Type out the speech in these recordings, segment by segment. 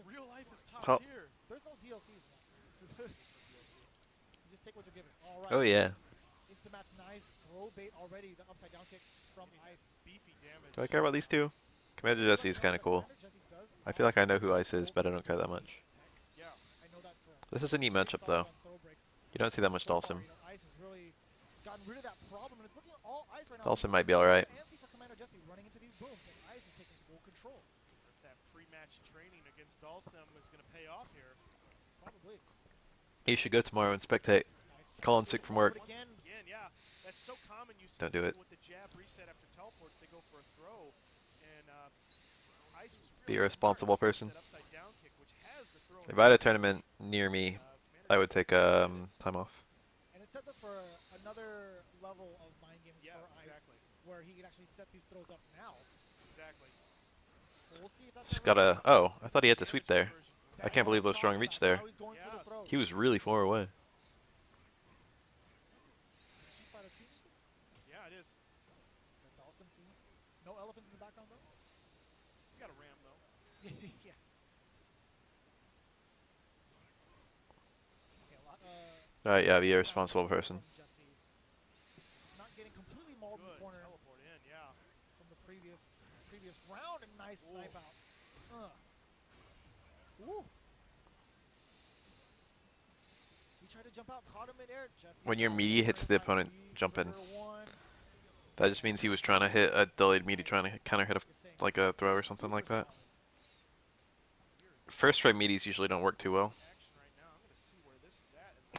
Real life is top Oh, tier. There's no DLCs, man. You just take what you're given. All right. oh yeah. Into the match, nice throw bait already. The upside down kick from Ice. Beefy damage. Do I care about these two? Commander Jesse is kind of cool. Commander Jesse does I feel like I know who Ice is, but I don't care that much. Yeah. I know that for This is a neat matchup, though. You don't see that much so far, Dawson. Ice has really gotten rid of that problem, and it's looking all Ice right now. Dawson might be alright. Antsy for Commander Jesse running into these booms, and Ice is taking full control. That pre-match training against Dalsum is going to pay off here. Probably. You should go tomorrow and spectate. Call in sick from work. Again, yeah. That's so common. You see Don't do it. with the jab reset after teleports, they go for a throw. And Ice was Be a really responsible smart. person. That upside down kick, which has the throw If I had a tournament near me, I would take time off. And it sets up for another level of mind games for Ice, exactly. where he can actually set these throws up now. Exactly. We'll see if that's Just gotta. Oh, I thought he had to sweep there. I can't believe those strong reach there. Now he's going for the throw. He was really far away. Yeah, it is. The Dawson theme. No elephants in the background, though? You got a ram, though. Yeah. Okay, Alright, yeah, be a responsible person. Not getting completely mauled in the corner Teleport in, yeah. from the previous round, and nice snipe out. Ooh. He tried to jump out, caught him in air. When your meaty hits the opponent jumping, that just means he was trying to hit a delayed meaty, trying to kind of hit like a throw or something like that. First frame meaties usually don't work too well.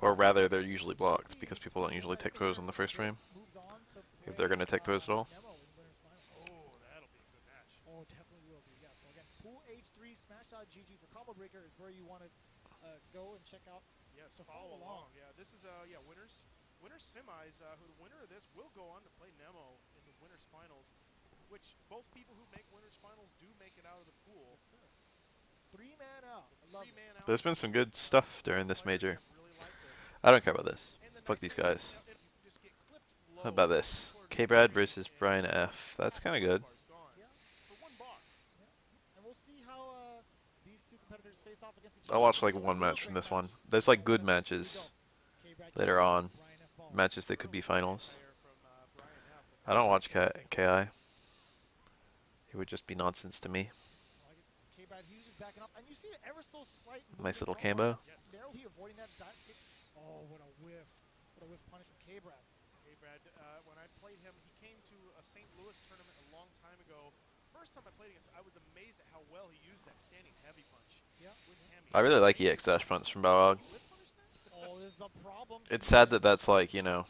Or rather, they're usually blocked because people don't usually take throws on the first frame. If they're going to take throws at all. Oh, that'll be a good match. Oh, definitely will be, yes. So again, Pool H3 Smash.gg for Combo Breaker is where you want to go and check out. Yes, follow along. Yeah, this is winners semis. Who the winner of this will go on to play Nemo in the winners finals, which both people who make winners finals do make it out of the pool. Yes, sir. 3-man out. There's been some good stuff during this major. I don't care about this. Fuck these guys. How about this? K-Brad versus Brian F. That's kind of good. I'll watch like one match from this one. There's like good matches later on. Matches that could be finals. I don't watch KI. It would just be nonsense to me. Nice little combo. Oh, what a whiff. What a whiff punish from K-Brad. K-Brad, when I played him, he came to a St. Louis tournament a long time ago. First time I played against him, I was amazed at how well he used that standing heavy punch. Yeah. I really like EX dash punch from Balrog. Oh, this is a problem. It's sad that that's like, you know,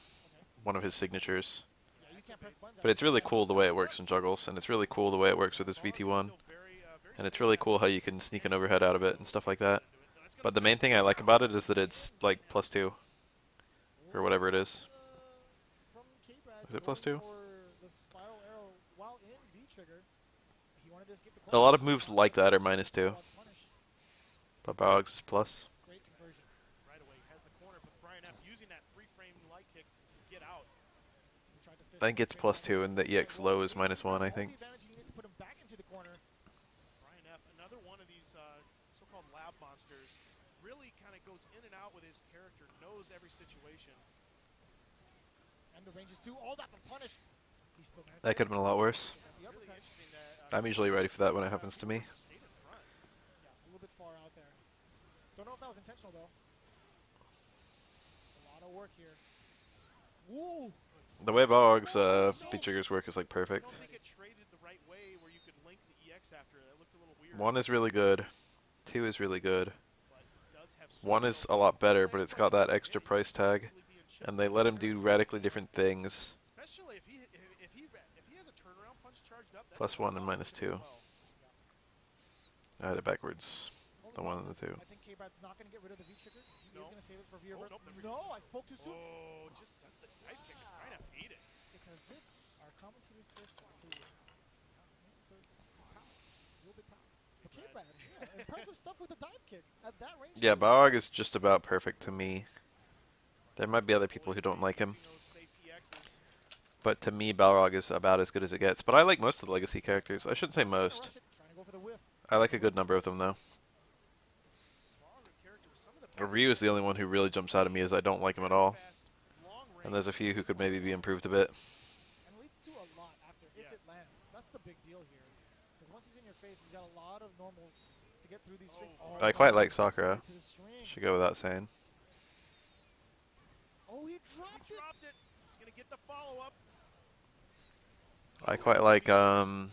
one of his signatures. Yeah, you can't press buttons. But it's really cool the way it works in juggles, and it's really cool the way it works with this VT1. And it's really cool how you can sneak an overhead out of it and stuff like that. But the main thing I like about it is that it's like +2. Or whatever it is. Is it +2? A lot of moves like that are -2. But Balrog's is plus. Great conversion. Right away, has the corner, but Brian F using that free-frame light kick to get out. I think it's +2 and the EX low is -1, I think. Brian F, another one of these so-called lab monsters, really kind of goes in and out with his character, knows every situation. And the range is too. Oh, that's a punish. That could have been a lot worse. Really interesting that, I'm usually ready for that when it happens to me. Yeah, a little bit far out there. Don't know if that was intentional, though. A lot of work here. Woo! The way Balrog's V-triggers work is like perfect. I don't think it traded the right way where you could link the EX after it. It looked a little weird. 1 is really good. 2 is really good. But it does have 1 is a lot better, but it's got that extra price tag. And they let him do radically different things. Especially if he has a turnaround punch charged up. +1 and -2. I had it backwards. The 1 and the 2. I think K-Brad's not going to get rid of the V-trigger. He No. is going to save it for V. Oh, no, I spoke too soon. Oh, just does the dive kick and kind of ate it. It's as if our commentators first to so it's power. A little bit power. But K-Brad, yeah, impressive stuff with the dive kick at that range. Yeah, Balrog is just about perfect to me. There might be other people who don't like him. But to me, Balrog is about as good as it gets. But I like most of the legacy characters. I shouldn't say most. I like a good number of them, though. Ryu is the only one who really jumps out at me as I don't like him at all. Fast, long And there's a range. few who could maybe be improved a bit. And leads to a lot after if it Yes. lands. That's the big deal here. Because once he's in your face, he's got a lot of normals to get through these strings. Oh, I quite like no. Sakura. To the string. Should go without saying. Oh, he He dropped it. dropped it. He's gonna get the follow up. I quite like, Let's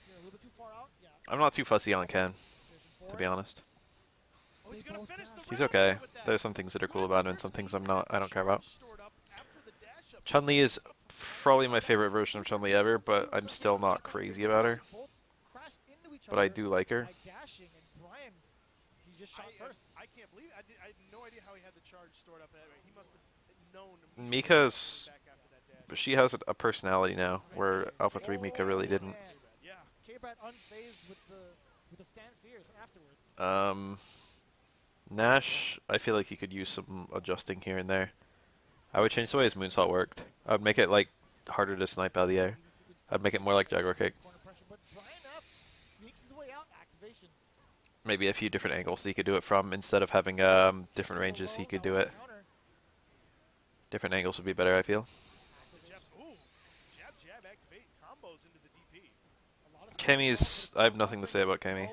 see, a little bit too far out. Yeah. I'm not too fussy on Ken, Fishing to forward. be honest. Oh, he's They gonna both finish the dash. He's round okay. with that. There's some things that are cool about him and some things I'm not, I don't care about. Stored up after the dash up. Chun-Li is probably my favorite version of Chun-Li ever, but I'm still not crazy about her. Both crashed into each But I other do like her. by dashing, and Brian, he just shot first. I can't believe it. I had no idea how he had the charge stored up that way. He must have known. Mika's, back after that dash. but she has a personality now, where Alpha 3 Mika really didn't. Man. Yeah. K-Brad unfazed with the stand fears afterwards. Nash, I feel like he could use some adjusting here and there. I would change the way his moonsault worked. I would make it like harder to snipe out of the air. I'd make it more like Jaguar Kick. Corner pressure, but Brian F sneaks his way out. Activation. Maybe a few different angles that he could do it from. Instead of having different ranges, he could do it. Different angles would be better, I feel. Ooh, jab, jab, activate combos into the DP. Kemi's, I have nothing to say about Kemi.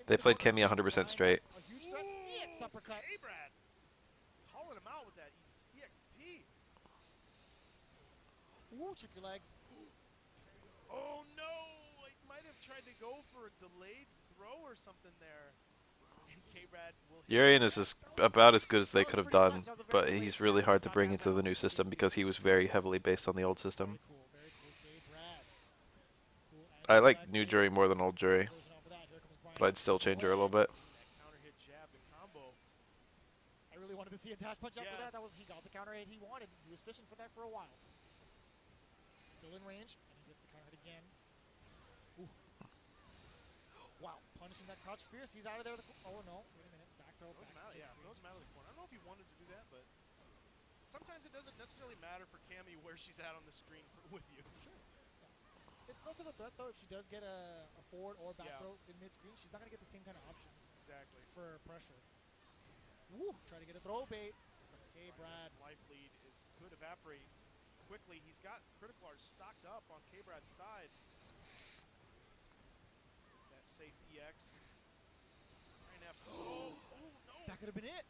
They played Kemi 100% straight. A huge threat. EX uppercut. Hey, Brad. Calling him out with that EXP. Ooh, check your legs. Oh, no. I might have tried to go for a delayed throw or something there. And K-Brad will hit Urian is about as good as they could have done, but he's really hard to bring into the new system because he was very heavily based on the old system. Very cool, K-Brad. Cool. I like new Jury more than old Jury, Version off of that. Here comes Brian but I'd still change her a little bit. that counter hit jab, the combo. I really wanted to see a dash punch after that. Yes. He got the counter hit he wanted. He was fishing for that for a while. Still in range, and he gets the counter hit again. Ooh. Wow, punishing that crouch fierce. He's out of there. Oh no, wait a minute. Back throw. Throws him Back out, to yeah, screen. throws him out of the corner. I don't know if he wanted to do that, but sometimes it doesn't necessarily matter for Cammy where she's at on the screen with you. Sure. Yeah. It's less of a threat though if she does get a forward or back Yeah. throw in mid screen. She's not gonna get the same kind of options Exactly. for pressure. Woo! Try to get a throw bait. Here comes K-Brad. His life lead could evaporate quickly. He's got critical arts stocked up on K-Brad's side. Is that safe EX? Ryan F. Oh no! That could have been it.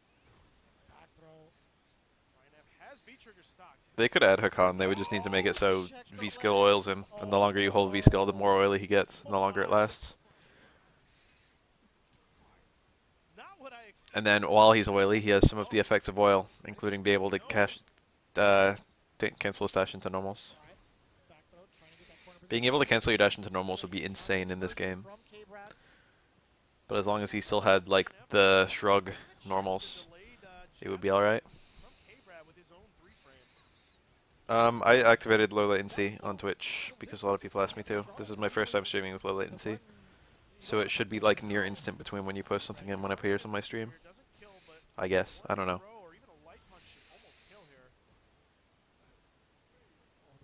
Back throw. Ryan F. has V-trigger stocked. They could add Hakan, they would just need to make it so V-skill oils him, and the longer you hold V-skill, the more oily he gets, and the longer it lasts. Not what I expected. And then while he's oily, he has some of the effects of oil, including be able to cancel his dash into normals. Alright. Back throw. Trying to get that corner Being position. able to cancel your dash into normals would be insane in this game. From K-Brad. But as long as he still had like the shrug normals, it would be alright. From K-Brad with his own 3-frame. I activated low latency on Twitch because a lot of people asked me to. This is my first time streaming with low latency. So it should be like near instant between when you post something and when I appears on my stream. Doesn't kill, but I guess. I don't know. throw or even a light punch should almost kill here.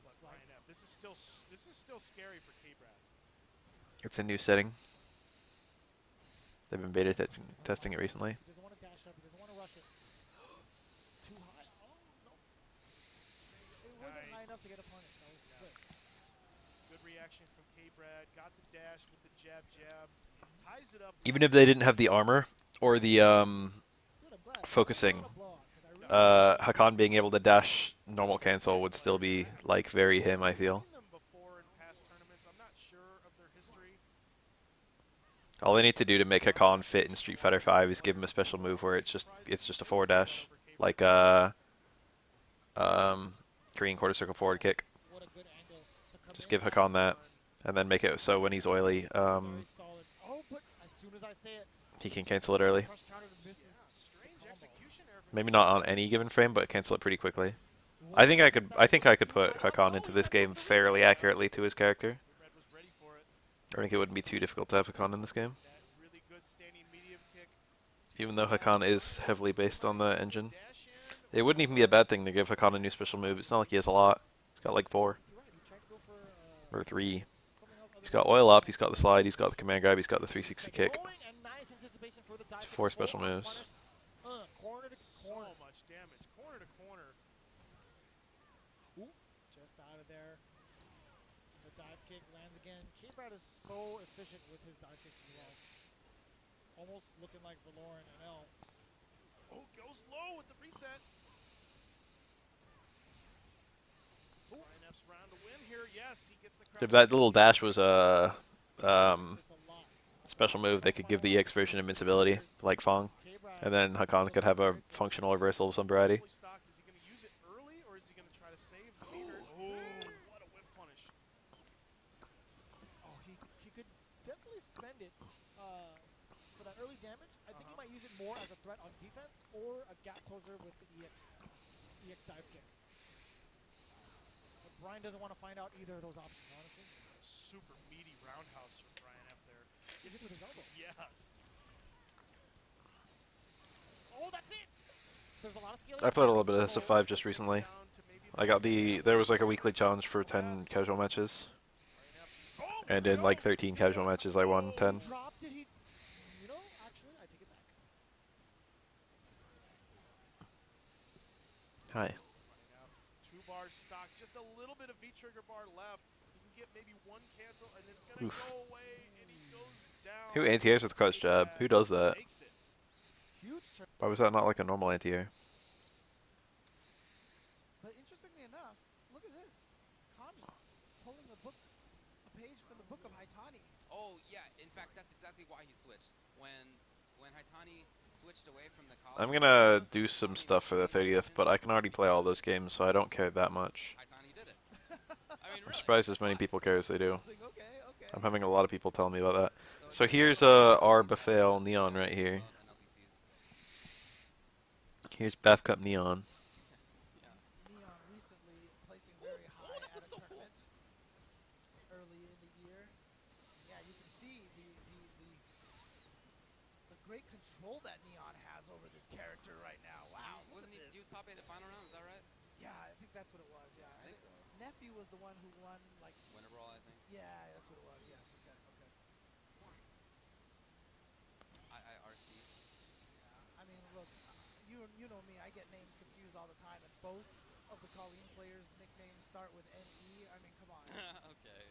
But Ryan F. This is still scary for K-Brad. It's a new setting. They've been beta testing it recently. He doesn't want to dash up. He doesn't want to rush it. Too high. Oh, no. It wasn't high Nice. enough to get a punish. That was slick. Good reaction from K-Brad. Got the dash with the jab jab. Ties it up. Even if they didn't have the armor or the Good, I'm glad. focusing, I don't wanna blow up, 'cause I really Hakan being able to dash normal cancel would still be like very him, I feel. Seen them before in past tournaments. I'm not sure of their history. All they need to do to make Hakan fit in Street Fighter V is give him a special move where it's just a forward dash, like Korean quarter circle forward kick. what a good angle to come Just in. give Hakan that, and then make it so when he's oily, Very solid. Oh, but as soon as I say it, he can cancel it early. crush counter to misses. Strange Combo. execution error. Maybe not on any given frame, but cancel it pretty quickly. I think I could put Hakan into this game fairly accurately to his character. K-Brad was ready for it. I think it wouldn't be too difficult to have Hakan in this game, That really good standing medium kick. even though Hakan is heavily based on the engine. Dash in. It wouldn't even be a bad thing to give Hakan a new special move. It's not like he has a lot. He's got like 4 You're right. He tried to go for or 3. something else other He's than got oil up, he's got the slide, he's got the command grab, he's got the 360 kick. going, and nice anticipation for the dive kick 4 special full moves. unpunished. Corner to corner. So much damage. Corner to corner. Ooh, just out of there. The dive kick lands again. K-Brad is so efficient with his dive kicks as well. Almost looking like Valoran and L. Oh, goes low with the reset. Ryan F's round to win here. Yes, he gets the If crowd. that little dash was a This a lot. special move, they could give the EX version invincibility, like Fong, K-Brad and then Hakan could have a functional reversal of some variety. Fully stocked. Is he going to use it early, or is he going to try to save the meter? Oh, what a whip punish. Oh, he could definitely spend it for that early damage. I think he might use it more as a threat on defense or a gap closer with the EX dive kick. But Brian doesn't want to find out either of those options, honestly. Super meaty roundhouse from Brian F there. He gets with his elbow. Yes. Oh, that's it! There's a lot of scaling. I played a little bit of SFV just recently. I got there was like a weekly challenge for 10 casual matches, and in like 13 casual matches I won 10. Dropped it, you know, actually, I take it back. Hi. 2 bars stock, just a little bit of V-trigger bar left. He can get maybe 1 cancel, and it's going to go away, and he goes down. Who anti-airs with crouch jab? Who does that? Makes it. Huge turn. Why was that not like a normal anti-air? But interestingly enough, look at this. Kami pulling a page from the book of Haitani. Oh yeah, in fact that's exactly why he switched. When Haitani switched away from the college, I'm gonna do some stuff for the 30th, but I can already play all those games, so I don't care that much. Haitani did it. I mean, I'm really. surprised as many people care as they do. Like, okay. I'm having a lot of people telling me about that. So here's our Befale Neon right here. Here's Bath Cup Neon. Neon recently placing very high that at was a so cool. tournament early in the year. Yeah, you can see the great control that Neon has over this character right now. Wow, look Wasn't at he this. was top 8 in the final round? Is that right? Yeah, I think that's what it was. Yeah, I think so. Nephew was the one who won. Like, Winner brawl, I think. yeah, that's what it was. Yes. Okay. IIRC. Yeah, I mean, look, you know me. I get names confused all the time, and both of the Colleen players' nicknames start with NE. I mean, come on. Okay.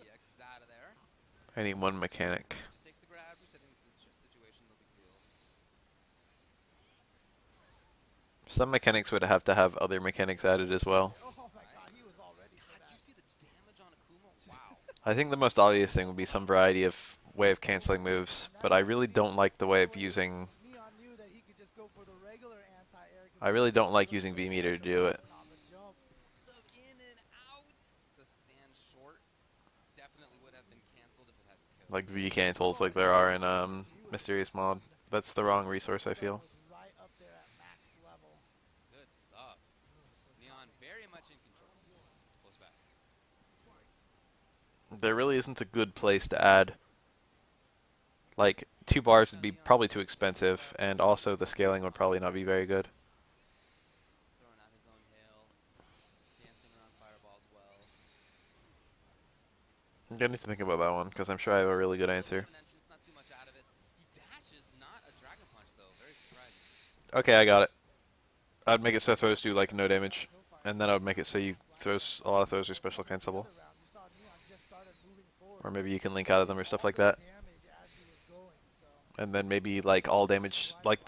EX is out of there. I need one mechanic. Just takes the grab, resetting the situation, no big deal. Some mechanics would have to have other mechanics added as well. Oh my God, he was all ready for God, that. did you see the damage on Akuma? Wow. I think the most obvious thing would be some variety of way of canceling moves, but I really don't like the way of using... Neon knew that he could just go for the regular anti-air. I really don't like using V-meter to do it. On the jump. The in and out. The stand short definitely would have been canceled if it hadn't killed. Like V-cancels like there are in Mysterious Mod. That's the wrong resource, I feel. Was right up there at max level. Good stuff. Neon very much in control. Close back. There really isn't a good place to add. Like, 2 bars would be probably too expensive, and also the scaling would probably not be very good. Throwing out his own hail. Dancing around fireball as well. I'm going to think about that one, because I'm sure I have a really good answer. An entrance, not too much out of it. He dashes, not a dragon punch though. Very surprising. Okay, I got it. I'd make it so throws do like no damage, and then I would make it so you throws a lot of throws are special cancelable, Other round, you saw Neon just started moving forward. or maybe you can link out of them or stuff like that. Damage as he was going. So And then maybe like all damage, like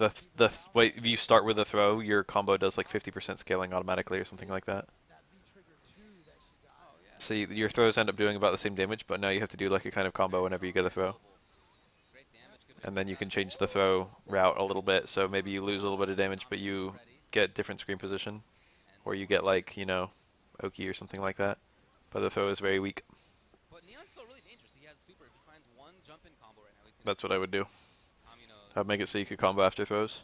wait, if you start with a throw, your combo does like 50% scaling automatically or something like that. that V-trigger 2 that she got. Oh yeah. So your throws end up doing about the same damage, but now you have to do like a kind of combo whenever you get a throw. Great damage. Good And then you can mix change the throw route a little bit, so maybe you lose a little bit of damage, but you get different screen position, or you get like, you know, Oki or something like that. But the throw is very weak. But Neon's still really dangerous. He has super. If he finds one jump-in combo right now, he's gonna That's what I would do. Kami knows. I'd make it so you could combo after throws,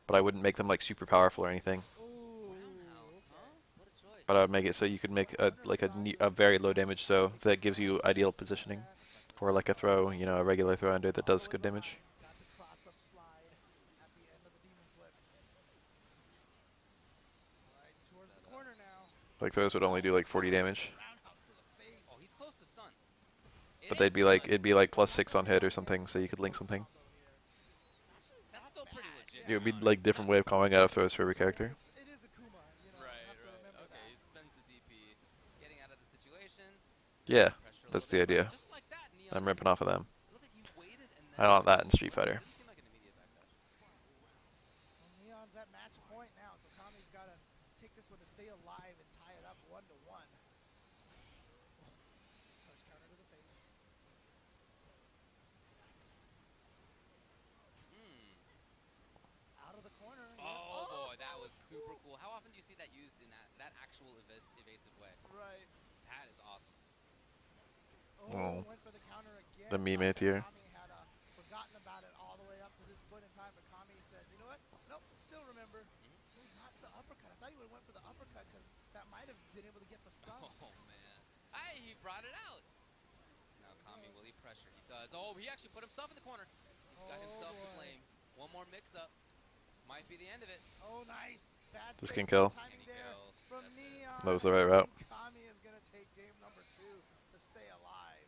but I wouldn't make them like super powerful or anything. Roundhouse, huh? What a choice. But I would make it so you could make a very low damage throw that gives you ideal positioning, or like a throw, you know, a regular throw under that does good damage. Got the cross-up slide at the end of the demon flip. Alright, towards the corner now. Like throws would only do like 40 damage, Roundhouse to the face. Oh, he's close to stun. but they'd be like it'd be like +6 on hit or something, so you could link something. It would be like different way of calling out throws for every character. It is Akuma, you know. Right, Have to right. remember Okay, that. he spends the DP, getting out of the situation. Yeah, Pressure a that's little the bit, but idea. just like that, Neon. I'm ripping off of them. It looked like he waited and then. I want that in Street Well, Fighter. didn't seem like an immediate backdash. Well, Neon's at match point now, so Kami's got to take this one to stay alive and tie it up 1-1. Push counter to the face. Out of the corner. Oh, boy, that was super cool. How often do you see that used in that actual evasive way? Right. That is awesome. Oh. Went for the counter again. The meme Thought that here. Kami had forgotten about it all the way up to this point in time, but Kami said, you know what? Nope, still remember. Oh, not the uppercut. I thought he would have went for the uppercut because that might have been able to get the stun. Oh, man. Hey, he brought it out. Now, Kami, will he pressure? He does. Oh, he actually put himself in the corner. He's got himself to blame. One more mix-up. Might be the end of it. Oh, nice. Bad This fake can kill. timing Any there kill. from That's it. Neon. That was the right route. Kami is going to take game number 2 to stay alive.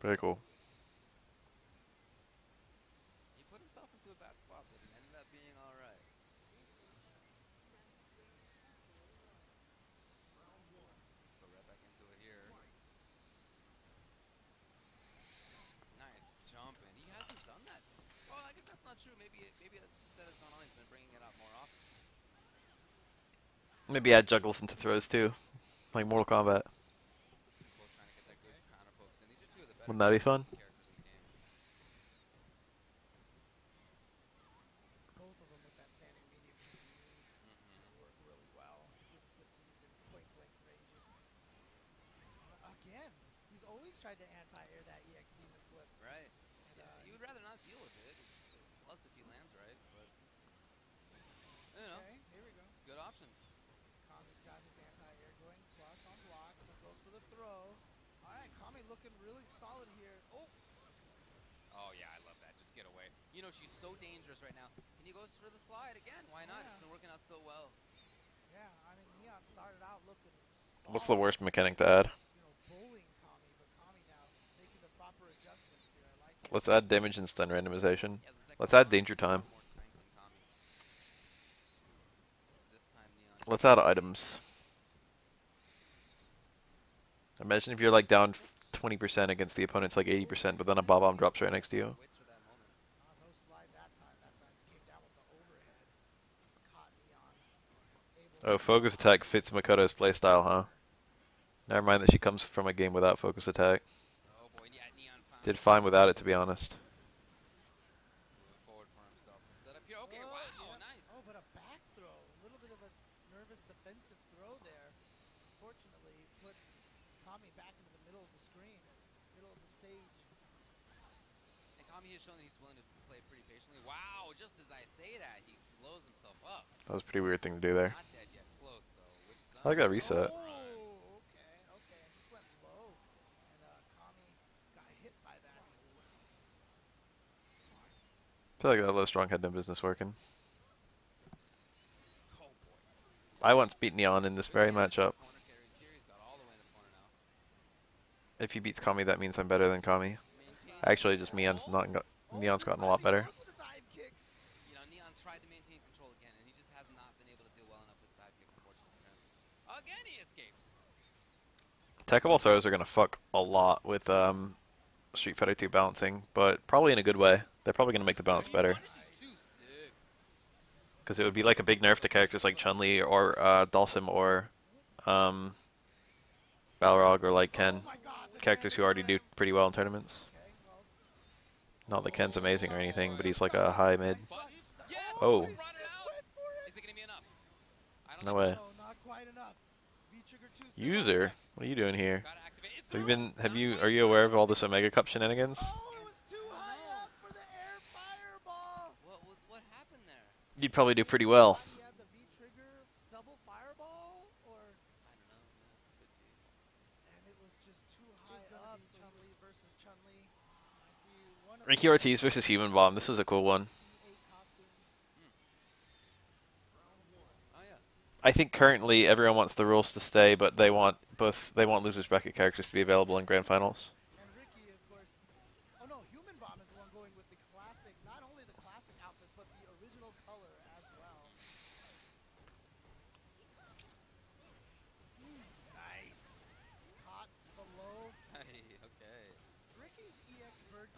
Very cool. He put himself into a bad spot, but it ended up being all right. So right back into it here. Nice jump, and he hasn't done that. Oh, I guess that's not true. Maybe that's the set has gone on. He's been bringing it out more often. Maybe add juggles into throws too, like Mortal Kombat. Both trying to get that good counter pokes in. These are two of the better Wouldn't that be fun? characters in the game. Both of them with that standing medium work really well. Puts these in point blank ranges. Again, he's always tried to anti-air that EX Demon flip. Right. And, You would rather not deal with it. It's plus if he lands right, but you know, okay, here we go. good options. Kami's got his anti-air going plus on blocks and goes for the throw. All right, Kami looking really solid here. Oh, Oh yeah, I love that. Just get away. You know, she's so dangerous right now. And he goes for the slide again. Why not? It's been working out so well. yeah. I mean, Neon started out looking solid. What's the worst mechanic to add? You know, bullying Kami, but Kami now making the proper adjustments here. I like it. Let's add damage and stun randomization. He has the second Let's add round, danger time. more strength than Kami. This time Neon. Let's add items. Imagine if you're like down 20% against the opponent's like 80%, but then a bomb drops right next to you. Waits for that moment. No slide that time. That time came down with the overhead. Caught Neon. Oh, focus attack fits Makoto's playstyle, huh? Never mind that she comes from a game without focus attack. Oh boy, yeah, Neon found Did fine without it, to be honest. moving forward for himself. Set up here. Okay, Whoa, wow, yeah. nice. Oh, but a back throw. A little bit of a nervous defensive throw there. Fortunately, puts Kami back into the middle of the screen, middle of the stage. And Kami has shown that he's willing to play pretty patiently. Wow, just as I say that, he blows himself up. That was a pretty weird thing to do there. Not dead yet. Close, though. Which I like that reset. Oh, okay, okay. And just went low. And Kami got hit by that. I feel like that low strong had no business working. Oh boy. I once beat Neon in this very matchup. Corner carries here. He's got all the way in the corner now. If he beats Kami, that means I'm better than Kami. Maintains Actually, just Neon's gotten a lot better. Goes with the dive kick. You know, Neon tried to maintain control again, and he just has not been able to do well enough with the dive kick, unfortunately for him. Again, he escapes. Attackable throws are going to fuck a lot with Street Fighter 2 balancing, but probably in a good way. They're probably going to make the balance better. Punishes too sick. Because it would be like a big nerf to characters like Chun-Li or Dhalsim or Balrog or like Ken. Oh my God, the Characters who already do pretty well in tournaments. Okay, well, Not that Ken's amazing or anything, but he's like a high mid. Buttons. Yes! Oh. He brought it out. Is it going to be enough? I don't No think way. no, not quite enough. V-trigger 2 still User, what are you doing here? so. Gotta activate it. Have you Through. been? Have Not you? quite Are you enough. aware of all this Omega Cup shenanigans? Oh, it was too high up for the air fireball. What happened there? You'd probably do pretty well. Thought he had the V-trigger double fireball, or I don't know. Yeah, could be. and it was just too high up. Chun-Li versus Chun-Li. I see one of Ricky Ortiz versus Human Bomb. This was a cool one. E8 costumes. Oh yes. I think currently everyone wants the rules to stay, but they want losers bracket characters to be available in grand finals. And Ricky, of course. Oh no, Human Bomb is the one going with the classic. Not only the classic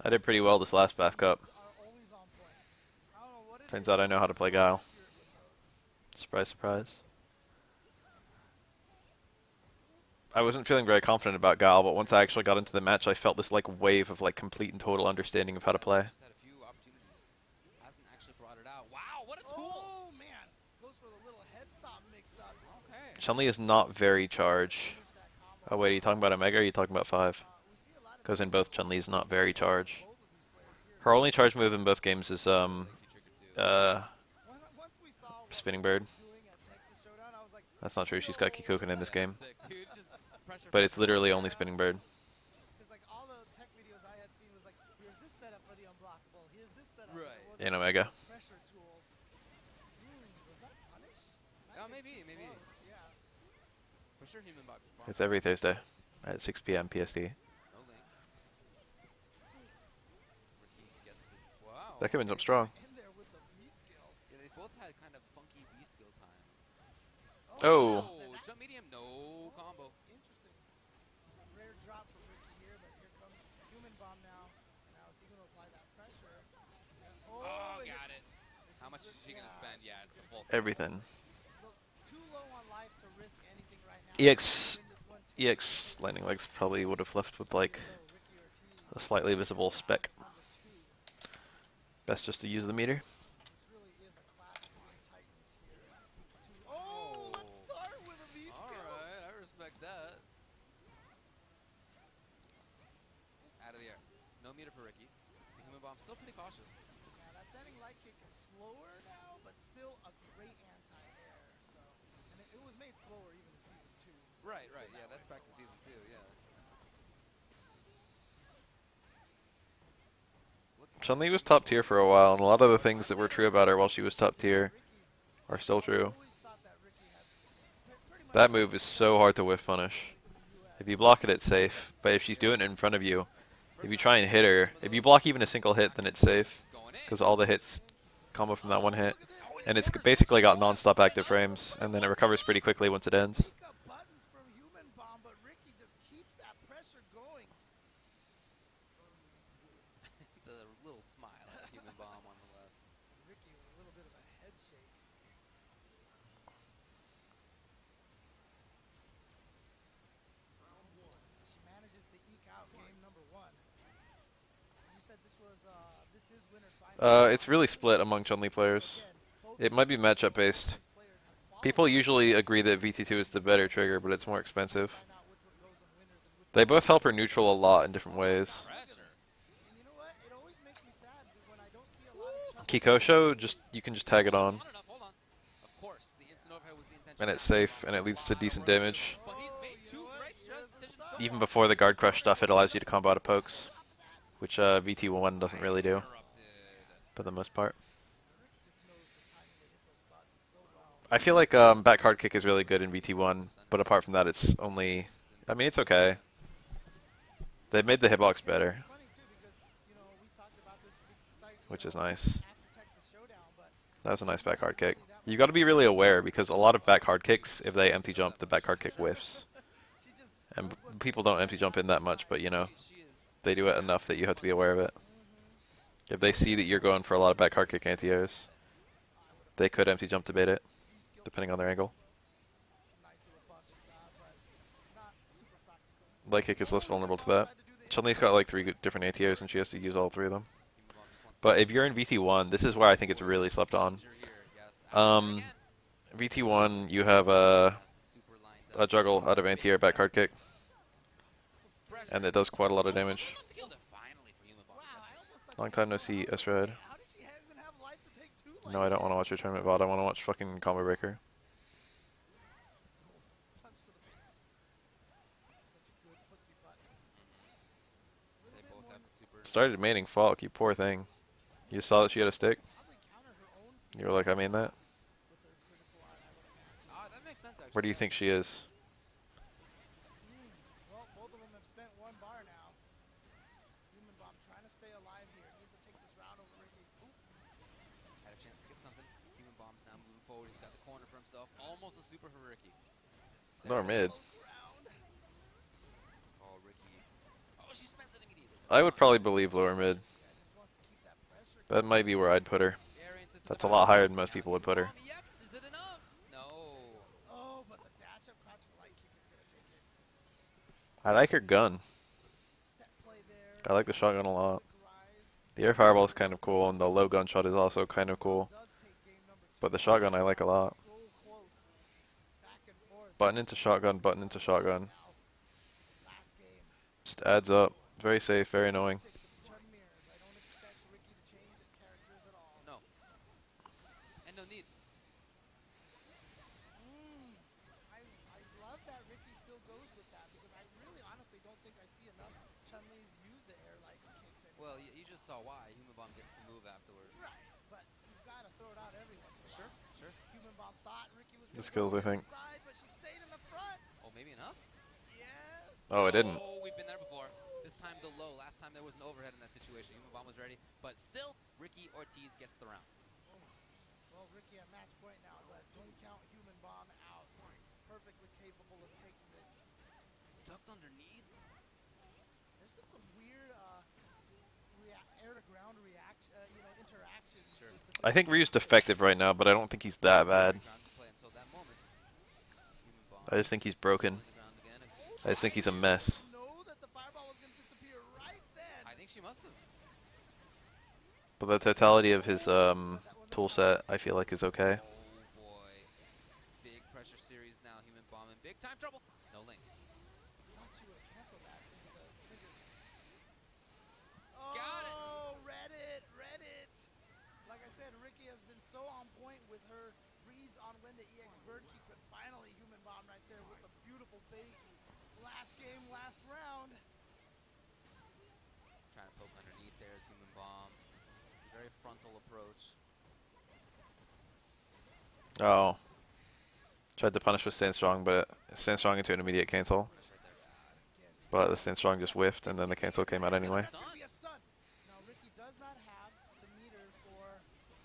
I did pretty well this last BAF Cup. Are always on point. I don't know what it Turns is, out I know how to play Guile. accurate with those. Surprise, surprise. I wasn't feeling very confident about Guile, but once I actually got into the match, I felt this like wave of like complete and total understanding of how to play. Just had a few opportunities. Hasn't actually brought it out. Wow, what a tool! Oh man, goes for the little head stop mix up. Okay. Chun-Li is not very charge. Finish that combo. Oh wait, are you talking about Omega or are you talking about 5? We see a lot of Because in both Chun-Li is not very charge. both of these players here. Her only charge move in both games is If you trigger two. Once we saw what Spinning Ricky Bird. was doing at Texas Showdown, I was like, That's not true. She's got Kikoken in this game, Sick, dude. Just pressure but it's from literally the only ground. Spinning Bird. because like all the tech videos I had seen was like, here's this setup for the unblockable, here's this setup. Right. It wasn't In Omega. a pressure tool. Was that punish? Oh, maybe. Close, yeah. For sure, human bot. It's every Thursday at 6 p.m. PST. No link. Ricky gets the. Wow. That could jump strong. In there with the V skill. Yeah, they both had kind of funky V skill times. Oh. Jump medium, no combo. Interesting. Rare drop from Ricky here, but here comes human bomb now. Now is he going to apply that pressure? Oh, and got it. How much is she gonna spend? Yeah, it's the full. Everything. look, too low on life to risk anything right now. EX Win this one, take EX Lightning Legs probably would have left with like low, Ricky Ortiz, a slightly visible speck. number 2. Best just to use the meter. This really is a clash on Titans here. Oh, let's start with a V skill. Alright, I respect that. Out of the air. No meter for Ricky. The human bomb still pretty cautious. Yeah, that standing light kick is slower now, but still a great anti-air. So, and it was made slower even in season 2. So Right, it's right. been Yeah, that that's way back for to a while. season 2. Yeah. Look at Chun-Li this. was top tier for a while, and a lot of the things that were true about her while she was top tier Ricky, are still true. always thought that Ricky had pretty much That move is so hard to whiff punish. If you block it, it's safe. But if she's doing it in front of you, if you try and hit her, if you block even a single hit, then it's safe. Going in. Because all the hits combo from that one hit. And it's basically got non-stop active frames, and then it recovers pretty quickly once it ends. pick up buttons from human bomb, but Ricky just keeps that pressure going. The little smile at human bomb on the left. Ricky with a little bit of a head shake. She manages to eke out game number 1. You said this is winner's final. It's really split among Chun-Li players. Again, both It might be matchup based. players have People usually agree that VT2 is the better trigger, but it's more expensive. find out which one goes on winners and which They both help her neutral a lot in different ways. Pressure. And you know what? It always makes me sad when I don't see a lot of Chuck Kikosho, you can just tag it on, Not enough, hold on. Of course, the instant overhead was the intention. and it's safe, and it leads to decent damage. But he's made two great decisions so Even far. before the guard crush stuff, it allows you to combo out of pokes, which VT1 doesn't really do, Interrupted. for the most part. just knows the timing to hit those buttons so well. I feel like back hard kick is really good in VT1, but apart from that, it's only... I mean, it's okay. They've made the hitbox better, Funny too because we talked about this which is nice. after Texas Showdown, but That was a nice back hard kick. You got to be really aware, because a lot of back hard kicks, if they empty jump, the back hard kick whiffs. she just And people don't empty jump in that much, but you know, She is. they do it enough that you have to be aware of it. If they see that you're going for a lot of back hard kick anti-airs, they could empty jump to bait it, depending on their angle. nice little buff she got, but not super practical. Light kick is less vulnerable to that. Chun-Li's got like 3 different anti-airs, and she has to use all 3 of them. Human bomb just wants But if you're in VT1, this is where I think it's really slept on. to here, yes. VT1, you have Has the super lined a up. juggle out of anti-air back hard kick, Pressure. and it does quite a lot of damage. Killed it finally for human bomb. Wow, That's I it. almost thought Long she time no was see, out. S-Red. How did she even have life to take 2 like No, I don't want to watch your tournament VOD. I want to watch fucking Combo Breaker. punch to the face. Such a good footsie button. They both have the super. Started maining Falk, you poor thing. You saw that she had a stick? Probably counter her own You were like, I mean that? with her critical art, I would imagine. Ah, that makes sense actually. Where do you think she is? Well, both of them have spent 1 bar now. Human bomb trying to stay alive here. Needs to take this round over Ricky. Had a chance to get something. Human bomb's now moving forward. He's got the corner for himself. Almost a super for Ricky. Lower mid. Close round. Oh, Ricky. Oh, she spends it immediately. I would probably believe lower mid. Yeah, just wants to keep that pressure. That might be where I'd put her. Variance into That's the a lot higher back. than most people would put her. Bomb EX, is it enough? No. Oh, but the dash up crouching light kick is gonna take it. I like her gun. Set play there. I like the shotgun a lot. Quick rise. The air fireball is kind of cool, and the low gunshot is also kind of cool. Does take game number 2. But the shotgun I like a lot. So close. Back and forth. Button into shotgun, button into shotgun. Last game. Just adds up. Very safe, very annoying. Stick with the chun mirrors. I don't expect Ricky to change his characters at all. No. And no need. I love that Ricky still goes with that because I really honestly don't think I see enough Chun-Li's use the air light kicks anymore. Well, you just saw why. Human Bomb gets to move afterward. Right, but you've got to throw it out every once in a while. Sure. Human Bomb thought Ricky was The gonna skills, go I think. inside, but she stayed in the front. Oh, maybe enough? Yes. Oh, it didn't. Oh, we've been there before. This time the low. Last time there was an overhead in that situation. Human Bomb was ready. But still, Ricky Ortiz gets the round. Well, Ricky at match point now, but don't count Human Bomb out. Perfectly capable of taking this. Ducked underneath. There's been some weird air to ground interactions. Sure. with the I think Ryu's defective right now, but I don't think he's that bad. Ground to play until that moment. Human Bomb I just think he's broken. on the ground again. I just think he's a mess. know that the fireball was going to disappear right then. I think she must have. But the totality of his tool set, I feel like, is okay. Oh boy. Big pressure series now. Human Bomb in big time trouble. No link. Thought she would have canceled that into the trigger. Got it. Oh, read it. Like I said, Ricky has been so on point with her reads on when to EX bird keep, but finally Human Bomb right there with a beautiful bait. Last game, last round. Trying to poke underneath there is Human Bomb. It's a very frontal approach. Oh. Tried to punish with Stand Strong, but Stand Strong into an immediate cancel. Pressure there. But the Stand Strong just whiffed, and then the cancel came out anyway. Stun. Could be a stun. Now Ricky does not have the meter for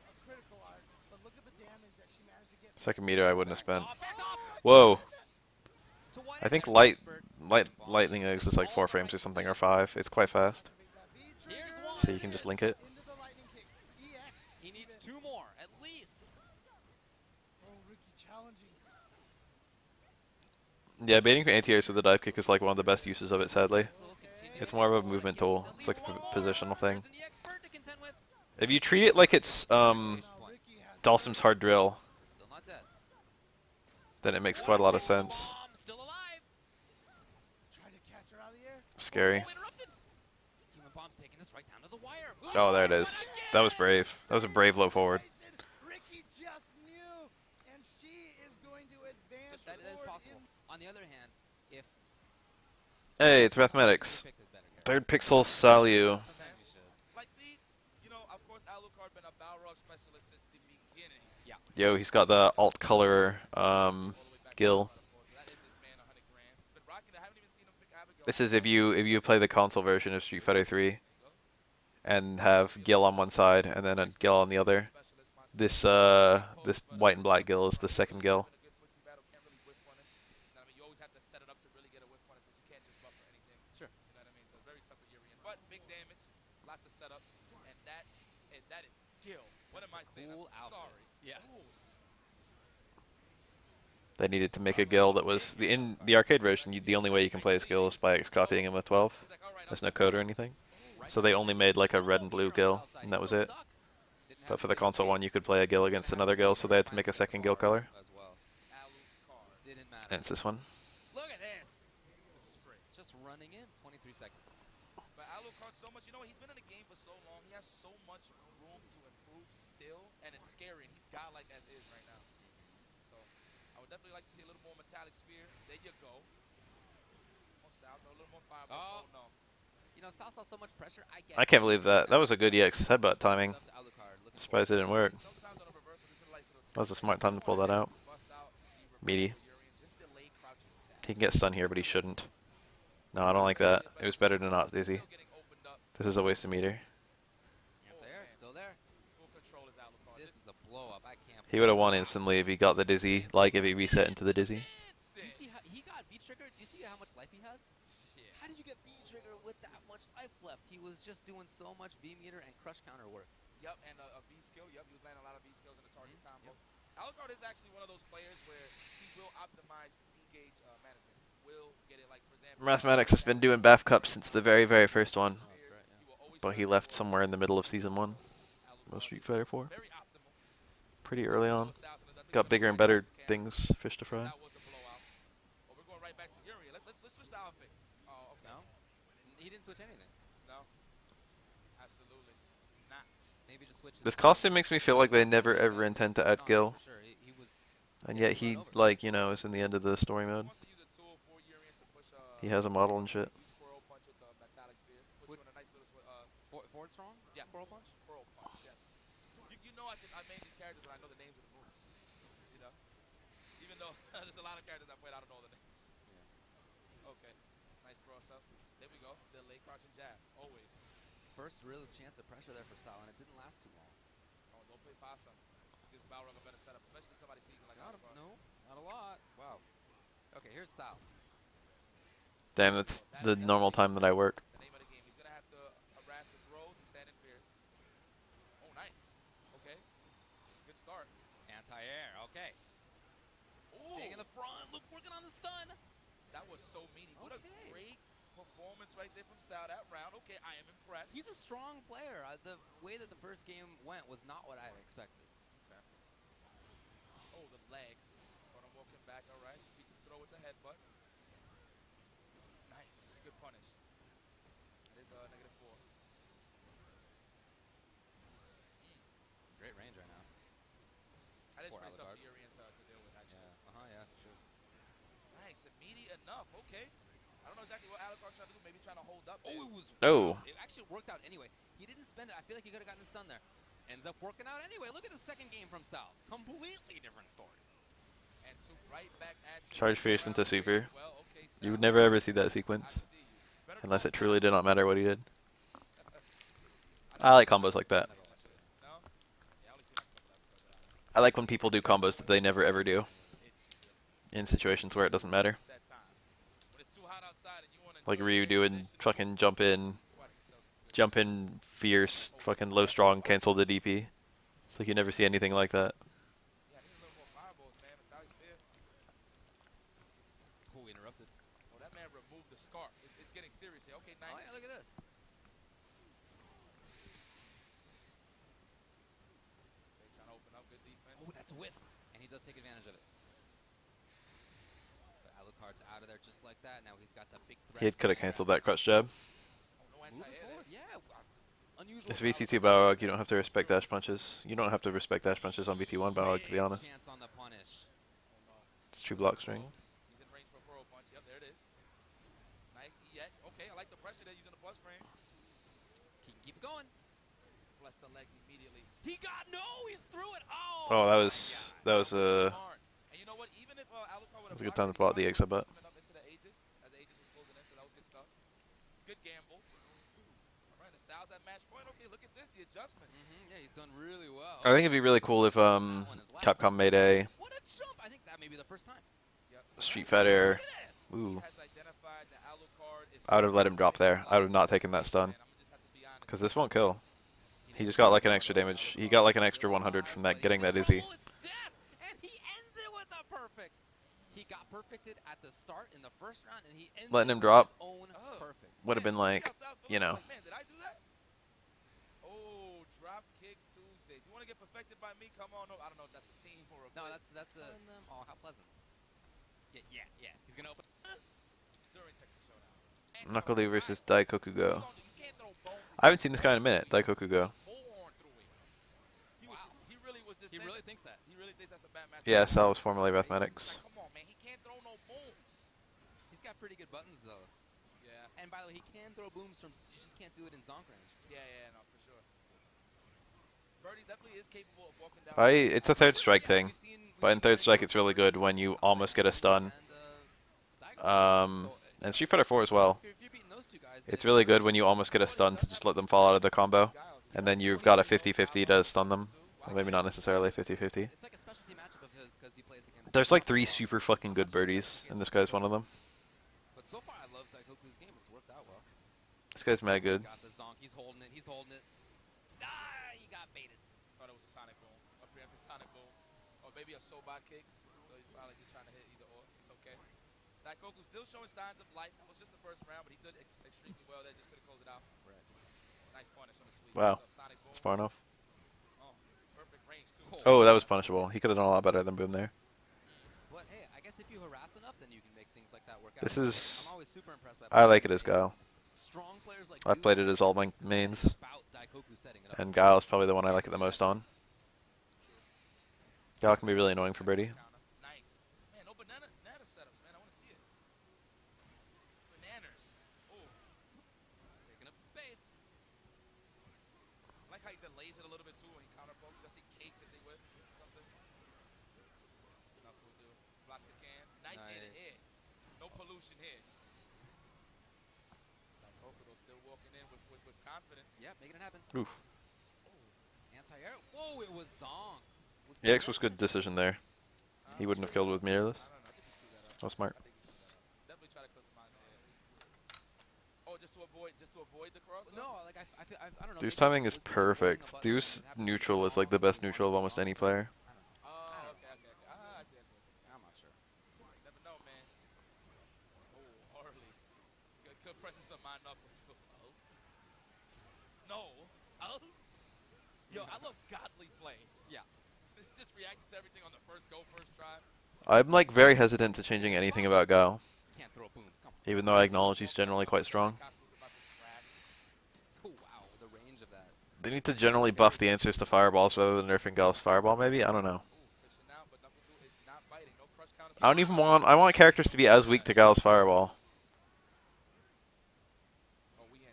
a critical art, but look at the damage that she managed to get. Second meter I wouldn't have spent. Back off. Whoa. To what I think end, lightning expert? eggs is like 4 frames or something, or 5. It's quite fast. Here's one. So you can just link it. Into the lightning kick. EX. He needs 2 more, at least. Oh, Ricky challenging. Yeah, baiting for anti-airs with the dive kick is like one of the best uses of it, sadly. Still continues It's more of a to movement Ricky tool. with at It's like least a one more. positional thing. There's an expert to contend with. If you treat it like it's Now Ricky has Dalsum's hard drill, Still not dead. then it makes quite a lot of sense. Bomb still alive. tried to catch her out of the air. Scary. Oh, interrupted. Human Bomb's taking this right down to the wire. Oh, there it is. That was brave. That was a brave low forward. Ricky just knew, and she is going to advance That is forward possible. in On the other hand, if Hey, it's you mathematics. pick the better character. Third pixel Salyu. Sometimes you should. Like, see, you know, of course, Alucard been a Balrog specialist since the beginning. Yo, he's got the alt color All the way back Gil. to the of course. That is his man, 100 grand. Been rocking it. I haven't even seen him pick Abigail. This is if you play the console version of Street Fighter 3 and have Gil on one side and then a Gil on the other. This this white and black Gil is the second Gil. Been a good footsie battle. Can't really whiff punish. You know what I mean? You always have to set it up to really get a whiff punish, but you can't just buffer anything. Sure. You know what I mean? So it's very tough for Urian. But big damage, lots of setups, and that is Gil. What am I saying? Cool I'm outfit. sorry. Yeah. They needed to make a Gil that was in the arcade version. The only way you can play as Gil is by copying him with 12. He's like, all right, There's no code or anything. So they only made like a red and blue Gil, and that was it. But for the console one, you could play a Gil against another Gil, so they had to make a second Gil color. As well. Alucard. Didn't matter. And it's this one. Look at this. This is great. Just running in. 23 seconds. But Alucard, so much, you know, he's been in the game for so long. He has so much room to improve still, and it's scary. And he's godlike as is right now. So I would definitely like to see a little more metallic sphere. There you go. More south, a little more fireball. Oh. Oh, no. You know, Sal saw so much pressure. I get I can't believe that. That was a good EX headbutt timing. Stuff to Alucard, looking Surprised it didn't work. Sometimes on a reversal, just a light little That was a smart time to pull that out. bust out the Meaty. reversal Urian, just delay crouching attack. He can get stunned here, but he shouldn't. No, I don't like that. It was better to not Dizzy. Still getting opened up. This is a waste of meter. It's there. Still there. Full control is Alucard. This is a blow up. I can't. He would have won instantly if he got the Dizzy, like if he reset into the Dizzy. Do you see how he got V trigger? Do you see how much life he has? Yeah. How did you get V trigger with that much much life left. He was just doing so much V meter and crush counter work. Yep, and a V skill. Yep, he was landing a lot of V skills in the target combo. Alucard is actually one of those players where he will optimize V gauge management. Will get it, like, for example, Mathematics has been doing BAF Cup since the very, very first one, Oh, that's right, yeah. but he left somewhere in the middle of Season 1 of Street Fighter 4. Very optimal. Pretty early on. Looks out, and I think Got he's bigger gonna and go better right back to things, fish to fry. That was a blowout. Oh, we're going right back to Uri. Let's switch the outfit. Oh, okay. No? He didn't switch anything. No. Absolutely not. Maybe just switch. This costume makes me feel like they never ever intend to add Gil, For sure. He was. and yet he, like, you know, is in the end of the story mode. Wants to use a tool for Urian to push, He has a model and shit. use Coral Punch into a metallic sphere. Puts you in a nice little Forward strong? yeah, Coral punch? Coral Punch, yes. You know I made these characters when I know the names of the moves. You know? Even though there's a lot of characters I played, I don't know the names. Yeah. Okay. Nice cross up. There we go. The late crouching jab. Always. First real chance of pressure there for Sal, and it didn't last too long. Oh, don't play possum. Gives Balrog a better setup, especially somebody seasoned like Alucard. No, not a lot. Wow. Okay, here's Sal. Damn, that's the normal time that I work. The name of the game. He's gonna have to harass the throws and stand in fierce. Oh, nice. Okay. Good start. Anti-air. Okay. Ooh. Staying in the front. Look, working on the stun. That was so meaty. What a Okay. great performance right there from Sal that round. Okay, I am impressed. He's a strong player. The way that the first game went was not what I had expected. Okay. Oh, the legs. But I'm walking back, all right. Beats the throw with the headbutt. Nice. Good punish. That is -4. Great range right now. That is Poor pretty tough Alucard. for Urian to deal with, actually. Yeah, for sure. Nice. Immediate enough. Okay. I don't know exactly what Alucard's trying to do. Maybe trying to hold up. Oh, there. it was. Oh. It actually worked out anyway. He didn't spend it. I feel like he could have gotten a stun there. Ends up working out anyway. Look at the second game from Sal. Completely different story. And so right back at you. Charge fierce into super. Well, okay, You would Sal, never ever see that I sequence, see you. Better unless call it truly Sal. did not matter what he did. I I like combos like that. No? Yeah, I only seen like a couple episodes of that. I like when people do combos that they never ever do, in situations where it doesn't matter. It's that time. When it's too hot outside and you want to Like enjoy Ryu the doing conditions, fucking jump in, watch yourself. fierce, fucking low strong, cancel the DP. It's like you never see anything like that. Yeah, I need a little more fireballs, man. Metallic spear. Oh, interrupted. Oh, that man removed the scarf. It's getting serious here. Okay, nice. Oh, yeah, look at this. Okay, trying to open up. Good defense. Oh, that's a whip. And he does take advantage of it. But Alucard's out of there just like that. Now he's got the big threat. He could have canceled that crutch jab. Oh, no Moving anti-air forward, there. yeah. Unusual. This for VT2 Alucard. Balrog, you don't have to respect dash punches. You don't have to respect dash punches on VT1 Balrog, to be Big honest. chance on the punish. Oh, no. It's true block string. He's in range for a Coral Punch. Yep, there it is. Nice EX. Okay, I like the pressure there using the plus frame. Keep it going. Bless the legs immediately. He got he's through it. Oh, Oh, that my was God. Smart. And you know what? Even if Alucard would have That's a good time to pull out the X bot. Up into the Aegis, as the Aegis was closing in, so that was good stuff. Good gamble. All right, the Sal's at match point. Okay, look at this, the adjustment. Yeah, he's done really well. I think it'd be really cool if Capcom made a What a jump! I think that may be the first time. Yep. Street Fighter. Look at this. Ooh, He has identified that Alucard is I would have let him drop there. I would have not taken that stun, And I'm just have to be honest. because this won't kill. He just got like an extra damage. He got like an extra 100 from that getting that Izzy. It's death, and he ends it with a perfect. He got perfected at the start in the first round, and he ends Letting it him with drop his own perfect. would have been like, you know. Man, did I do that? Oh, drop kick Tuesdays. You want to get perfected by me? Come on. No, I don't know if that's a team or a No, play. that's a. Oh, how pleasant. Yeah. He's gonna open. During Texas Showdown. Knuckle Lee versus Daikokugo. You can't throw bones. I haven't seen this guy in a minute, Daikokugo. Bullhorn through it. He really was just He saying really that. thinks that. He really thinks that's a bad match. Yeah, Sal was formerly He's Mathematics. like, come on, man. He can't throw no booms. He's got pretty good buttons though. Yeah. And by the way, he can throw booms from. You just can't do it in zonk range. Yeah, no, for sure. Birdie definitely is capable of walking down. It's a third strike Yeah, thing, but in third strike it's really good when you almost get a stun. And Street Fighter 4 as well. If you're beating those two guys, It's really good when you almost get a stun to just let them fall out of the combo, and then you've got a 50-50 to stun them. Or maybe not necessarily 50-50. It's like a specialty matchup of his because he plays against. There's like 3 super fucking good birdies, and this guy's one of them. But so far, I love Daikoku's game. It's worked out well. This guy's mad good. Got the zonk. He's holding it. He's holding it. Ah, he got baited. Thought it was a Sonic Boom. A preemptive Sonic Boom. Or maybe a Sobot kick. So he's probably just trying to hit either or. It's okay. Daikoku still showing signs of life. That was just the first round, but he did extremely well there. Just couldn't close it out. Right. Nice punish on the sweep. Wow. So Sonic Boom. It's far enough. Oh, perfect range, too. Oh, that was punishable. He could have done a lot better than Boom there. But hey, I guess if you harass enough, then you can make things like that work out. This is... I'm always super impressed by I like it as Guile. strong players like I've you played it as all my mains. about Daikoku setting it up. And Guile is probably the one I like it the most on. Guile can be really annoying for Birdie. Nice. Man, no banana setups, man. I want to see it. Bananas. Oh, Taking up the space. I like how he delays it a little bit, too, when he counter pokes, just in case if they whip something. Knuckle do. Blocks the can. Nice air to air. No pollution here. Daikoku, though, still walking in with confidence. Yeah, making it happen. Oof. Anti-air. Whoa, it was Zong. EX was good decision there. He wouldn't have killed with mirrorless. I don't know. I think he screwed that up. That was smart. I think he screwed that up. Definitely try to clip him out there. Oh, just to avoid the cross? No, like I don't know. Deuce maybe timing is was he holding a perfect. button Deuce and happened to neutral be is like the Zong best or neutral of almost any player. I don't know. Oh, okay. I see. I'm not sure. Never know, man. Oh, early. Good pressing some mind knuckles. Oh. No. Oh. Yo, I love godly play. Yeah. Just reacting to everything on the first go, first try. I'm like very hesitant to changing anything about Guile, Can't throw booms. Come on. even though I acknowledge he's generally quite strong. Oh wow, the range of that. They need to generally buff the answers to fireballs rather than nerfing Guile's fireball, maybe? I don't know. I don't even want... I want characters to be as weak to Guile's fireball.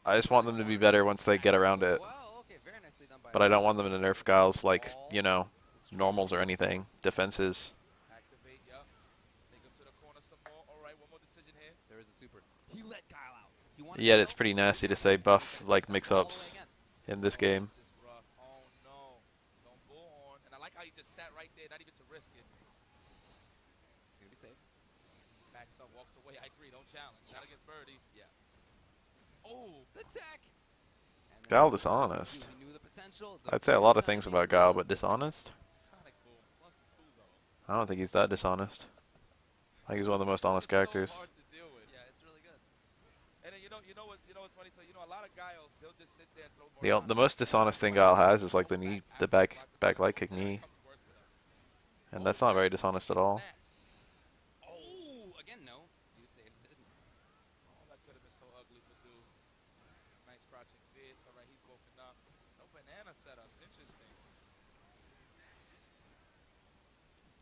I just want them to be better once they get around it. Well, okay, very nicely done by But I don't want them to nerf Guile's, like, you know, normals or anything. Defenses. Activate, yeah. Take him to the corner some more. All right, one more decision here. There is a super. He let Guile out. He wanted Yet to it's go. pretty nasty to say buff, like, All mix-ups the way again. in this game. This is rough. Oh, no. Don't bullhorn. And I like how he just sat right there, not even to risk it. It's gonna be safe. Backs up, walks away. I agree, don't challenge. Not against Birdie. Yeah. Oh, The tech. And then Guile dishonest. he knew the potential. I'd say a lot of things about Guile, but dishonest? Sonic Boom. +2, though. I don't think he's that dishonest. I think he's one of the most honest characters. So hard to deal with. Yeah, it's really good. And then you know what's funny? So a lot of Guiles, they'll just sit there and throw more. The most dishonest thing Guile has is like the knee, the back leg kick knee, and that's not very dishonest at all. Oh, again, no. Dew saves it. Oh, that could have been so ugly for Dew. Nice crouching fist. All right, he's woken up. No banana setups. Interesting.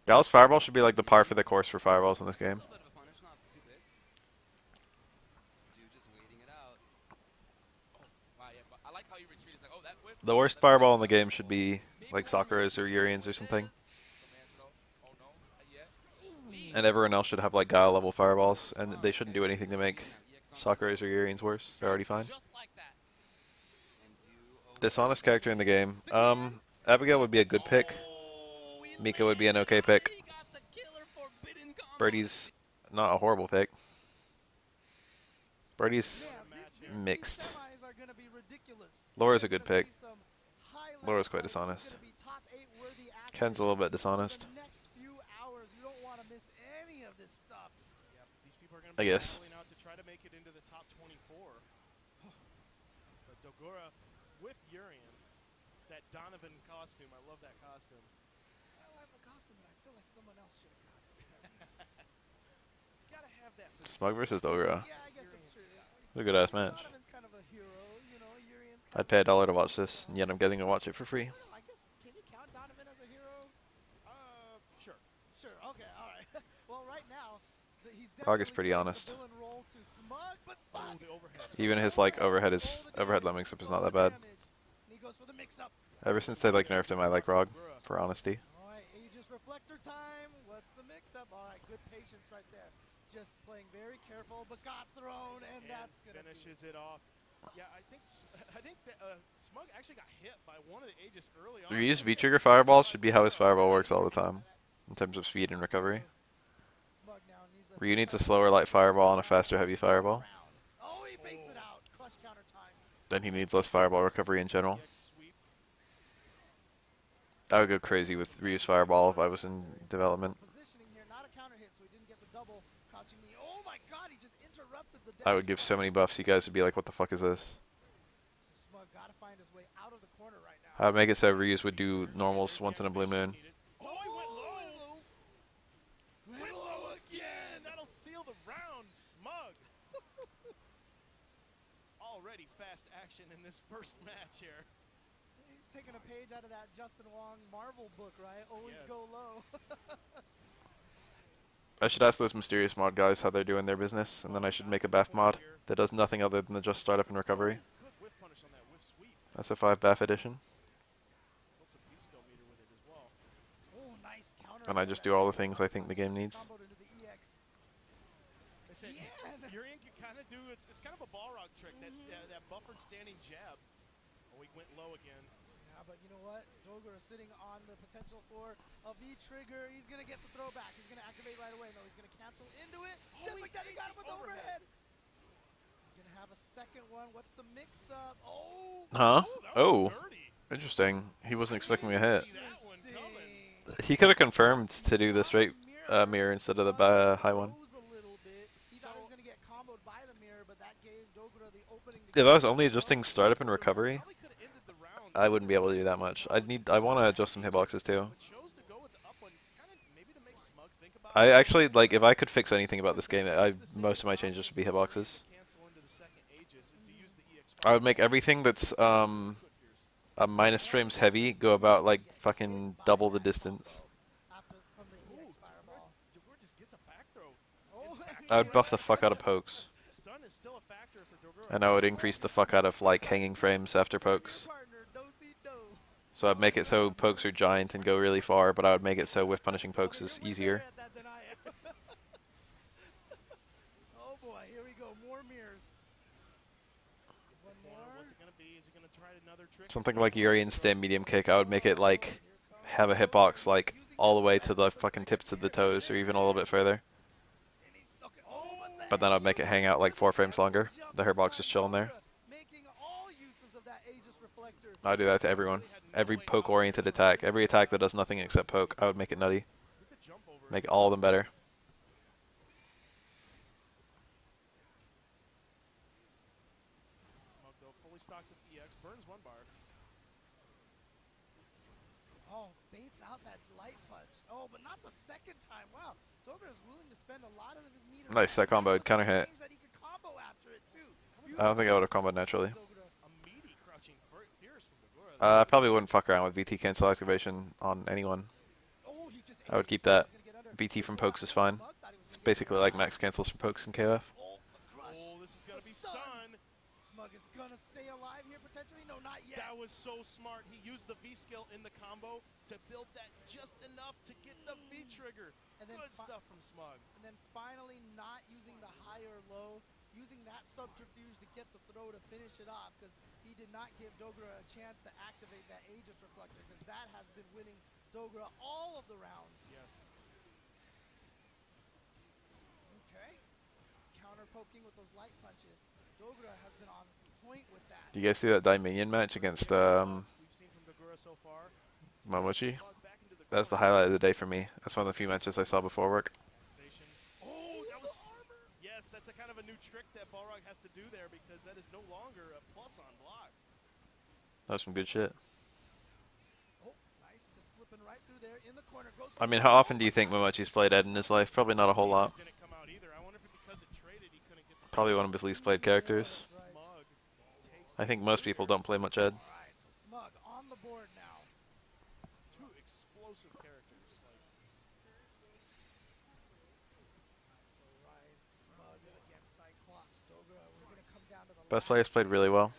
Guile's fireball should be like the par for the course for fireballs in this game. A little bit of a punish, not too big. Dew just waiting it out. Wow, yeah, but I like how he retreated. Like, oh, that whip. The worst fireball in the game should be like Sakura's or Urian's or something, Command throw. Oh, no. Not yet. and everyone else should have like Guile level fireballs, and they shouldn't do anything to make Sakura's or Urian's worse. They're already fine. Just like that. And Dew Dishonest character in the game. Abigail would be a good pick. Mika would be an okay pick. He got the killer forbidden combo. Birdie's not a horrible pick. Birdie's these mixed. semis are gonna be ridiculous. Laura's a good There's pick. gonna be some high-level Laura's quite fights. It's dishonest. gonna be top 8 worthy action. Ken's a little bit dishonest. The next few hours, you don't want to miss any of this stuff. Yep, these people are going to I be guess. battling out to try to make it into the top 24. But Dogura with Urian, that Donovan costume, I love that costume. I like the costume, but I feel like someone else should have got it. Gotta have that. Smug versus Dogura. Yeah, I guess that's true. It's a good ass match. Donovan's kind of a hero, Urian's kind I'd pay $1 to watch this, and yet I'm getting to watch it for free. I guess, can you count Donovan as a hero? Sure. Sure, okay, alright. Well, right now, he's Hog is definitely pretty playing the honest. villain role to Smug, but Oh, Smug the overhead. Even his like overhead low mix-up is not that bad. And he goes for the mix-up. Ever since they like nerfed him, I like Rog for honesty. Alright, Aegis Reflector time. What's the mix-up? Alright, good patience right there. Just playing very careful, but got thrown, and that's gonna finishes it off. Yeah, I think that Smug actually got hit by one of the Aegis early on. Ryu's V-trigger fireball should be how his fireball works all the time, in terms of speed and recovery. Smug now needs Ryu needs a slower light fireball and a faster heavy fireball. Oh, he beats it out. Crush counter time. Then he needs less fireball recovery in general. EX sweep. I would go crazy with Ryu's fireball if I was in development. Positioning here, not a counter hit, so he didn't get the double. Crouching knee. Oh my God, he just interrupted the I would give so many buffs, you guys would be like, what the fuck is this? So Smug gotta find his way out of the corner right now. I would make it so Ryu's would do normals once in a blue moon. Oh, he went low. Went low again. That'll seal the round. Smug. Already fast action in this first match here. He's taking a page out of that Justin Wong Marvel book, right? Always Yes. go low. I should ask those mysterious mod guys how they're doing their business, and then I should make a BAF mod that does nothing other than just startup and recovery. Good whiff punish on that whiff sweep. SF5 BAF edition. Built some V-skill meter with it as well. Oh, nice counter. And I just do all the things I think the game needs. Comboed into the EX. They said Yeah. Urian can kind of do it's kind of a Balrog trick. That's that buffered standing jab. Oh, he went low again. Yeah, but you know what? Dogura sitting on the potential for a V trigger. He's gonna get the throwback. He's gonna activate right away. No, he's gonna cancel into it. Just like that, he got him with overhead. He's gonna have a second one. What's the mix up? Oh. Huh? That was Oh, dirty. interesting. He wasn't expecting me to hit. See that one coming. He could have confirmed to do the straight mirror instead of the high one. Rose a little bit. He thought he was gonna get comboed by the mirror, but that gave Dogura the opening. If I was only adjusting startup and recovery, Probably could have ended the round. I wouldn't be able to do that much. I want to adjust some hitboxes too. But chose to go with the up one, kind of maybe to make Smug think about I it. actually, like, if I could fix anything about this game, most of my changes would be hitboxes. Cancel into the second Aegis is to use the EX. I would make everything that's minus frames heavy go about like fucking double the distance. After from the EX fireball. Dogura just gets a back throw. Oh, I would buff the fuck out of pokes, Stun is still a factor for Dogura. and I would increase the fuck out of like hanging frames after pokes. partner, do-si-do. So I'd make it so pokes are giant and go really far, but I would make it so whiff punishing pokes is easier. Oh boy, here we go. More mirrors. One more. What's it gonna be? Is he gonna try another trick? Something like Urian's stand medium kick, I would make it like have a hitbox like all the way to the fucking tips of the toes, or even a little bit further. And he's stuck it. Oh, what the But then I'd make it hang out like 4 frames longer. The hitbox just chilling there. making all uses of that Aegis reflector. I do that to everyone. Every poke-oriented attack, every attack that does nothing except poke, I would make it nutty. With the jump over. Make all of them better. Smug though, fully stocked with EX. Burns one bar. Oh, baits out that light punch. Oh, but not the second time. Wow. Dogura is willing to spend a lot of his meter. Nice, that comboed, counter hit. That he could combo after it too. I don't think I would have comboed naturally. Dogura. A meaty crouching fierce from Dogura. I probably wouldn't fuck around with VT cancel activation on anyone. Oh, he just I would keep that. He's gonna get under. VT from pokes is fine. Smug thought he was It's gonna get basically like max cancels from pokes and KOF. Oh, the crush. Oh, this is gonna The be stun. stun. Smug is gonna stay alive here potentially. No, not yet. That was so smart. He used the V skill in the combo to build that just enough to get the V trigger. And then Good fi- stuff from Smug. And then finally not using the high or low, using that subterfuge to get the throw to finish it off, because he did not give Dogura a chance to activate that Aegis reflector, because that has been winning Dogura all of the rounds. Yes. Okay. Counter poking with those light punches. Dogura has been on point with that. Do you guys see that Dominion match against We've seen from Dogura so far. Momochi? Smug back into the That's the corner. highlight of the day for me. That's one of the few matches I saw before work. Station. Oh, that was yes. That's a kind of a new trick that Balrog has to do there, because that is no longer a plus on block. That was some good shit. Oh, nice. Just slipping right through there in the corner. Goes I mean, how often do you think Momochi's played Ed in his life? Probably not a whole lot. Didn't come out either. I wonder if because it traded, he couldn't get the Probably one of his least played characters. Smug takes I think most people don't play much Ed. All right, so Smug on the board now. two explosive characters. Like, So Rise, Smug against Cyclops. Dogura, we're gonna come down to the Best last players played really well.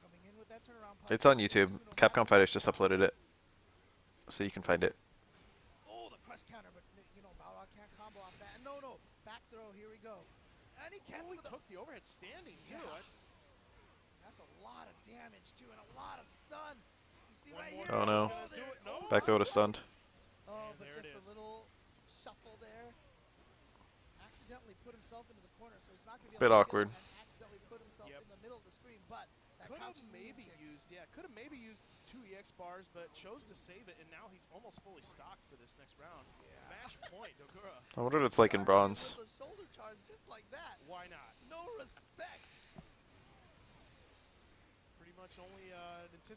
coming in with that turnaround punch. It's on YouTube. Capcom Fighters just uploaded it, so you can find it. Oh, the crush counter, but you know Balrog can't combo off that. No, back throw. Here we go. And he oh, cancels he with a took the overhead standing too. Yeah. That's That's a lot of damage too, and a lot of stun. You see one right more. here. Oh, no. Gonna do it. No. Back there would have stunned. Oh, And but there it just a is. little shuffle there. Accidentally put himself into the corner, so he's not gonna be Bit able to awkward. get an Could have crouching maybe kick. used, yeah, could have maybe used 2 EX bars, but chose to save it, and now he's almost fully stocked for this next round. Match point, Dokura. I wonder what it's like in bronze. With a shoulder charge just like that. Why not? No respect. Pretty much only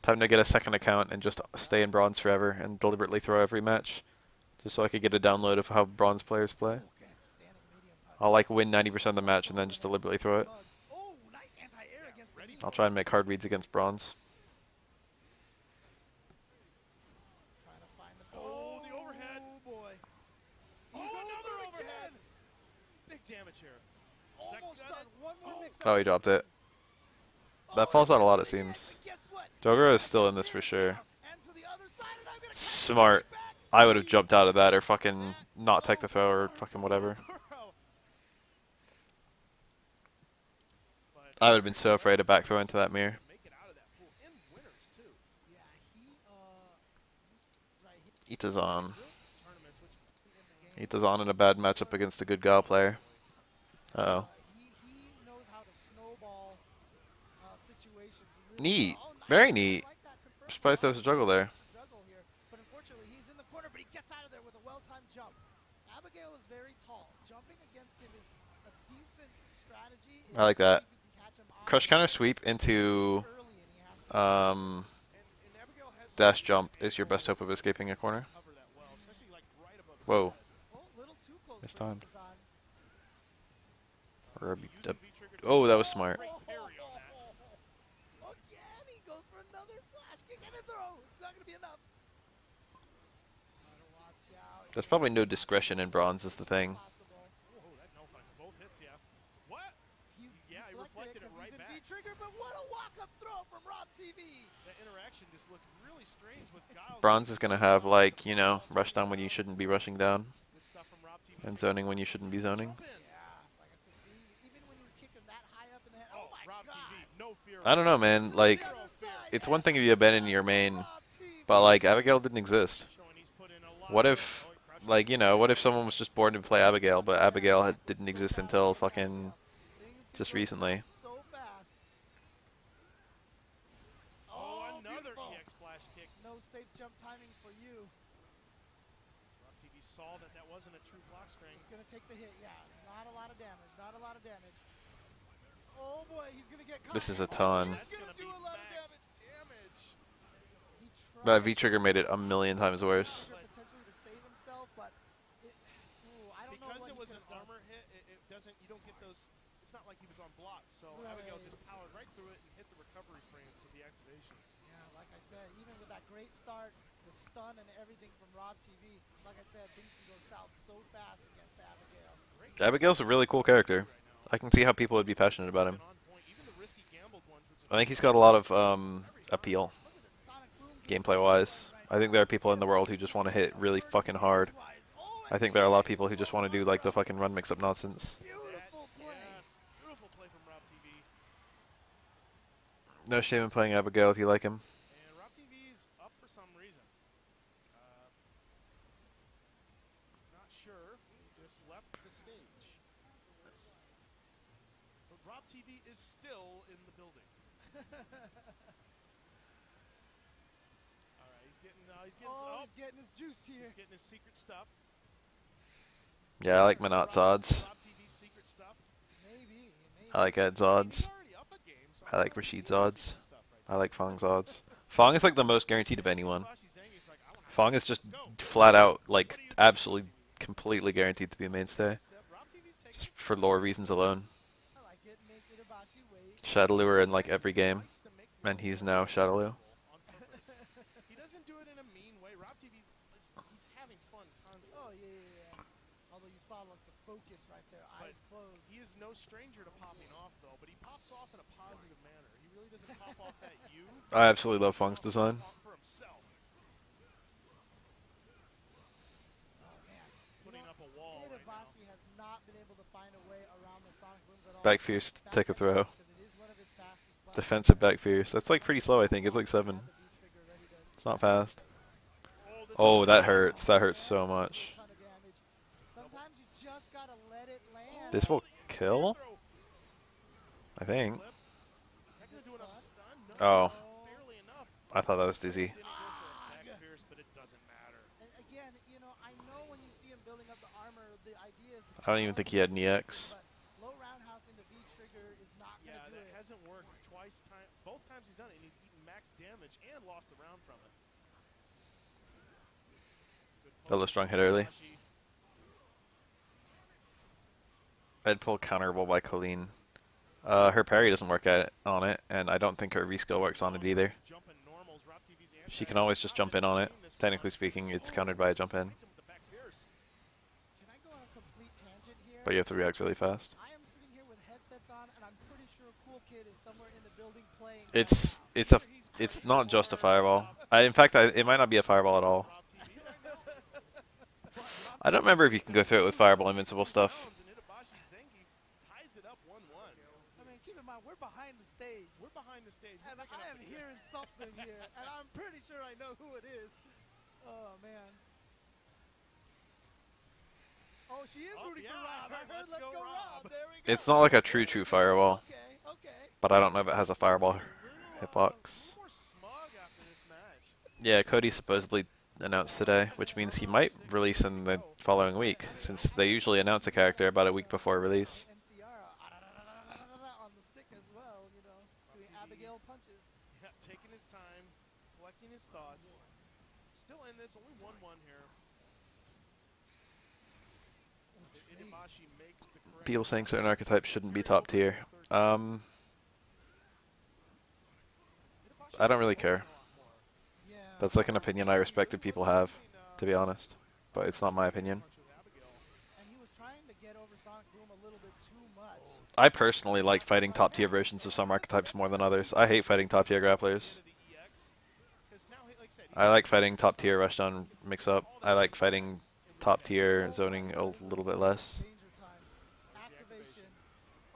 Time to get a second account and just stay in bronze forever and deliberately throw every match, just so I could get a download of how bronze players play. Okay, standing medium punch. I'll like win 90% of the match and then just deliberately throw it. Oh, nice anti-air against the knee. I'll try and make hard reads against bronze. Trying to find the Oh, the overhead. Oh boy. Oh, another overhead. Big damage here. Almost got done. it? One more mix Oh, he dropped it. That falls out a lot, it seems. Dogura is still in this for sure. Smart. I would have jumped out of that or fucking not take the throw or fucking whatever. I would have been so afraid to back throw into that mirror. Ita's on. Ita's on in a bad matchup against a good Gal player. Uh-oh. He knows how to snowball situations. Neat. Oh, nice. Very neat. I like that. I'm surprised there was a juggle there. Juggle here, but unfortunately he's in the corner, but he gets out of there with a well-timed jump. Abigail is very tall. Jumping against him is a decent strategy. I like that. You can catch him on Crush counter sweep into early and he has to dash jump is your best hope of escaping a corner. Whoa. oh, little too close Missed for time. Kazan. Oh, that was smart. Again, he goes for another flash kick and a throw. It's not going to be enough. Gotta watch out. There's probably no discretion in bronze is the thing. Possible. Whoa, that no fights. Both hits, yeah. What? He Yeah, he reflected it 'cause right he's in back. V-trigger, but what a walk-up throw from Rob TV. That interaction just looked really strange with Guile. Bronze is going to have, like, you know, rush down when you shouldn't be rushing down Good stuff from Rob TV. and zoning when you shouldn't be zoning. Jump in. Yeah, like I said, see, even when you kick him that high up in the head, Oh, oh my Rob God. TV, no fear. I don't know, man. Like, it's one thing if you abandon your main, but, like, Abigail didn't exist. Showing he's put in a lot What of if, work. Oh, he crouched like, you know, what if someone was just born to play Abigail, but Abigail didn't exist until fucking just recently? So fast. Oh, another beautiful. EX flash kick. No safe jump timing for you. Rob TV saw that that wasn't a true block string. He's gonna take the hit. Yeah, not a lot of damage. Not a lot of damage. Oh boy, he's gonna get caught. This is a ton. That's He's gonna gonna do be a lot of max damage. He That tried V-trigger made it a million times worse. potentially to save himself, but it, ooh, I don't know Because what it he was an could've done. armor hit, it doesn't. You don't get those. It's not like he was on block, so Abigail Right. just powered right through it and hit the recovery frames of the activation. Yeah, like I said, even with that great start, the stun and everything from Rob TV, like I said, things can go south so fast against Abigail. Abigail's a really cool character. I can see how people would be passionate about him. Been on point. Even the risky gambled ones, which I think he's got a lot of appeal, Look at the Sonic Boom. gameplay-wise. I think there are people in the world who just want to hit really fucking hard. Oh, I think there are a lot of people who just want to do like the fucking run mix-up nonsense. beautiful play. yes, beautiful play from Rob TV. No shame in playing Abigail if you like him. And Rob TV's up for some reason. Not sure. He just left the stage. But Rob TV is still in the building. All right, he's getting his He's getting his juice here. he's getting his secret stuff. Yeah, I like Manat's odds. Rob TV's secret stuff. Maybe. I like Ed's odds. He's already up a game, so I like don't know if Rashid's he knows odds. secret stuff right I like Fong's odds. Fong is like the most guaranteed of anyone. now. He's like, I wanna have Fong this. is just Let's go. flat out, like, absolutely, completely guaranteed to be a mainstay. Rob TV's taking Just for lore reasons alone. I like it. Make Itabashi wait. Shadowloo are in like every game, likes to make and he's now Shadowloo. on purpose. He doesn't do it in a mean way. Rob TV, he's having fun constantly. Oh yeah. Although you saw like the focus right there, eyes closed. He is no stranger to popping off, though, but he pops off in a positive manner. He really doesn't pop off that you. I absolutely love Fong's design. Off for himself. Oh man. Putting up a wall right now. Itabashi has not been able to find a way around the Sonic Booms at all. Back fierce to take a throw. Because it is one of his fastest buttons. Defensive back fierce. That's like pretty slow, I think. It's like 7. Had the V-trigger ready to It's not fast. This Oh, is- that hurts. That hurts so much. ton of damage. Sometimes you just gotta let it land. This will kill, Throw. I think. Flip. Is that gonna do enough stun? No. Oh, Barely enough. I thought that was Dizzy. Didn't go for a back fierce, but it doesn't matter. And again, you know, I know when you see him building up the armor, the idea is. I don't even think he had an EX. But low roundhouse into V trigger is not Yeah, gonna do that it. hasn't worked both times he's done it, and he's eaten max damage and lost the round from it. That was a strong hit early. Hashi. Ed pull counterable by Colleen. Her parry doesn't work on it, and I don't think her V-skill works on it either. Jumping normals. Rob TV's She can always just jump in on it. Technically speaking, it's countered by a jump in. Can I go on a complete tangent here? But you have to react really fast. I am sitting here with headsets on, and I'm pretty sure Cool Kid is somewhere in the building playing. right It's not just a fireball. In fact, it might not be a fireball at all. I don't remember if you can go through it with fireball invincible stuff. I mean, keep in mind, we're behind the stage. We're behind the stage. And I am hearing something here, and I'm pretty sure I know who it is. Oh, man. Oh, she is rooting for Rob. I heard let's go Rob. There we go. It's not like a true fireball, Okay, okay. but I don't know if it has a fireball hitbox. More smog after this match. Yeah, Cody supposedly announced today, which means he might release in the following week, since they usually announce a character about a week before release. NCR on the stick as well, you know, doing Abigail punches. Yeah, taking his time, collecting his thoughts. Still in this, only 1-1 here. Itabashi makes the correct People saying certain archetypes shouldn't be top tier. I don't really care. Yeah. That's like an opinion I respect that people have, to be honest. But it's not my opinion. And he was trying to get over Sonic Boom a little bit too much. I personally like fighting top tier versions of some archetypes more than others. I hate fighting top tier grapplers. I like fighting top tier rushdown mix up. I like fighting top tier zoning a little bit less. Danger time. Activation.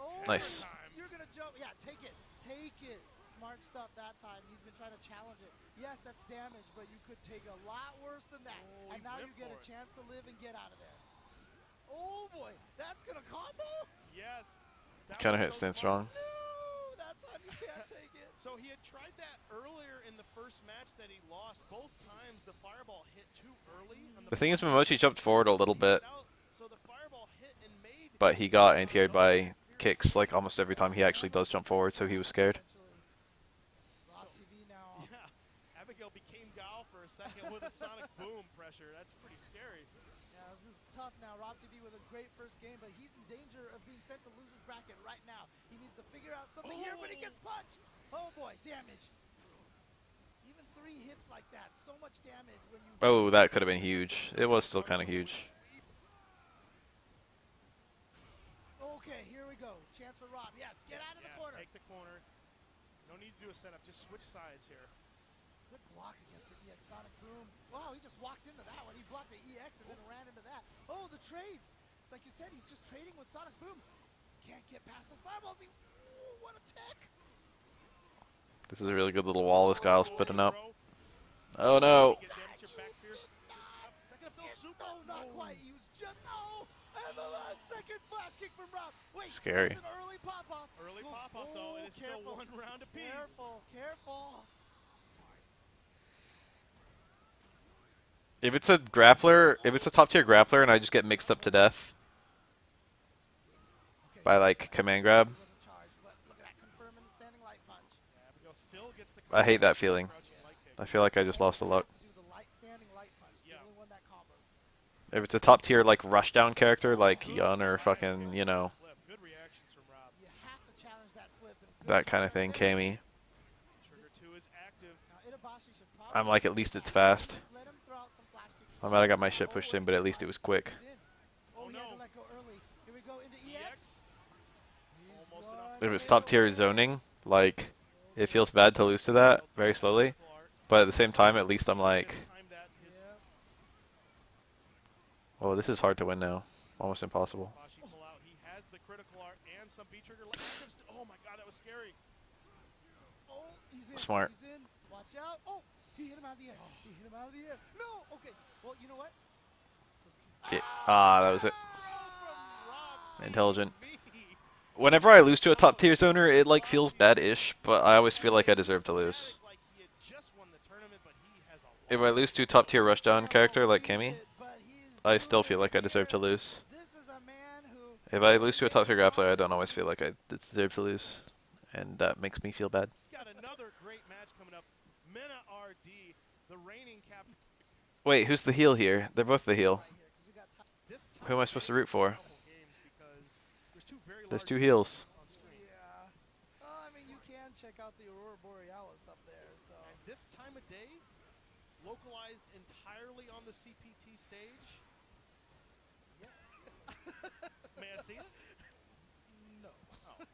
Oh, Nice. You're going to jump. Yeah, take it. Take it. Smart stuff that time. He's been trying to challenge it. Yes, that's damage, but you could take a lot worse than that. Oh, And now you get a chance to live and get out of there. Oh, boy. That's going to combo? Yes. Kind of hit stand strong. No, that time you can't take it. So he had tried that earlier in the first match that he lost. Both times the fireball hit too early. The thing is, Momochi jumped forward a little bit, So the fireball hit and made but he got anti-aired by kicks like almost every time he actually does jump forward, so he was scared. Rob TV now. Yeah, Abigail became Gal for a second with a Sonic Boom pressure. That's pretty scary. Yeah, this is tough now. Rob TV with a great first game, but he's in danger of being sent to loser's bracket right now. He needs to figure out something here, but he gets punched. Oh boy, damage. Even 3 hits like that, so much damage when you. Oh, that could have been huge. It was still kind of huge. Okay, here we go. Chance for Rob. Yes, get out of the corner. Take the corner. No need to do a setup. Just switch sides here. Good block against the EX Sonic Boom. Wow, he just walked into that one. He blocked the EX and then ran into that. Oh, the trades. It's like you said, he's just trading with Sonic Boom. Can't get past those fireballs. Ooh, what a tech. This is a really good little wall this guy's putting up. Oh no! No, not quite. He was just and the last second flash kick from Rob. Wait, Scary. that's an early pop-off. Early pop-off though, and it's still Careful. 1 round apiece. Careful, careful. If it's a grappler, if it's a top tier grappler and I just get mixed up to death by like command grab, I hate that feeling. I feel like I just lost the luck. If it's a top tier like rushdown character like Yun or fucking, you know, Good reactions from Rob. that kind of thing, Kami, Trigger 2 is active. I'm like, at least it's fast. I might have got my shit pushed in, but at least it was quick. Oh no. Almost enough. If it's top tier zoning, like, it feels bad to lose to that very slowly, but at the same time, at least I'm like, oh, this is hard to win now. Almost impossible. He has the critical art and some B trigger. Oh my god, that was scary. Oh, he's in. Smart. He's in. Watch out. Oh, he hit him out of the air. He hit him out of the air. No. Okay. Well, you know what? That was it. From Rob Intelligent. TV. Whenever I lose to a top tier zoner, it like feels bad-ish, but I always feel like I deserve to lose. Like he had just won the tournament, but he has a If lot I lose to a top tier rushdown character like Kimmy, But he's I still doing feel it like I deserve to here. lose. This is a man who If I lose to a top tier grappler, I don't always feel like I deserve to lose, and that makes me feel bad. got another great match coming up. Mena RD, the reigning captain. Wait, who's the heel here? They're both the heel. right here 'cause we got time. This Who am I supposed to root for? couple games because there's two very There's large two heels. on screen. Yeah. I mean, you can check out the Aurora Borealis up there. So And this time of day, localized entirely on the CPT stage. yes. May I see it? No. Oh.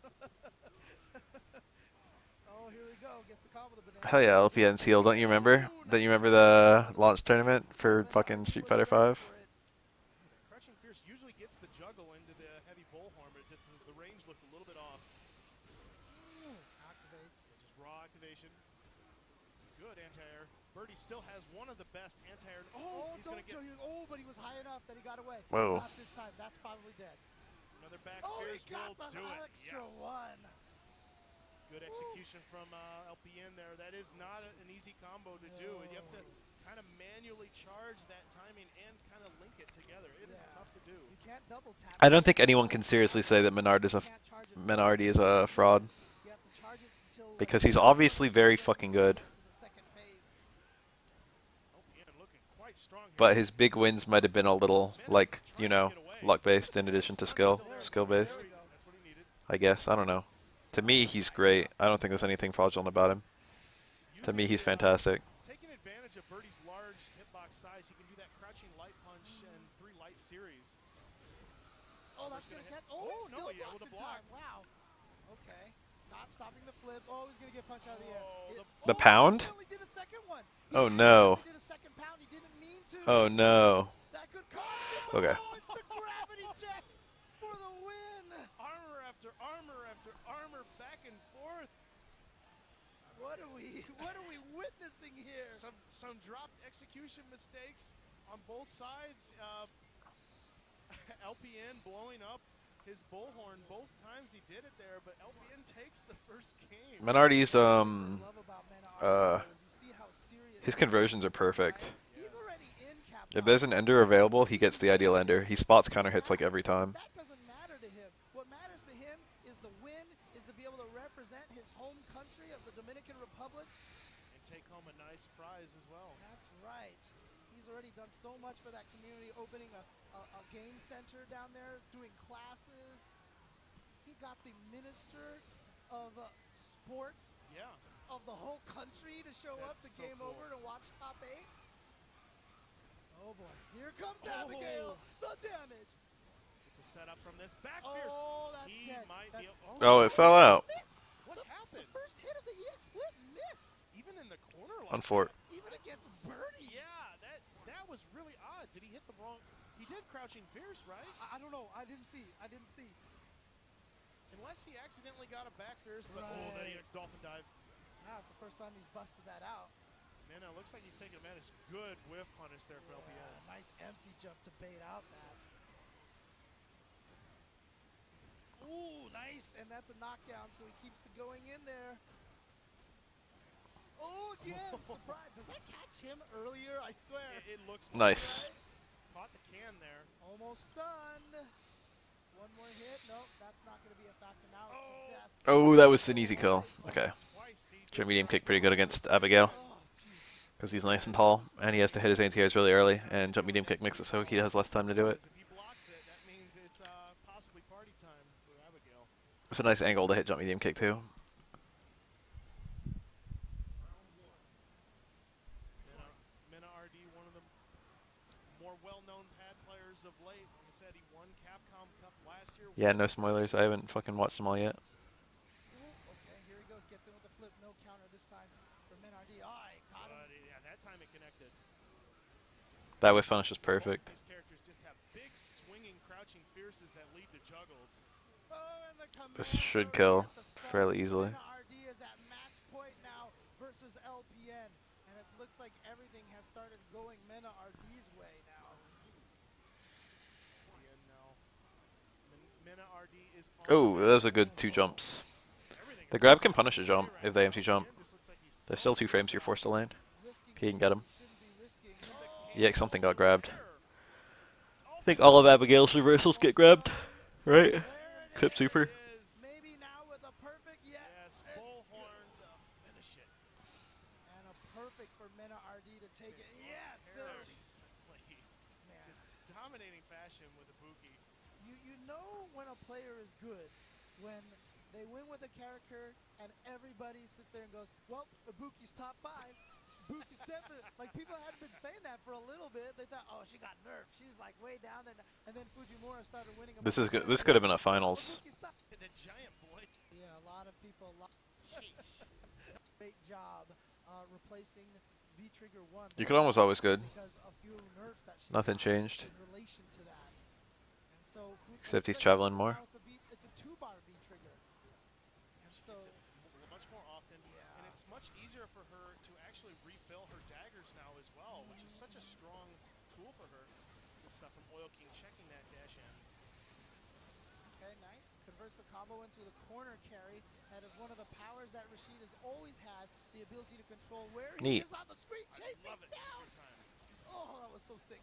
Oh, here we go. Gets the combo to banana. Hell yeah, LPN's heel. Don't you remember? Don't you remember the launch tournament for fucking Street Fighter 5? Crouching Fierce usually gets the juggle into the heavy bullhorn, but the range looked a little bit off. Activates. Just raw activation. Good anti-air. Birdie still has one of the best anti-air. Oh, he's don't going to get show you. Oh, but he was high enough that he got away. Whoa. Not this time. That's probably dead. another back. Oh, he Fierce got will the do it. extra Yes. one. Good execution from LPN there. That is not an easy combo to do, and you have to kind of manually charge that timing and kind of link it together. It is tough to do. You can't double tap. I don't think anyone can seriously say that Menardi is a fraud, You have to charge it until because he's obviously very fucking good, the second phase. LPN looking quite strong here. but his big wins might have been a little, like, you know, luck-based in addition to skill-based, That's what he needed. I guess. I don't know. To me, he's great. I don't think there's anything fraudulent about him. To me, he's fantastic. Taking advantage of Birdie's large hitbox size, he can do that crouching light punch and 3 light series. Oh, that's gonna gonna hit. catch. Oh, Oh, he's no, still he able to blocked in block. time. Wow. Okay. Not stopping the flip. Oh, he's gonna get punched out of the air. Oh, The pound? He only did a second one. Oh, no. He did a second pound. He didn't mean to. Oh, no. That could cost him. Okay. Oh, it's the gravity check for the win. Armor after armor after armor, back and forth. What are we witnessing here? Some dropped execution mistakes on both sides. LPN blowing up his bullhorn both times he did it there, but LPN takes the first game. Menardi's, Love about Mena you see how serious his conversions are perfect. he's already in cap. If there's an ender available, he gets the ideal ender. He spots counter hits like every time. That doesn't matter to him. What matters to him is the win, is to be able to represent his home country of the Dominican Republic. And take home a nice prize as well. That's right. He's already done so much for that community, opening a game center down there, doing classes. He got the minister of sports Yeah. of the whole country to show up That's to so game cool. over to watch top 8. Oh boy, here comes Abigail, the damage. It's a setup from this back Fierce. Oh, that's He dead. might That's, be. Oh, it fell out. missed. What The happened? first hit of the EX flip missed. Even in the corner like On fort. Even against Birdie. Yeah, that was really odd. Did he hit the wrong? He did crouching fierce, right? I don't know. I didn't see. Unless he accidentally got a back fierce, but oh, that Right. EX dolphin dive. Yeah, it's the first time he's busted that out. Man, it looks like he's taking advantage. Good whiff punish there for LPN. Nice empty jump to bait out that. Ooh, nice. And that's a knockdown, so he keeps the going in there. Oh, again. Surprise. Does that catch him earlier? I swear. It looks Nice. like caught the can there. Almost done. One more hit. Nope, that's not going to be a factor now. It's just death. Oh, that was an easy kill. Okay. Twice he Jump medium kick pretty good against Abigail, Oh, jeez. because he's nice and tall, and he has to hit his anti-airs really early, and jump medium kick makes it so he has less time to do it. If he blocks it, that means it's possibly party time for Abigail. It's a nice angle to hit jump medium kick too. Mena RD, one of the more well-known pad players of late. Like I said, he won Capcom Cup last year. Yeah, no spoilers. I haven't fucking watched them all yet. Ooh, okay, here he goes. Gets in with the flip. No counter this time for Menardi. Oh, he caught him. Yeah, that time it connected. That whiff punish was perfect. Both these characters just have big swinging, crouching fierces that lead to juggles. Oh, and the This command should throw kill at the start. fairly easily. Menardi is at match point now versus LPN. And it looks like everything has started going Menardi's way now. And now, Mana RD is on Oh, the that was a good move. 2 jumps. Everything The is grab going can on punish a jump right if they now. empty jump. Again, this looks like he's There's still 2 frames you're forced to land. Risking Okay, you can things get him. you shouldn't be risking. Yeah, something got grabbed. I I think all of Abigail's reversals get grabbed, right? There it Except is. super. Maybe now with a perfect, Yes, bullhorn to finish it. and a perfect for Mena RD to take it. Yes, there. Played Man, just dominating fashion with Ibuki. you know when a player is good when they win with a character and everybody sits there and goes, well, Ibuki's top 5. Ibuki's definitely, like people had been saying that for a little bit. They thought, oh, she got nerfed. She's like way down there. And then Fujimura started winning. This is good. This could have been a finals. Ibuki's top. The giant boy. Yeah, a lot of people. Great job replacing V-Trigger 1. You could almost always good. Because a few nerfs that she Nothing got changed. in relation to that. And so Except he's traveling more. now it's a 2-bar V-Trigger. And She so gets it much more often, Yeah. and it's much easier for her to actually refill her daggers now as well, which is such a strong tool for her. Good stuff from Oil King checking that dash in. okay, nice. Converts the combo into the corner carry. That is one of the powers that Rashid has always had, the ability to control where he Neat. is on the screen, chasing Love it. down. Good time. Oh, that was so sick.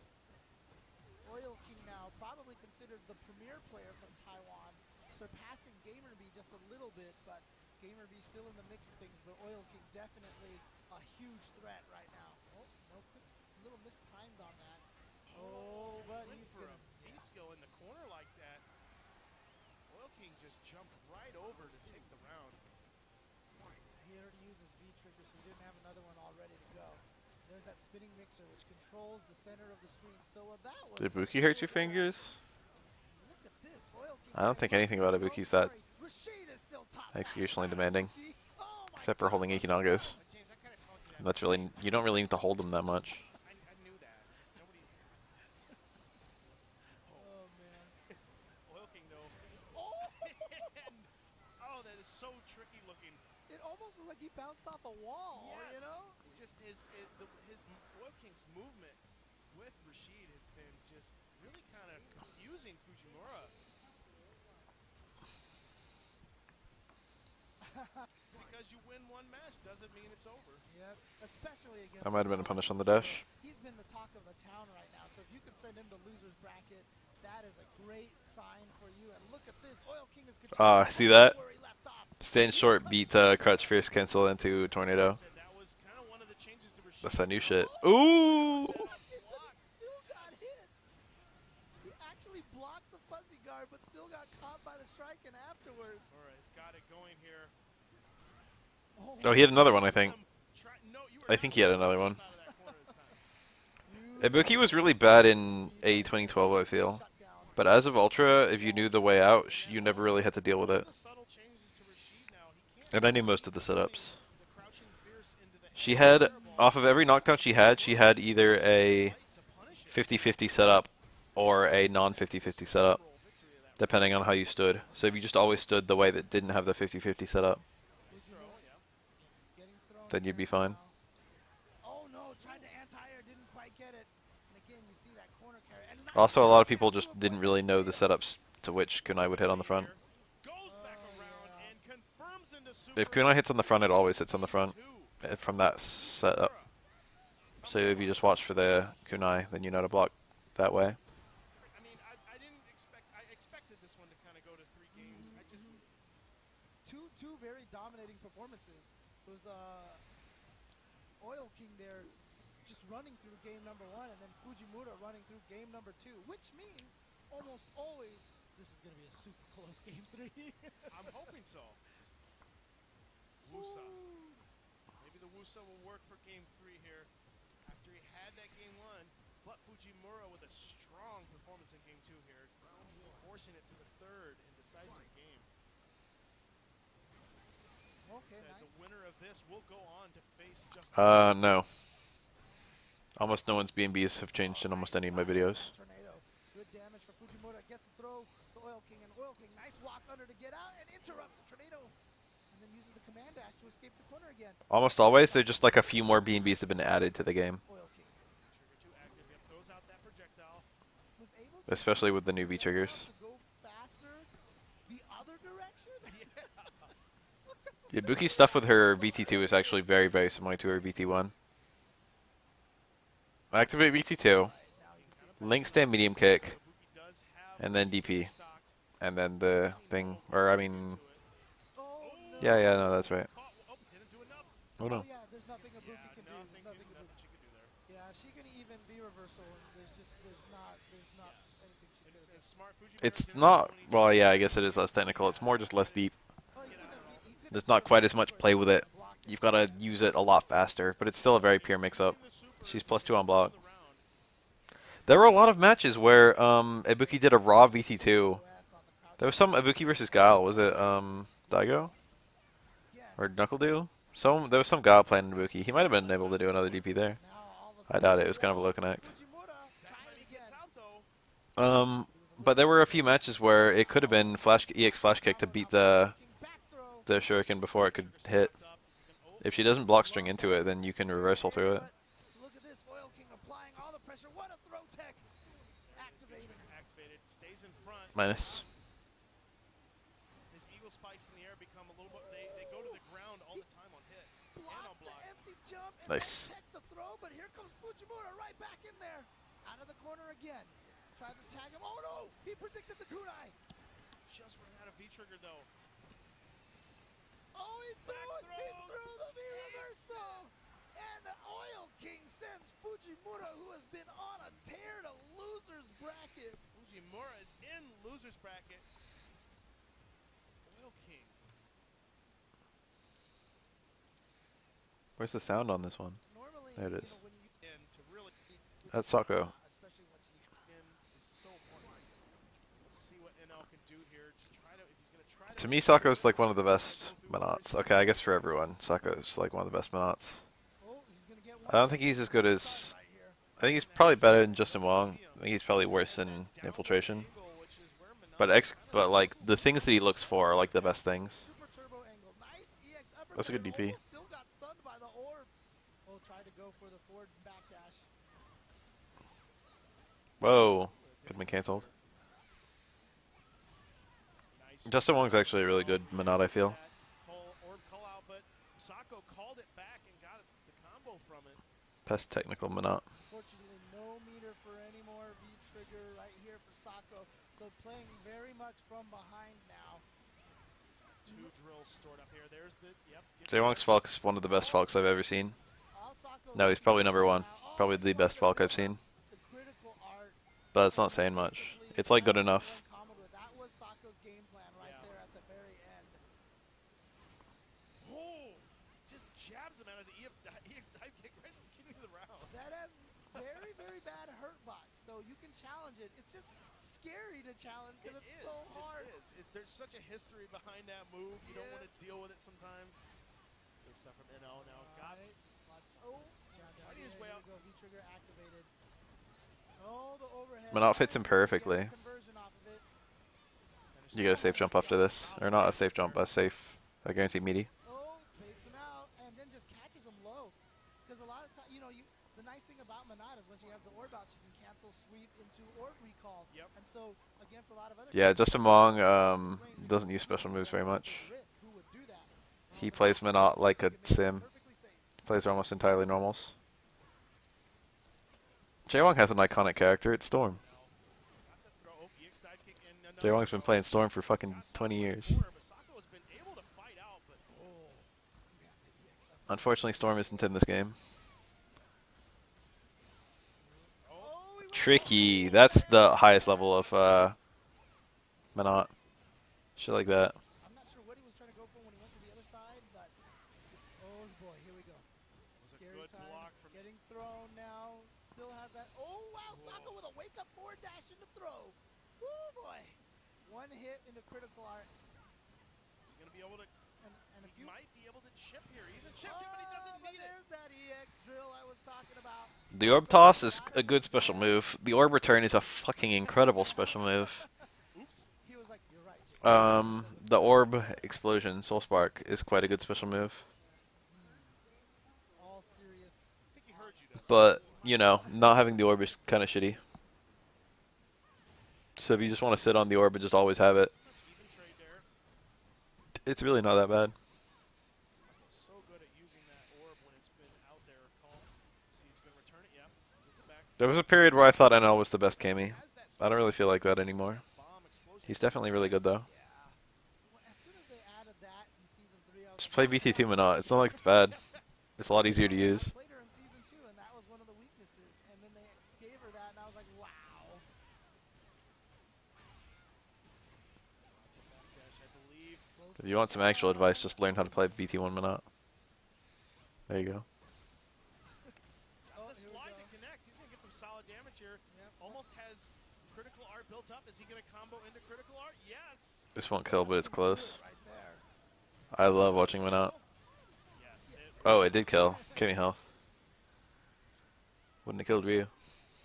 Oil King now probably considered the premier player from Taiwan, surpassing GamerB just a little bit, but GamerB still in the mix of things, but Oil King definitely a huge threat right now. Oh, no, quick, little mistimed on that. Oh, but Went he's for gonna, a skill in the corner like that. Oil King just jumped right over to take the round. he already used his V-trigger, so he didn't have another one all ready to go. There's that spinning mixer, which controls the center of the screen. So that was... Did Ibuki hurt your fingers? Look at this. Oil King I don't think anything about Ibuki's that Rashid is still top executionally back. demanding. Oh my Except for holding Ikinaga's. But James, I kind of told you that. And that's really, you don't really need to hold them that much. I knew that. Just nobody. Oh, man. Oil King though. Oh! And, oh, that is so tricky looking. It almost looked like he bounced off a wall, you know? Just his Oil King's movement with Rashid has been just really kind of confusing Fujimura. Because you win one match doesn't mean it's over. Yep, especially against... That might have been a punish on the dash. He's been the talk of the town right now, so if you can send him to loser's bracket, that is a great sign for you. And look at this, Oil King is Ah, see that? where he left off. Staying short beat Crutch Fierce cancel into Tornado. Said that was kind of one of the changes to Rashid. That's that new shit. Ooh! Still got hit. He actually blocked the fuzzy guard, but still got caught by the strike and afterwards. All right, he's got it going here. Oh, he had another one, I think. No, you were I think he had another one. out of that corner this time. Ibuki was really bad in A 2012, I feel. Shut down. But as of Ultra, if you knew the way out, you never really had to deal with it. The subtle changes to Rashid now. He can't And I knew most of the setups. the crouching fierce into the She had, off of every knockdown she had either a to punish it. 50-50 setup or a non-50-50 setup, Victory of that depending on how you stood. So if you just always stood the way that didn't have the 50-50 setup, throw, yeah. Getting thrown then you'd be here fine. now. Oh no, tried to anti-air, didn't quite get it. And again, you see that corner carry. And nice Also, a lot of catch people to just avoid didn't the really know the fail. setups to which kunai would hit on the front. Goes back Oh, around yeah. and confirms into super. If kunai hits on the front, it always hits on the front Two. from that setup. So if you just watch for the kunai, then you know to block that way. I mean, I didn't expect. I expected this one to kind of go to 3 games. I just. Two very dominating performances. It was Oil King there just running through game number 1 and then Fujimura running through game number 2, which means almost always this is going to be a super close game 3. I'm hoping so. Wusa. Maybe the Wusa will work for game 3 here after he had that game 1. But Fujimura with a strong performance in game 2 here, forcing it to the 3rd and decisive game. Okay, Said nice. the winner of this will go on to face Justin. No. Almost no one's B&Bs have changed in almost any of my videos. Tornado. Good damage for Fujimura. Gets the throw to Oil King, and Oil King nice walk under to get out and interrupts the tornado. And then uses the command dash to escape the corner again. Almost always, they're just like a few more B&Bs have been added to the game. Oil King Trigger 2 active. Yep, throws out that projectile. was able to Especially with the new V triggers. to go faster Ibuki's stuff with her VT2 is actually very, very similar to her VT1. Activate VT2, link stand medium kick, and then DP, and then the thing, or I mean, Oh, no. yeah, no, that's right. Didn't do enough. Oh no. Yeah, there's nothing Ibuki can do. There's nothing Ibuki. she can do there. Yeah, she can even be reversal. And there's not anything she could have done. Smart Fujimura It's didn't not, do any- well, yeah, I guess it is less technical. It's more just less deep. Oh, he could've There's not quite as much play with it. You've got to use it a lot faster, but it's still a very pure mix-up. She's +2 on block. There were a lot of matches where Ibuki did a raw VT2. There was some Ibuki versus Guile. Was it Daigo? Or Knuckle-Dew? There was some Guile playing Ibuki. He might have been able to do another DP there. I doubt it. It was kind of a low connect. But there were a few matches where it could have been EX flash kick to beat the shuriken before it could hit. If she doesn't block string into it, then you can reversal through it. Look at this, Oil King applying all the pressure. What a throw tech! Activated. Stays in front. Minus. His eagle spikes in the air become a little bit. They go to the ground all the time on hit and on Blocked the block. empty jump and Nice. then checked the throw, but here comes Fujimura right back in there. Out of the corner again. Tried to tag him. Oh no! He predicted the kunai. Just ran out of V trigger though. Oh, he threw it! He threw the V reversal! And the Oil King sends Fujimura, who has been on a tear, to loser's bracket. Fujimura is in losers bracket. Oil King. Where's the sound on this one? Normally, There it is. when you And to really That's Sako. especially when she in is so important. Let's see what NL can do here to try to if he's gonna try To me, Sako's like one of the best Monots. Okay, I guess for everyone, Sako's like one of the best Monots. oh, he's gonna get one I don't think he's as good as. right here. I think he's probably better than Justin Wong. I think he's probably worse than Infiltration. But like the things that he looks for are like the best things. Super turbo angle. Nice EX uppercut. That's a good DP. Almost still got stunned by the orb. Oh, tried to go for the forward backdash. Whoa, could have been canceled. Justin Wong's actually a really good Monot, I feel. Orb call out, but Sako called it back and got the combo from it. Best technical Monot. Unfortunately, no meter for any more V-trigger right here for Sako. So playing very much from behind now. Two drills stored up here. There's the Jay Wong's Falk is one of the best Falks I've ever seen. All Sako No, he's probably number one. now. Oh, Probably the best Falk I've seen. the critical art. But it's not saying much. It's like good enough. That was Sako's game plan right there at the very end. Oh, just jabs him out of the EX dive kick right at the beginning of the round. That has very, very bad hurt box, so you can challenge it. It's just scary to challenge because it's so hard. It is. There's such a history behind that move. You don't want to deal with it sometimes. Good stuff from NL now. Got it. Oh, Fighting his way out. V-trigger activated. Oh, the overhead. Monot fits him perfectly. Conversion off of it. You get a safe jump after this. Or not a safe jump, a guaranteed meaty. Oh, baits him out and then just catches him low. Because a lot of times, the nice thing about Monot is when she has the orb out, she can cancel sweep into orb recall. Yep. And so against a lot of other Yeah, Justin Wong doesn't use special moves very much. who would do that? He plays Monot like a sim. Perfectly safe. He plays almost entirely normals. Jay Wong has an iconic character. It's Storm. Got the throw. Oh, EX dive kick and Jay Wong's been playing Storm for fucking got Sako 20 in the years. corner, but Sako has been able to fight out, but Unfortunately, Storm isn't in this game. oh, he went Tricky. That's the highest level of Monot. Shit like that. I'm not sure what he was trying to go for when he went to the other side, but oh boy, here we go. was a Scary good time. block from Getting thrown now. Still has that. Oh wow, Sako with a wake up forward dash into throw. Woo boy. One hit into critical art. Is he going to be able to? And if He you might be able to chip here. He's a chip him, but he doesn't but need it. there's that EX drill I was talking about. The Orb Toss is a good special move. The Orb Return is a fucking incredible special move. Oops. He was like, you're right, Jake. The Orb Explosion, Soul Spark, is quite a good special move. All serious. I think he heard you, though. But, not having the Orb is kind of shitty. So if you just want to sit on the Orb and just always have it, Even trade there. it's really not that bad. There was a period where I thought NL was the best Kami. Has that I don't really space feel like that anymore. bomb explosion. He's definitely really good though. Yeah. Well, as soon as they added that in season 3, I was Just like, play oh, VT2 yeah. Minot. It's not like it's bad. It's a lot easier to I use. played her in season 2, and that was one of the weaknesses. And then they gave her that, and I was like, wow. Backdash, I believe. If you want some actual advice, just learn how to play VT1 Minot. There you go. Oh, The here we slide go. to connect. He's going to get some solid damage here. Yep. Almost has critical art built up. Is he going to combo into critical art? Yes. This won't kill, but it's That's gonna do close. it right there. I love watching Minot. Yes. Oh, it did kill. Give me health. Wouldn't have killed Ryu.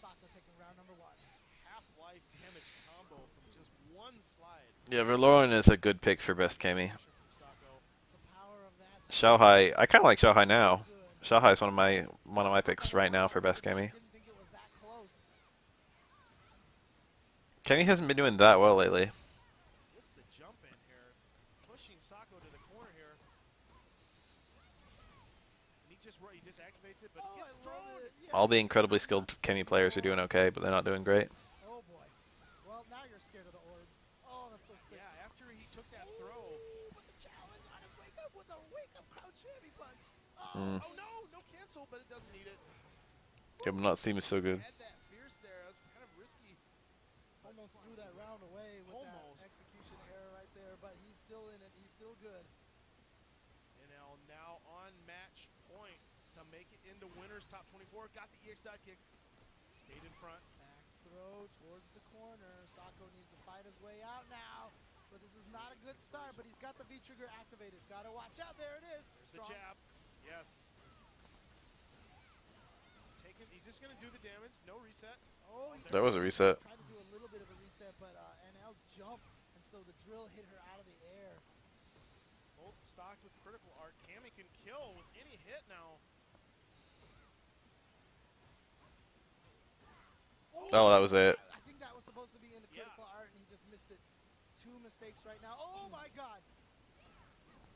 Sako taking round number 1. Half-life damage combo from just one slide. Yeah, Verloren is a good pick for best Kami. Pressure from Sako. The power of that. Xiaohai, I kind of like Xiaohai now. Good. Xiaohai is one of my picks right now for best Kami. Didn't think it was that close. Kami hasn't been doing that well lately. Gets the jump in here. Pushing Sako to the corner here. And he just activates it, but Oh, he gets I thrown. love it. Yes. All the incredibly skilled Kami players are doing okay, but they're not doing great. Oh boy. Well, now you're scared of the orbs. Oh, that's so sick. Yeah, after he took that throw. Ooh, but the challenge on his wake up with a wake up crouch heavy punch. Oh, Mm. Oh no, no cancel, but it doesn't need it. Yeah, but not Steam is so good. Had that fierce there. That was kind of risky. almost threw that round away with Almost. that execution error right there, but he's still in it. He's still good. NL now on match point to make it into winners top 24. Got the EX dot kick. Stayed in front. Back throw towards the corner. Sako needs to fight his way out now, but this is not a good start. But he's got the V trigger activated. Gotta watch out. There it is. There's the Strong. jab. Yes. He's just going to do the damage. No reset. Oh, he That was a reset. tried to do a little bit of a reset, but NL jumped, and so the drill hit her out of the air. Both stocked with critical art. Kami can kill with any hit now. Oh, that was it. I think that was supposed to be in the Yeah. critical art, and he just missed it. 2 mistakes right now. Oh my God!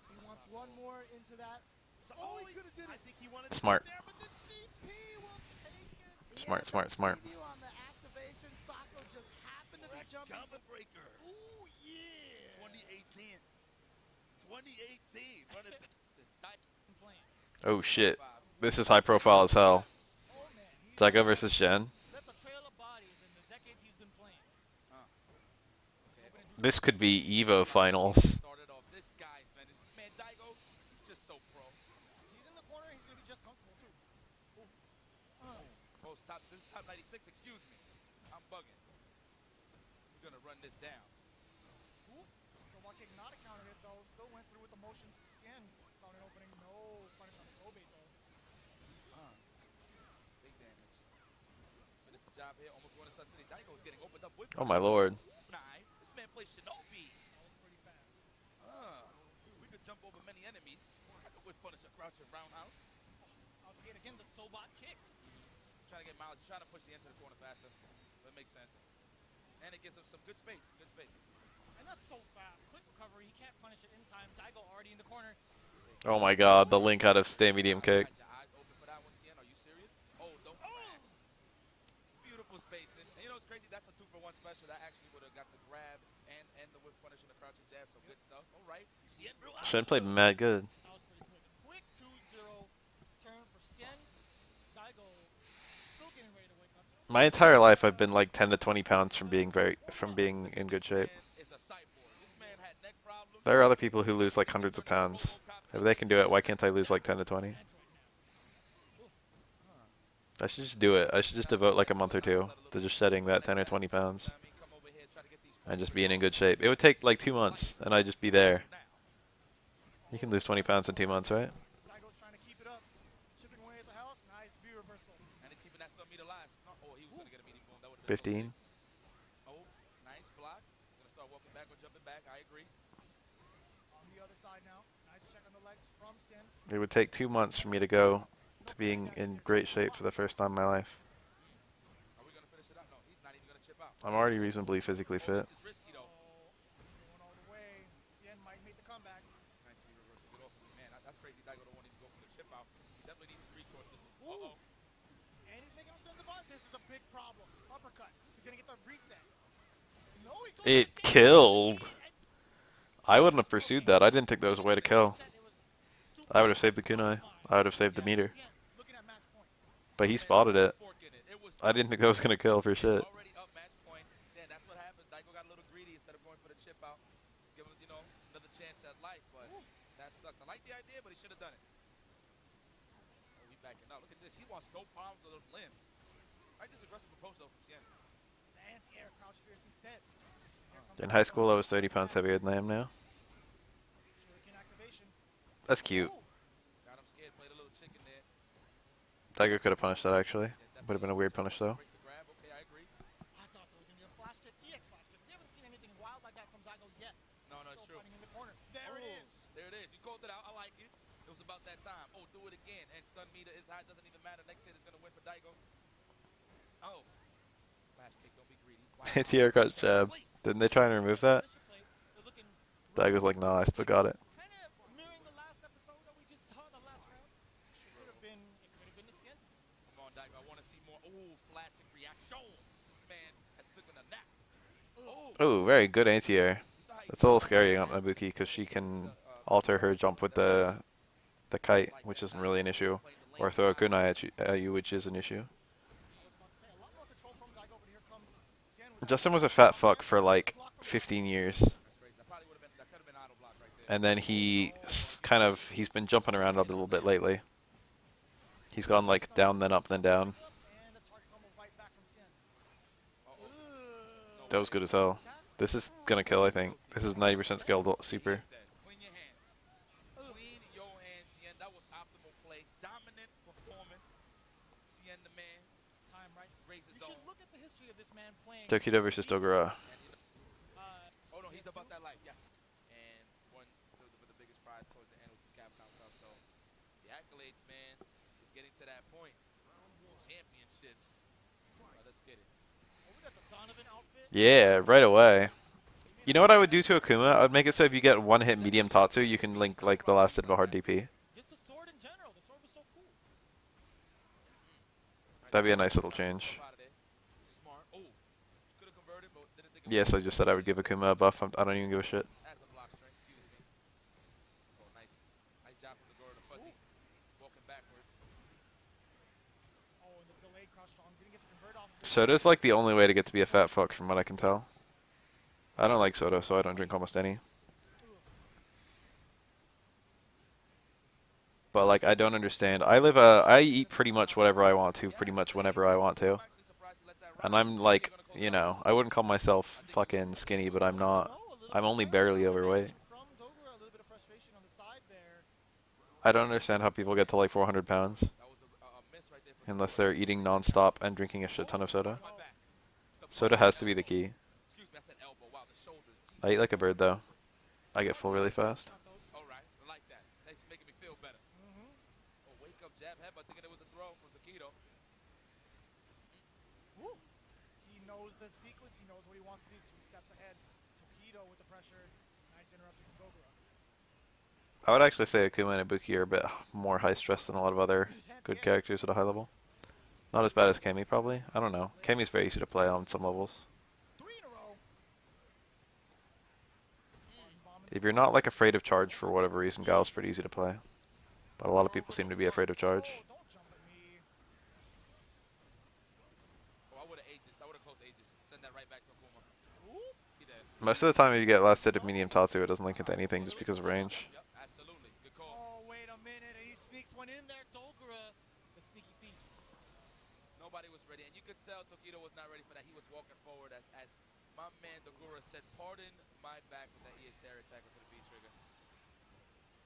He wants one more into that. So, Oh, he could have did I it. think he wanted Smart. to get there, but the DP will take it. He Smart, has smart, the smart. preview on the activation. Sako just happened to be jumping. breaker. Ooh, yeah. 2018. 2018. Running This tight Playing. Oh shit. This is high profile as hell. Oh man, he's Zyko versus Shen. left a trail of bodies in the decades he's been playing. This could be EVO finals. started off. This guy, man, Daigo, he's just so pro. He's in the corner. He's gonna be just comfortable too. Oh, this is top 96. Excuse me. I'm bugging. We're gonna run this down. So while kick not a counter hit though, still went through with the motions. Sien found an opening. No punish on the go bait though. Big damage. Finish the job here. Almost won a Sun City. Daigo is getting opened up with Oh my lord. nine. This man plays Shinobi. That was pretty fast. We could jump over many enemies. I could whip punish a crouch and roundhouse. Out to get again the Sobot kick. Trying to get mileage. Trying to push the end to the corner faster. That makes sense. And it gives him some good space. Good space. And that's so fast. Quick recovery. He can't punish it in time. Daigo already in the corner. Oh my god, the link out of stay medium kick. Got your eyes open for that one, Cien. Are you serious? Oh, don't. Beautiful spacing. And you know what's crazy? That's a 2-for-1 special. That actually would have got the grab and the whip punish and the crouching jab. So good stuff. All right. Cien, bro. Shen played mad good. That was pretty quick. Quick 2-0 turn for Sien. Daigo still getting ready to wake up. My entire life I've been like 10 to 20 pounds from being in good shape. Is a cyborg. This man had neck problems. There are other people who lose like hundreds of pounds. If they can do it, why can't I lose like 10 to 20? I should just do it. I should just devote like a month or two to just shedding that 10 or 20 pounds Come over here, try to get these and just being in good shape. It would take like 2 months and I'd just be there. You can lose 20 pounds in 2 months, right? Daigo trying to keep it up. Chipping away at the health. Nice V reversal. And he's keeping that stuff meter alive. Oh, he was going to get a meaty boom. That would 15. Oh, nice block. He's going to start walking back or jumping back. I agree. On the other side now. Nice check on the legs from Sien. It would take 2 months for me to go to being in great shape for the first time in my life. Are we going to finish it out? No, he's not even going to chip out. I'm already reasonably physically fit. This is risky, though. Going all the way. Sien might make the comeback. Nice V reversal. Good off of me. Man, that's crazy. Daigo don't want to even go for the chip out. He definitely needs his resources. Uh-oh. And he's making a defensive art. This is a big problem. Uppercut. He's gonna get the reset. No, he took It that killed. and I wouldn't have pursued that. I didn't think there was a way to kill. it was super I would have saved the kunai. I would have saved the meter. looking at match point. But he spotted it. Forking it. It was I didn't think that was going to kill for shit. already up match point. Then that's what happened. Daigo got a little greedy instead of going for the chip out. Give him, another chance at life. But that sucks. I like the idea, but he should have done it. Oh, we backing up. Look at this. He wants no problems with those limbs. I like this aggressive approach though from Cien. The anti-air crouch fierce instead. In high school, I was 30 pounds heavier than I am now. Shuriken activation. That's cute. Got him scared. Played a little chicken there. Tiger could have punished that, actually. Would have been a weird punish, though. Break the grab. Okay, I agree. I thought there was gonna be a flash kick, EX flash kick. We haven't seen anything wild like that from Daigo yet. No, it's Still true. fighting in the corner. There it is. There it is. You called it out. I like it. It was about that time. Oh, do it again. And stun meter is high. Doesn't even matter. Next hit is going to win for Daigo. Oh. Flash kick. Don't be greedy. It's the aircut jab. Didn't they try and remove that? Daigo's like, nah, I still got it. Kind of mirroring the last episode that we just saw in the last round. It could have been the Cienci. Come on, Daigo. I want to see more. Oh, flash kick reactions. This man has taken a nap. Oh. Oh, very good anti-air. That's a little scary on Ibuki because she can alter her jump with the kite, which isn't really an issue, or throw a kunai at you, which is an issue. Justin was a fat fuck for like 15 years, and then he's been jumping around a little bit lately. He's gone like down, then up, then down. That was good as hell. This is gonna kill, I think. This is 90% scaled super. Clean your hands. Clean your hands, Cien. That was optimal play. Dominant performance. Cien, the man. Time, right? Raise his You should own. look at the history of this man playing. Tokido versus Dogura. Oh, no, he's about that life. Yes. And one for the biggest prize towards the end, which is Capcom Cup. So the accolades, man, is getting to that point. Championships. All right, let's get it. Yeah, right away. You know what I would do to Akuma? I would make it so if you get one hit medium Tatsu, you can link like the last hit of a hard DP. Just the sword in general. The sword was so cool. That'd be a nice little change. Smart. Oh, could have converted, but didn't think Yes, I just said I would give Akuma a buff. I don't even give a shit. As a block strength, excuse me. Oh, nice job from the Goro to Fuzzy. Walking backwards. Oh, and the delayed crouch strong didn't get to convert off. Soda's like the only way to get to be a fat fuck from what I can tell. I don't like soda, so I don't drink almost any. But like, I don't understand. I eat pretty much whatever I want to, pretty much whenever I want to. And I'm like, I wouldn't call myself fucking skinny, but I'm not. I'm only barely overweight. I don't understand how people get to like 400 pounds. Unless they're eating non-stop and drinking a shit ton of soda. Soda has to be the key. I eat like a bird though. I get full really fast. Alright, I like that. That's making me feel better. Oh, wake up jab headbutt thinking it was a throw from Takedo. He knows the sequence. He knows what he wants to do. 2 steps ahead. Tokido with the pressure. Nice interruption from Gogura. I would actually say Akuma and Ibuki are a bit more high stress than a lot of other good characters at a high level. Not as bad as Kami, probably. I don't know. Kami's very easy to play on some levels. 3 in a row. If you're not like afraid of charge for whatever reason, Gao's pretty easy to play. But a lot of people seem to be afraid of charge. Oh, don't jump at me. Oh, I would have Aegis. I would have closed Aegis. Send that right back to Akuma. He did. Most of the time if you get last hit of medium Tatsu, it doesn't link into anything just because of range. Yep, absolutely. Good call. Oh, wait a minute. He sneaks one in there. Dogura, the sneaky thief. Nobody was ready, and you could tell Tokido was not ready for that. He was walking forward as my man Dogura said, "Pardon my back" with that EH air attack to the B trigger.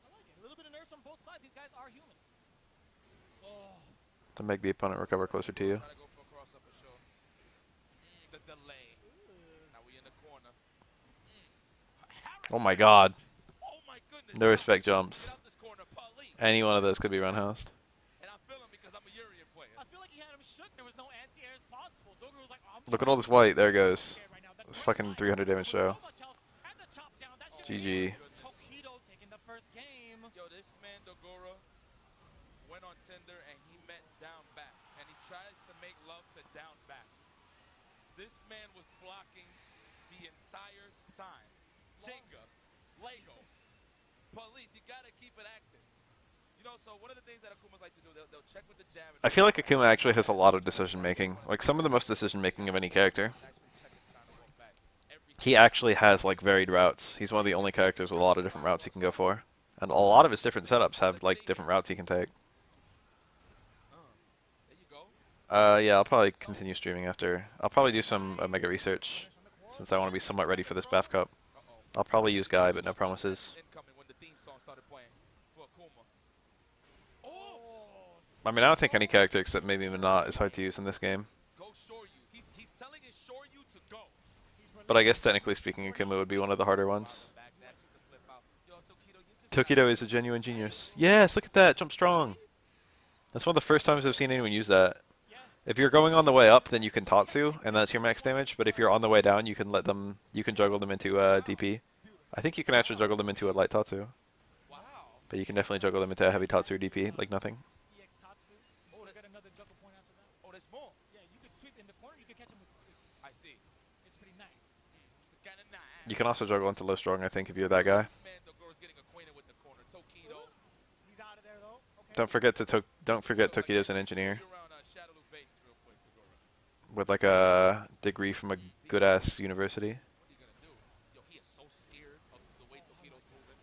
I like it. A little bit of nerves on both sides. These guys are human. Oh. To make the opponent recover closer to you. Try to go for a cross up for sure. The delay. Now we in the corner. Oh my god. Oh my goodness. No respect jumps. Get out this corner, police. Any one of those could be roundhoused. And I feel him because I'm a Urian player. I feel like he had him shook. There was no anti-airs possible. Dogura was like, oh, I'm Look at all this white. There it goes. scared right now. That Fucking 300 damage throw. so much health. And the chop down. That shit GG. Tokido taking the first game. Yo, this man Dogura went on Tinder and he met down back and he tries to make love to down back. This man was blocking the entire time. Jacob, Legos, police, you gotta keep it active. You know, so one of the things that Akumas like to do, they'll check with the jab. I feel like Akuma actually has a lot of decision making. Like some of the most decision making of any character. He actually has like varied routes. He's one of the only characters with a lot of different routes he can go for. And a lot of his different setups have like different routes he can take. There you go. Yeah, I'll probably continue streaming after. I'll probably do some Omega research since I want to be somewhat ready for this BAF Cup. I'll probably use Guy, but no promises. Incoming when the theme song started playing for Akuma. I mean, I don't think any character except maybe Minot is hard to use in this game. Go Shoryu. He's telling his Shoryu to go. But I guess technically speaking, Akuma would be one of the harder ones. Tokido is a genuine genius. Yes, look at that. Jump strong. That's one of the first times I've seen anyone use that. If you're going on the way up, then you can Tatsu, and that's your max damage. But if you're on the way down, you can let them. You can juggle them into DP. I think you can actually juggle them into a light Tatsu. Wow. But you can definitely juggle them into a heavy Tatsu or DP, like nothing. EX Tatsu. Oh, got another juggle point after that. Oh, there's more. Yeah, you could sweep in the corner. You could catch him with the sweep. I see. It's pretty nice. It's kind of nice. You can also juggle into low strong, I think, if you're that guy. Man, Dogoro's getting acquainted with the corner. Tokido. He's out of there though. Okay. Don't forget Tokido's an engineer You're around Shadowloo base real quick, Dogoro. with like a degree from a good ass university. What are you gonna do? Yo, he is so scared of the way Tokido's moving.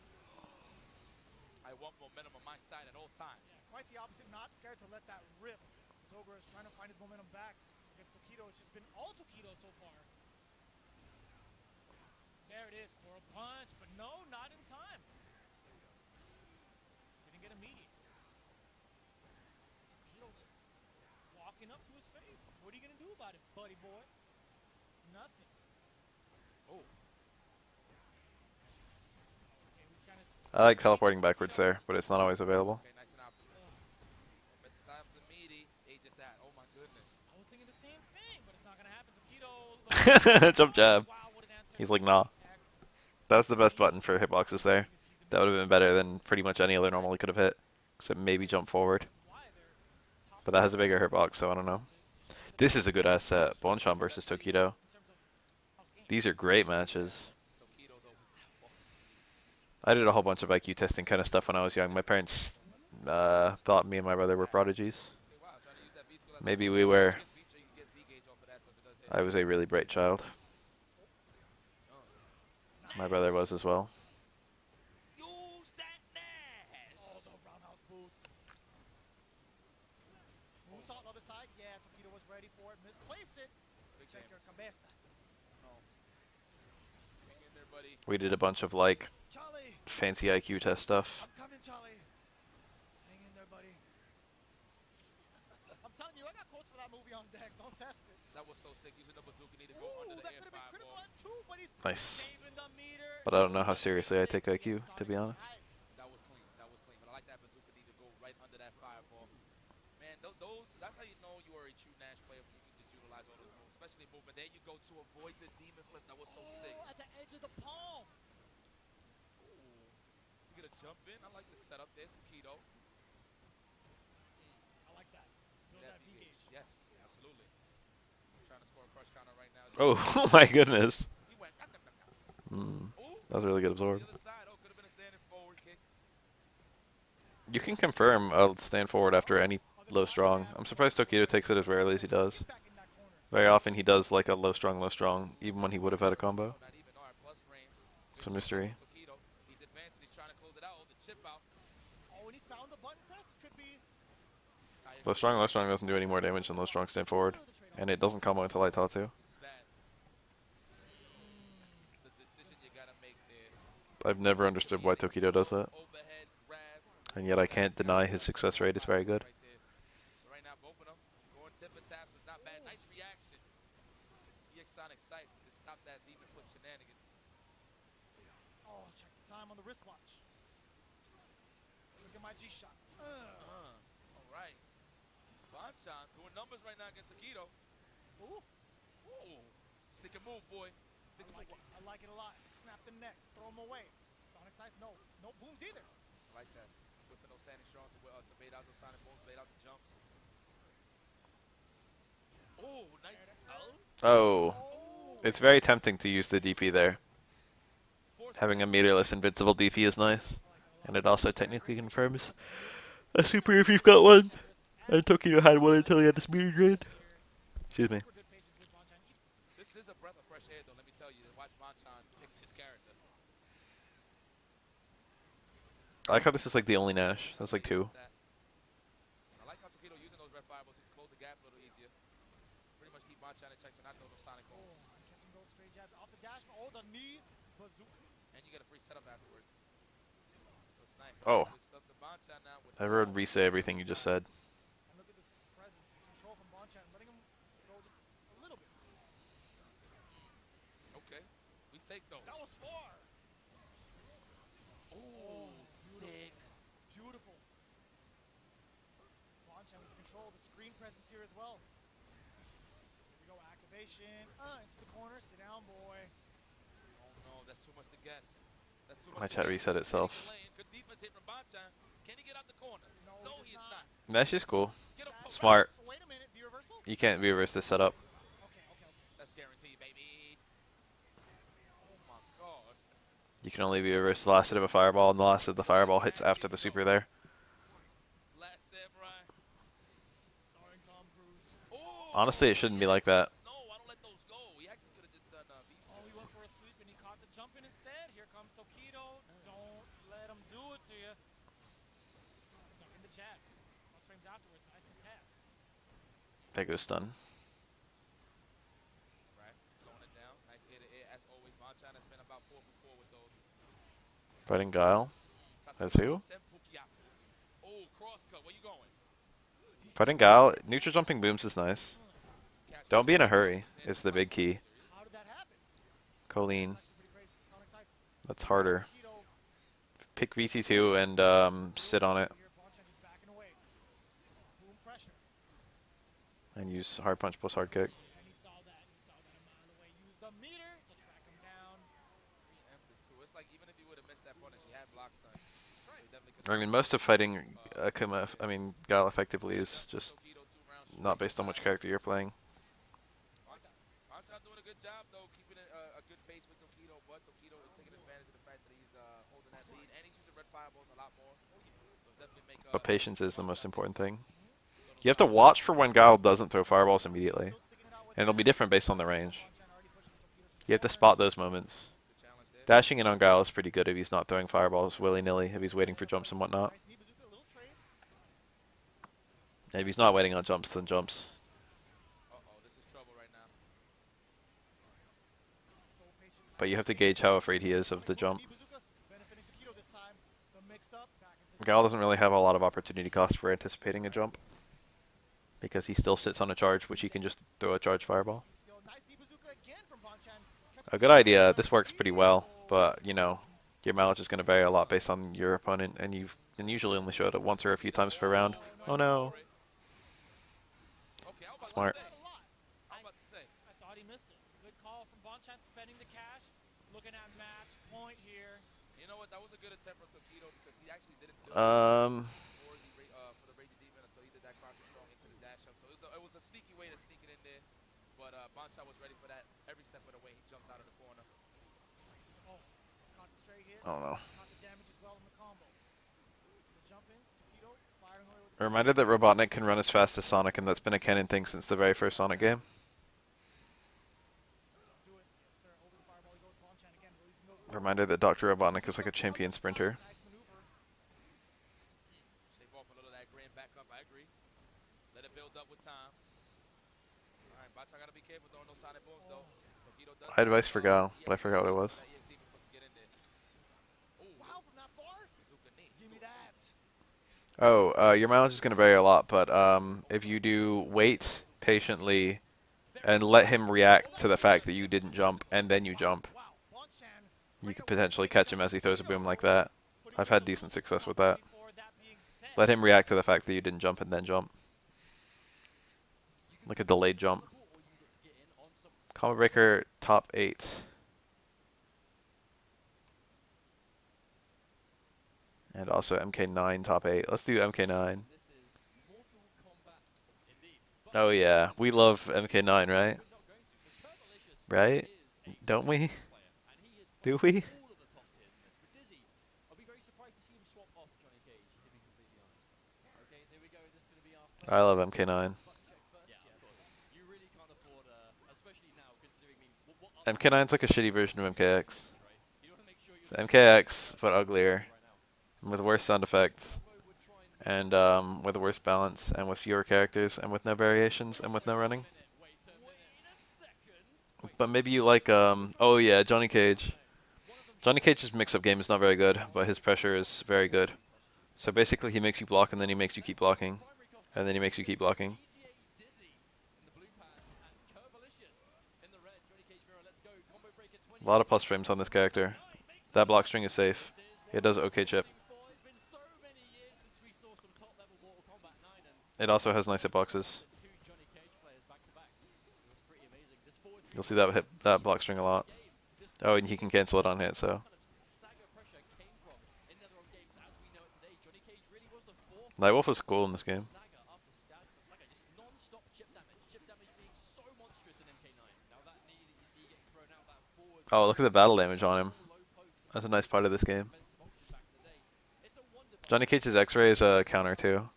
I want momentum on my side at all times. Yeah, quite the opposite. Not scared to let that rip. Dogor is trying to find his momentum back against Tokido. It's just been all Tokido so far. There it is, Coral punch, but no, not in time. Didn't get immediate. Tokido just walking up to his face. What are you gonna do about it, buddy boy? Nothing. Oh. Okay, we kind of. I like teleporting backwards there, but it's not always available. Okay, nice and opposite. Best time for the meaty. Ate just that. Oh my goodness. I was thinking the same thing, but it's not gonna happen. Tokido. Jump jab. Wow, what an answer. He's like, nah. X. That was the best button for hitboxes there. That would have been better than pretty much any other normal he could have hit. Except maybe jump forward. But that has a bigger hitbox, so I don't know. This is a good ass set. Bonchan versus Tokido. These are great matches. Tokido though with that boss. I did a whole bunch of IQ testing kind of stuff when I was young. My parents thought me and my brother were prodigies. Okay, wow, trying to use that V-skill as Maybe well. we were. Against Beach, you can get V-gauge off of that, so if it does hit. I was a really bright child. My brother was as well. Use that dash. Oh, the roundhouse boots. Boots on the other side. Yeah, Tokido was ready for it. Misplaced it. Big Check your damage. cabeza. No. Hang in there, buddy. We did a bunch of like Charlie, fancy IQ test stuff. I'm coming, Charlie. Hang in there, buddy. I'm telling you, I got quotes for that movie on deck. Don't test it. That was so sick. Using the bazooka, need to go Ooh, under the that air could have been critical fireball. at two, but he's Nice. saving the meter. But I don't know how seriously I take IQ, to be honest. That was clean. That was clean. But I like that bazooka need to go right under that fireball. Man, those that's how you know you are a true Nash player when you can just utilize all those moves, especially movement. There you go to avoid the demon flip. That was so sick. At the edge of the palm. Ooh. To get a jump in, I like the setup there, Tokido. I like that. Build that V-gauge. Yes, absolutely. Trying to score a crush counter right now. Oh my goodness. He went. Mm, Ooh. that was a really good The absorb. other side. Oh, could have been a standing forward kick. You can confirm a stand forward after any low strong. I'm surprised Tokido takes it as rarely as he does. Back in that corner. Very often he does like a low strong, even when he would have had a combo. Not even. All right, plus frame. It's a mystery. Tokido. He's advanced. He's trying to close it out. Oh, the chip out. Oh, and he found the button press. This could be Low strong doesn't do any more damage than low strong stand forward. And it doesn't combo into light Tatsu. bad. The decision you gotta make there. I've never understood why Tokido does that. Overhead grab. And yet I can't deny his success rate is very good. Right there. So right now, both of them going tip and taps was not bad. Nice reaction. EX Sonic Sight to stop that demon flip shenanigans. Oh, check the time on the wristwatch. Look at my G-Shock. All right. Bonchan doing numbers right now against Tokido. Ooh, Ooh. Stick and move, boy. Stick and move. I like it a lot. Snap the neck, throw him away. Sonic side, no booms either. I like that. Whipping those standing strong to bait out those sonic booms, bait out the jumps. Oh, nice. Oh, Oh. it's very tempting to use the DP there. Force Having a it. meterless invincible DP is nice, and it also technically confirms a Super super if you've got one. risk And Tokyo had one until he had his meter drain. Excuse me. Super good patience with Bonchan. This is a breath of fresh air, though. Let me tell you. To watch Bonchan pick his character. I like how this is like the only Nash. That's like two. That. I like how Tokido using those red fireballs. He can close the gap a little easier. Pretty much keep Bonchan in check to not throw those sonic Oh, booms. and catching those stray jabs off the dash. Oh, the knee bazooka. And you get a free setup afterwards. So it's nice. Oh. Good stuff to Bonchan now with Everyone re-say everything you just said. And look at this presence, the control from Bonchan, letting him go just a little bit. Okay. We take those. That was far. Oh, sick. Beautiful. Bonchan with the control, the screen presence here as well. Here we go, activation. Into the corner, sit down, boy. Oh no, that's too much to guess. That's too My much chat to reset guess. itself. Good defense hit from Bonchan. Can he get out the corner? No, he he is does not. Nash is cool. Get him. Smart. Wait a minute, V reversal? You can't reverse this setup. Okay. That's guaranteed, baby. Oh my god. You can only reverse the last hit of a fireball, and the last hit of the fireball hits after the super there. Last samurai. Starring Tom Cruise. Oh. Honestly, it shouldn't be like that. No, I don't let those go. He actually could have just done V-Sir. Oh, he went for a sweep and he caught the jump in instead. Here comes Tokido. Don't let him do it to you. Snuck in the jab. Plus frames afterwards. Nice contest. There goes stun. Right, slowing it down. Nice air to air as always. Bonchan has been about 4 for 4 with those. Fighting Guile. That's who? Oh, cross cut. Where you going? Fighting Guile. Neutral jumping booms is nice. Don't be in a hurry is the big key. How did that happen? Colleen. That's actually pretty crazy. Sonic Scythe. That's harder. Tokido. Pick VT2 and sit on it. Here, Bonchan just backing away. Boom pressure. And use hard punch plus hard kick. And he saw that. He saw that a mile away. Use the meter to track him down. Preemptive too. It's like even if he would have missed that punish, he had block stun. So he definitely could I mean, most of fighting Guile effectively is just Tokido 2 rounds. not based on which character you're playing. Bonchan doing a good job though, keeping a good pace with Tokido, but Tokido is taking advantage of the fact that he's holding that lead, and he's using red fireballs a lot more. So definitely make. But patience is the most important thing. You have to watch for when Guile doesn't throw fireballs immediately. And it'll be different based on the range. You have to spot those moments. Good challenge there. Dashing in on Guile is pretty good if he's not throwing fireballs willy-nilly, if he's waiting for jumps and whatnot. Nice knee bazooka, a little trade. If he's not waiting on jumps, then jumps. Uh-oh, this is trouble right now. So patient. But you have to gauge how afraid he is of the jump. Knee bazooka, benefiting Tokido this time. The mix up, back into Guile doesn't really have a lot of opportunity cost for anticipating a jump. Because he still sits on a charge, which he can just throw a charge fireball. skill. Nice knee bazooka again from Bonchan. A good idea. This works pretty well, but you know, your mileage is going to vary a lot based on your opponent, and you can usually only show it once or a few times per round. Oh no. Okay, I was about Smart. To say. I was about to say. I thought he missed it. Good call from Bonchan, spending the cash. Looking at match point here. You know what? That was a good attempt from Tokido because he actually didn't do it for the Raging Demon until he did that crouching strong into the dash up. So it was a sneaky way to sneak it in there. But Bonchan was ready for that every step of the way. He jumped out of the corner. Oh, caught the straight hit. I don't know. Caught the damage as well in the combo. The jump ins, Tokido firing away with I'm reminded that Robotnik can run as fast as Sonic, and that's been a canon thing since the very first Sonic game. do it. Yes, sir. Over the fireball he goes. Bonchan again, releasing those. Reminder that Dr. Robotnik is like a champion sprinter. Nice maneuver. Shave off a little of that grand back up. I agree. Let it build up with time. All right, Bonchan got to be careful throwing those sonic booms, though. Tokido does. I had advice for Guile, but I forgot what it was. That EXD was supposed to get in there. Ooh, Wow, from that far? bazooka knee. Give me that. Oh, your mileage is going to vary a lot, but if you do wait patiently and let him react to the fact that you didn't jump and then you jump, Wow, Bonchan. you could potentially catch him as he throws a boom like that. I've had decent success with that. Let him react to the fact that you didn't jump and then jump. Like a delayed jump. Combo Breaker top 8. And also MK9 top 8. Let's do MK9. Oh yeah, we love MK9, right? Right? Don't we? Do we? I'll be very surprised to see him swap off Johnny Cage, to be completely honest. Okay, so here we go. This is going to be our first. I love MK9. Yeah, of course. You really can't afford, especially now, considering, I mean, what MK9's like a shitty version of MKX. right? You want to make sure you're It's MKX, but uglier, with worse sound effects, and with worse balance, and with fewer characters, and with no variations, and with no running. But maybe you like, oh yeah, Johnny Cage. Johnny Cage's mix-up game is not very good, but his pressure is very good. So basically he makes you block, and then he makes you keep blocking, and then he makes you keep blocking. A lot of plus frames on this character. That block string is safe. It does okay chip. It also has nice hitboxes. You'll see that hit that block string a lot. Oh, and he can cancel it on hit, so. Nightwolf is cool in this game. Oh, look at the battle damage on him. That's a nice part of this game. Johnny Cage's X-ray is a counter too,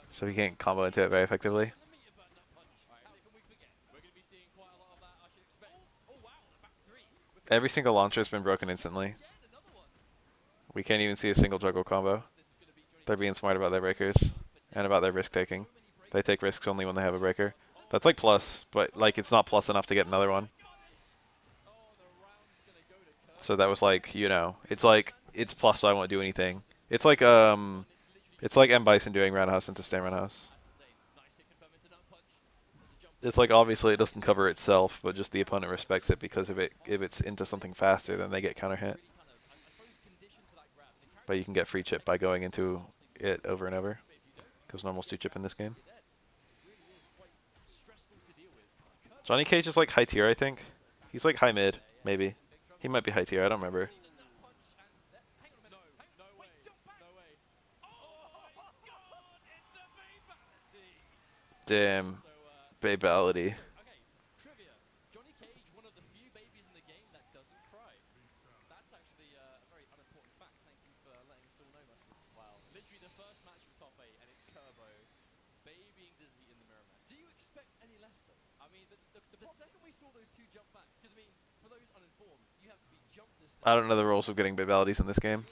so he can't combo into it very effectively. Every single launcher has been broken instantly. We can't even see a single juggle combo. They're being smart about their breakers and about their risk taking. They take risks only when they have a breaker. That's like plus, but like it's not plus enough to get another one. So that was like, you know, it's like it's plus, so I won't do anything. It's like M Bison doing roundhouse into stand roundhouse. It's like obviously it doesn't cover itself, but just the opponent respects it because if it's into something faster, then they get counter hit. But you can get free chip by going into it over and over, because normal's 2 chip in this game. Johnny Cage is like high tier, I think. He's like high mid, maybe. He might be high tier, I don't remember. Damn. Babality. I don't know the rules of getting babalities in this game.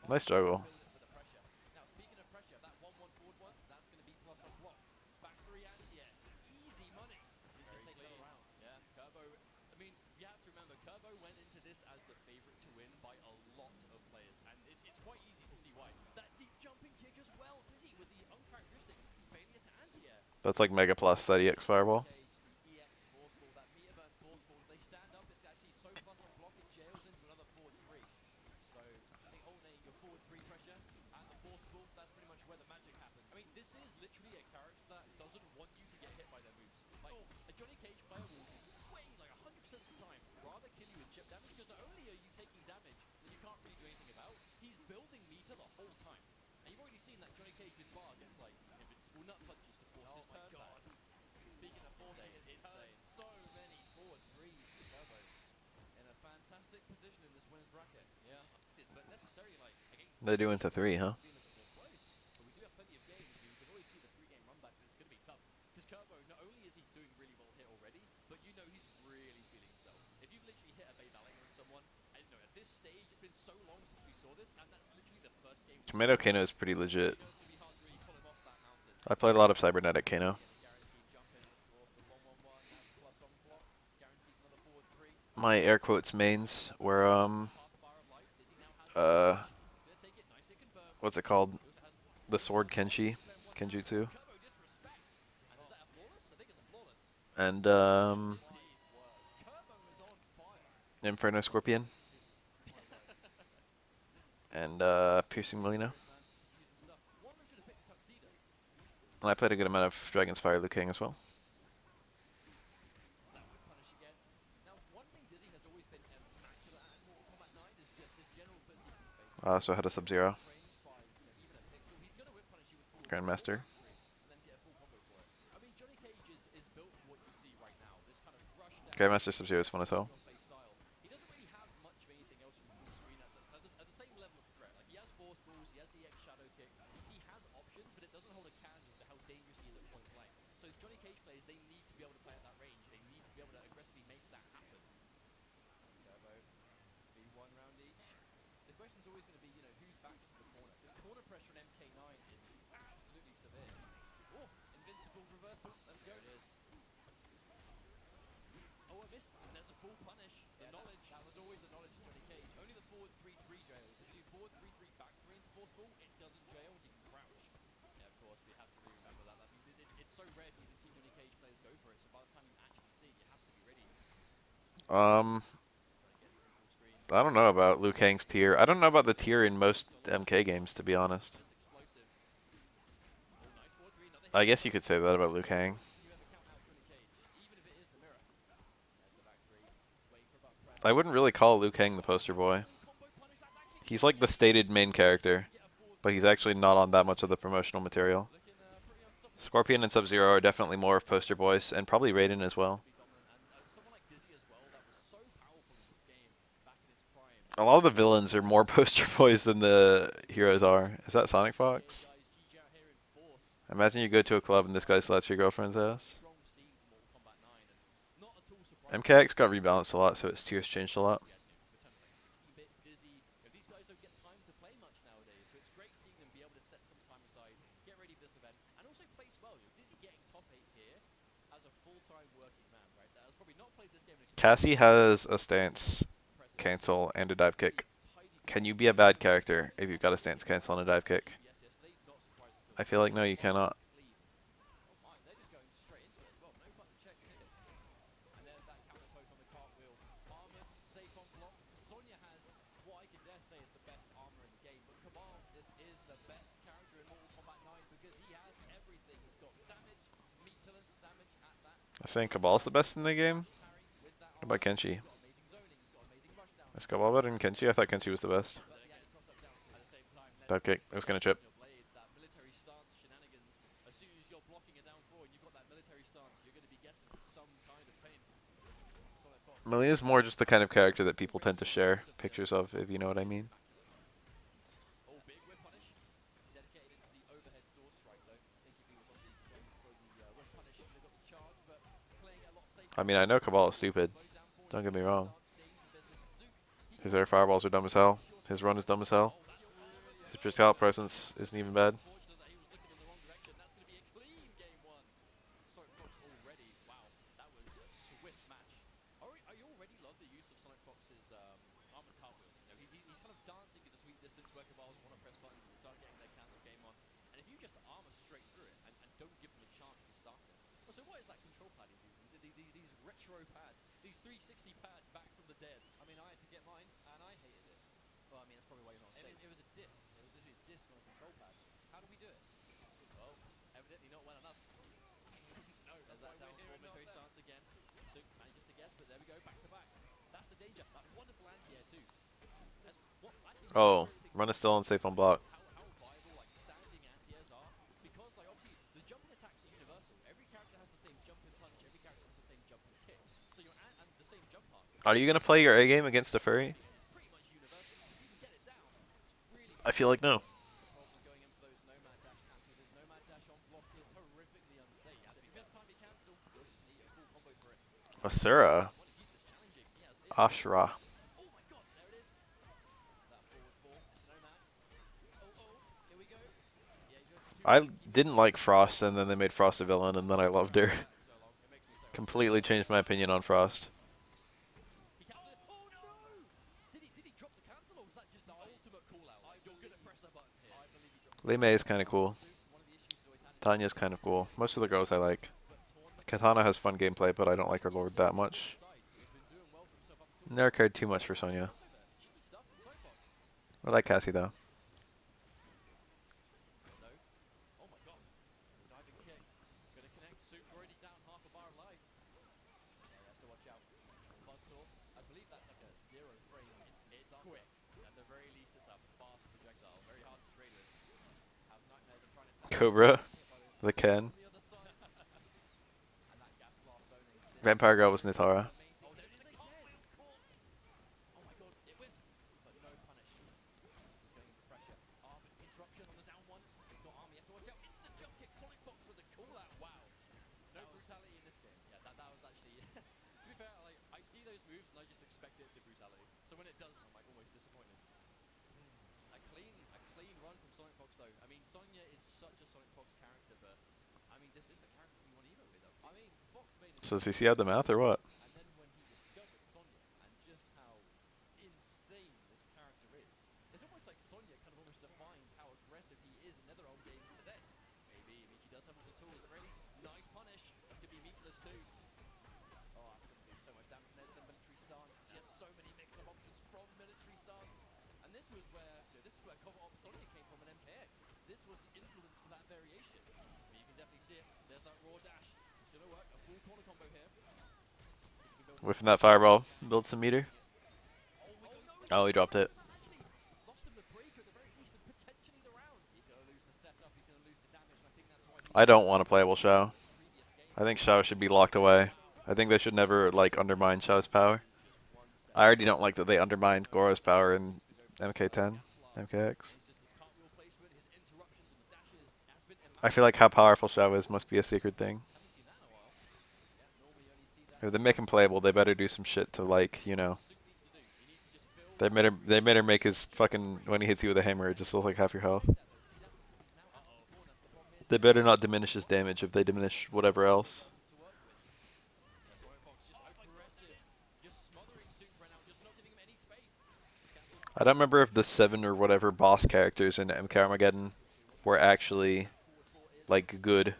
Nice juggle. That's like Mega Plus, that EX Fireball. They do into 3, huh? Tomato Kano is pretty legit. I played a lot of Cybernetic Kano. My air quotes mains were what's it called? The sword Kenjutsu. And Inferno Scorpion. and Piercing Melina. Using stuff. One of them should have picked Tuxedo. And I played a good amount of Dragon's Fire Liu Kang as well. That whip punish again. Now, one thing Dizzy has always been immaculate at in Mortal Kombat 9 is just this general positioning space. I also had a Sub-Zero. Frames by, you know, even a pixel. He's going to whip punish you with full Grandmaster. and then get a full combo for it. I mean, Johnny Cage is built for what you see right now. This kind of rush down. Grandmaster Sub-Zero is fun as hell. Face style. He doesn't really have much of anything else from full screen at the same level of threat. Like, he has force balls, he has EX Shadow Kick. He has options, but it doesn't hold a candle to how dangerous he is at point blank. So Johnny Cage players, they need to be able to play at that range. They need to be able to aggressively make that happen. Turbo, speed 1 round each. The question's always going to be, you know, who's back to the corner? Because corner pressure in MK9 is absolutely severe. Oh, invincible reversal. Let's go. There it is. Oh, I missed. And there's a full punish. The knowledge. That was always the knowledge of Johnny Cage. Only the forward 3-3 jails. If you do forward 3-3 back 3 into force ball, it doesn't jail and you can crouch. Yeah, of course, we have to really remember that. It's so rare to even see Johnny Cage players go for it, so by the time you actually see it, you have to be ready. I don't know about Liu Kang's tier. I don't know about the tier in most MK games, to be honest. I guess you could say that about Liu Kang. I wouldn't really call Liu Kang the poster boy. He's like the stated main character, but he's actually not on that much of the promotional material. Scorpion and Sub-Zero are definitely more of poster boys, and probably Raiden as well. A lot of the villains are more poster boys than the heroes are. Is that Sonic Fox? Imagine you go to a club and this guy slaps your girlfriend's ass. MKX got rebalanced a lot, so its tiers changed a lot. Cassie has a stance, cancel, and a dive kick. Can you be a bad character if you've got a stance, cancel, and a dive kick? I feel like no, you cannot. I think Cabal's the best in the game. What about Kenshi? Is Cabal better than Kenshi? I thought Kenshi was the best. Dive kick. I was gonna chip. Melina's more just the kind of character that people tend to share pictures of, if you know what I mean. I mean, I know Cabal is stupid. Don't get me wrong. His air fireballs are dumb as hell. His run is dumb as hell. His physical presence isn't even bad. Oh, run is still unsafe on block. Are you gonna play your A game against a furry? I feel like no. Asura. Ashra. I didn't like Frost, and then they made Frost a villain, and then I loved her. Completely changed my opinion on Frost. Lei Mei is kind of cool. Tanya's kind of cool. Most of the girls I like. Katana has fun gameplay, but I don't like her lord that much. Never cared too much for Sonya. I like Cassie though. No. Oh my god. Diving kick. Gonna connect. Soup already down half a bar of life. Yeah, he has to watch out. Buzzsaw. I believe that's like a 0 frame instant start. Quick. At the very least, it's a fast projectile. Very hard to trade with. Have nightmares of trying to tackle Cobra, the the Ken. on the other side. And that gas blast zoning. Vampire Girl was Nitara. Oh, there it is again. Oh my god, it wins. But no punish. He's going into pressure. Interruption on the down one. He's got army. You have to watch out. Instant jump kick. Sonic box with a call out. Wow. No brutality in this game. Yeah, that was actually. To be fair, like I see those moves and I just expect it to brutality. So when it doesn't, I'm like almost disappointed. A clean run from Sonic Fox though. I mean, Sonya is such a Sonic Fox character, but I mean, this is the character we want Evo with. I mean, Fox made it. So does he see out the mouth or what? And then when he discovered Sonya and just how insane this character is, it's almost like Sonya kind of almost defined how aggressive he is in Netherrealm games today. Maybe Michi does have all the tools. At the very least, nice punish. This could be meatless too. Oh, that's going to do so much damage. And there's the military stance. He has so many mix-up options from military stance. And this was where, this is where cover op Sonya came from in MKX. This was the influence for that variation. But you can definitely see it. There's that raw dash. It's going to work. A full corner combo here. Whiffing that fireball. Build some meter. Oh, he dropped it. Lost him the breaker at the very least and potentially the round. He's going to lose the setup. He's going to lose the damage. And I think that's why I don't want a playable Shao. I think Shao should be locked away. I think they should never like undermine Shao's power. I already don't like that they undermined Goro's power in MK10, MKX. I feel like how powerful Shao is must be a secret thing. If they make him playable, they better do some shit to like, you know. They better make his fucking, when he hits you with a hammer, it just looks like half your health. They better not diminish his damage if they diminish whatever else. I don't remember if the 7 or whatever boss characters in MK Armageddon were actually like good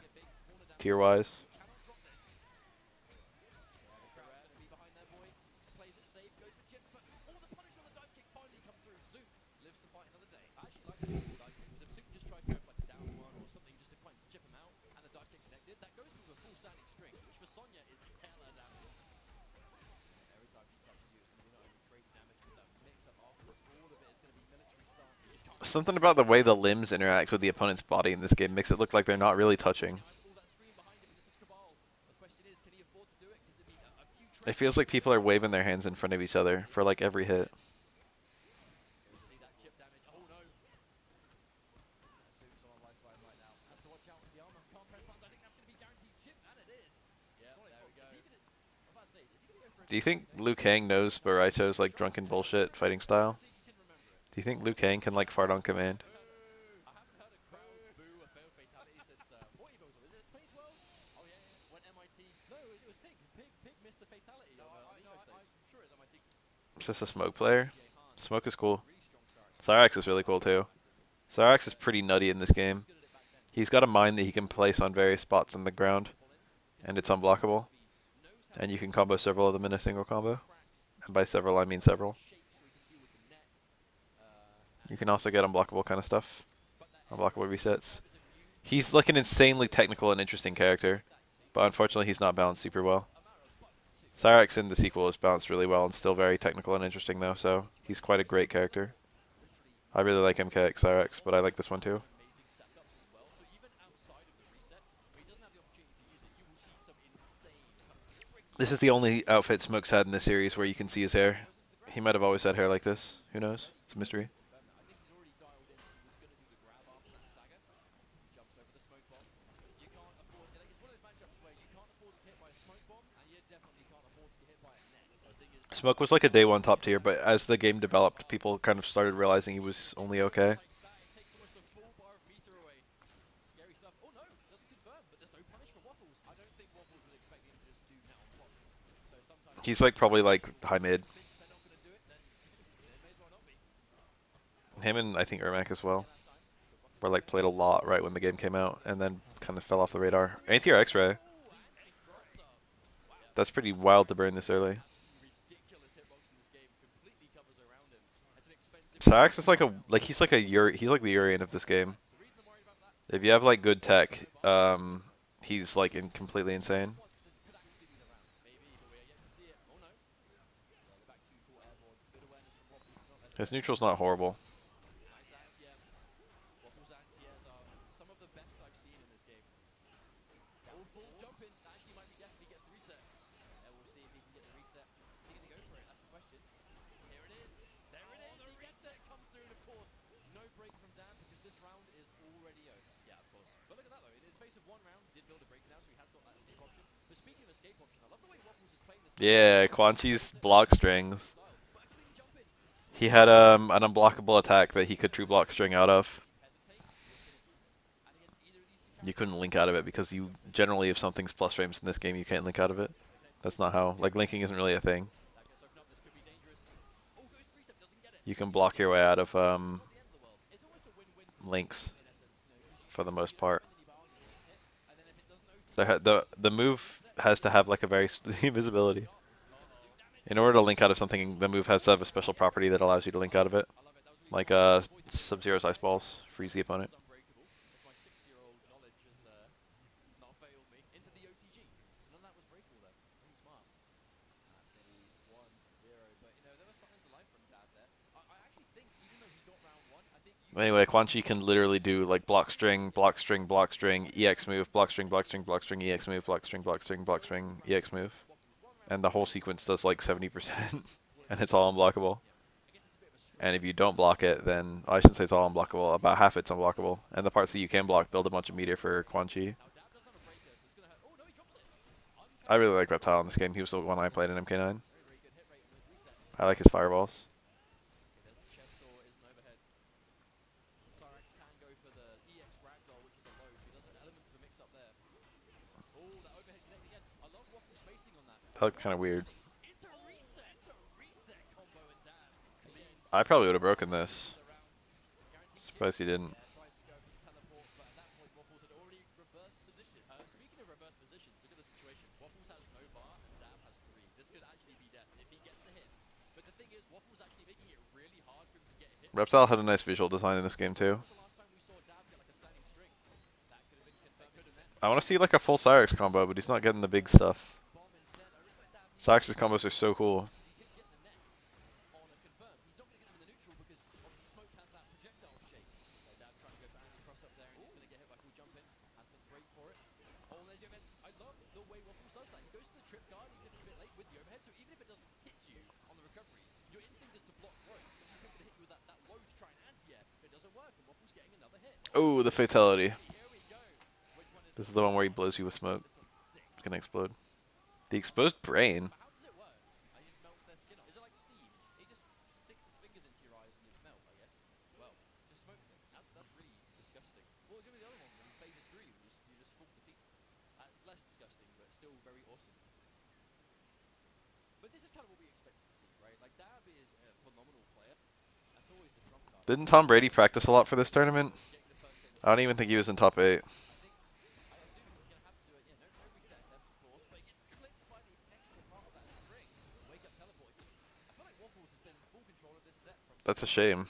tier-wise. Something about the way the limbs interact with the opponent's body in this game makes it look like they're not really touching. It feels like people are waving their hands in front of each other for like every hit. Do you think Liu Kang knows Boruto's like drunken bullshit fighting style? Do you think Liu Kang can like fart on command? I haven't heard a crowd boo a failed fatality since what Evo was it? 2012? Oh yeah, when MIT. No, it was Pig. Pig missed the fatality. No, I'm sure it's MIT. Is this a Smoke player? Smoke is cool. Cyrax is really cool too. Cyrax is pretty nutty in this game. He's got a mine that he can place on various spots on the ground, and it's unblockable. And you can combo several of them in a single combo. And by several, I mean several. You can also get unblockable kind of stuff. Unblockable resets. He's like an insanely technical and interesting character, but unfortunately he's not balanced super well. Cyrax in the sequel is balanced really well and still very technical and interesting though, so he's quite a great character. I really like MKX Cyrax, but I like this one too. This is the only outfit Smoke's had in this series where you can see his hair. He might have always had hair like this. Who knows? It's a mystery. Smoke was like a day one top tier, but as the game developed, people kind of started realizing he was only okay. He's like probably like high mid. Him and I think Ermac as well were like played a lot right when the game came out and then kind of fell off the radar. Anti-air X-ray. That's pretty wild to burn this early. Sax is like he's like he's like the Urian of this game. If you have like good tech, he's like completely insane. His neutral's not horrible. Nice anti-air. Waffles anti-airs are some of the best I've seen in this game. Oh, full jump in. That actually might be death if he gets the reset. And we'll see if he can get the reset. Is he going to go for it? That's the question. Here it is. There it is. He gets it. Comes through, and of course, no break from Dan because this round is already over. Yeah, of course. But look at that, though. In the space of one round, he did build a break now, so he has got that escape option. But speaking of escape option, I love the way Waffles is playing this. Yeah, Quan Chi's block strings. But a clean jump in. He had an unblockable attack that he could true block string out of. You couldn't link out of it because you generally, if something's plus frames in this game, you can't link out of it. That's not how, like, linking isn't really a thing. You can block your way out of links for the most part. The move has to have like a very invisibility. In order to link out of something, the move has to have a special property that allows you to link out of it. Like Sub-Zero's Ice Balls freeze the opponent. Anyway, Quan Chi can literally do like block string, block string, block string, EX move, block string, block string, block string, EX move, block string, block string, block string, EX move. And the whole sequence does like 70%, and it's all unblockable. And if you don't block it, then I shouldn't say it's all unblockable. About half it's unblockable, and the parts that you can block build a bunch of meter for Quan Chi. I really like Reptile in this game. He was the one I played in MK9. I like his fireballs. That looked kind of weird. I probably would have broken this. Surprised he didn't. Speaking of reverse positions, look at the situation. Waffles has no bar and Dab has 3. This could actually be death if he gets the hit. But the thing is, Waffles actually making it really hard for him to get a hit. Reptile had a nice visual design in this game too. I want to see like a full Cyrix combo, but he's not getting the big stuff. Cyrix's combos are so cool. Oh, the fatality. This is the one where he blows you with smoke. It's gonna explode. The exposed brain. Didn't Tom Brady practice a lot for this tournament? I don't even think he was in top 8. That's a shame.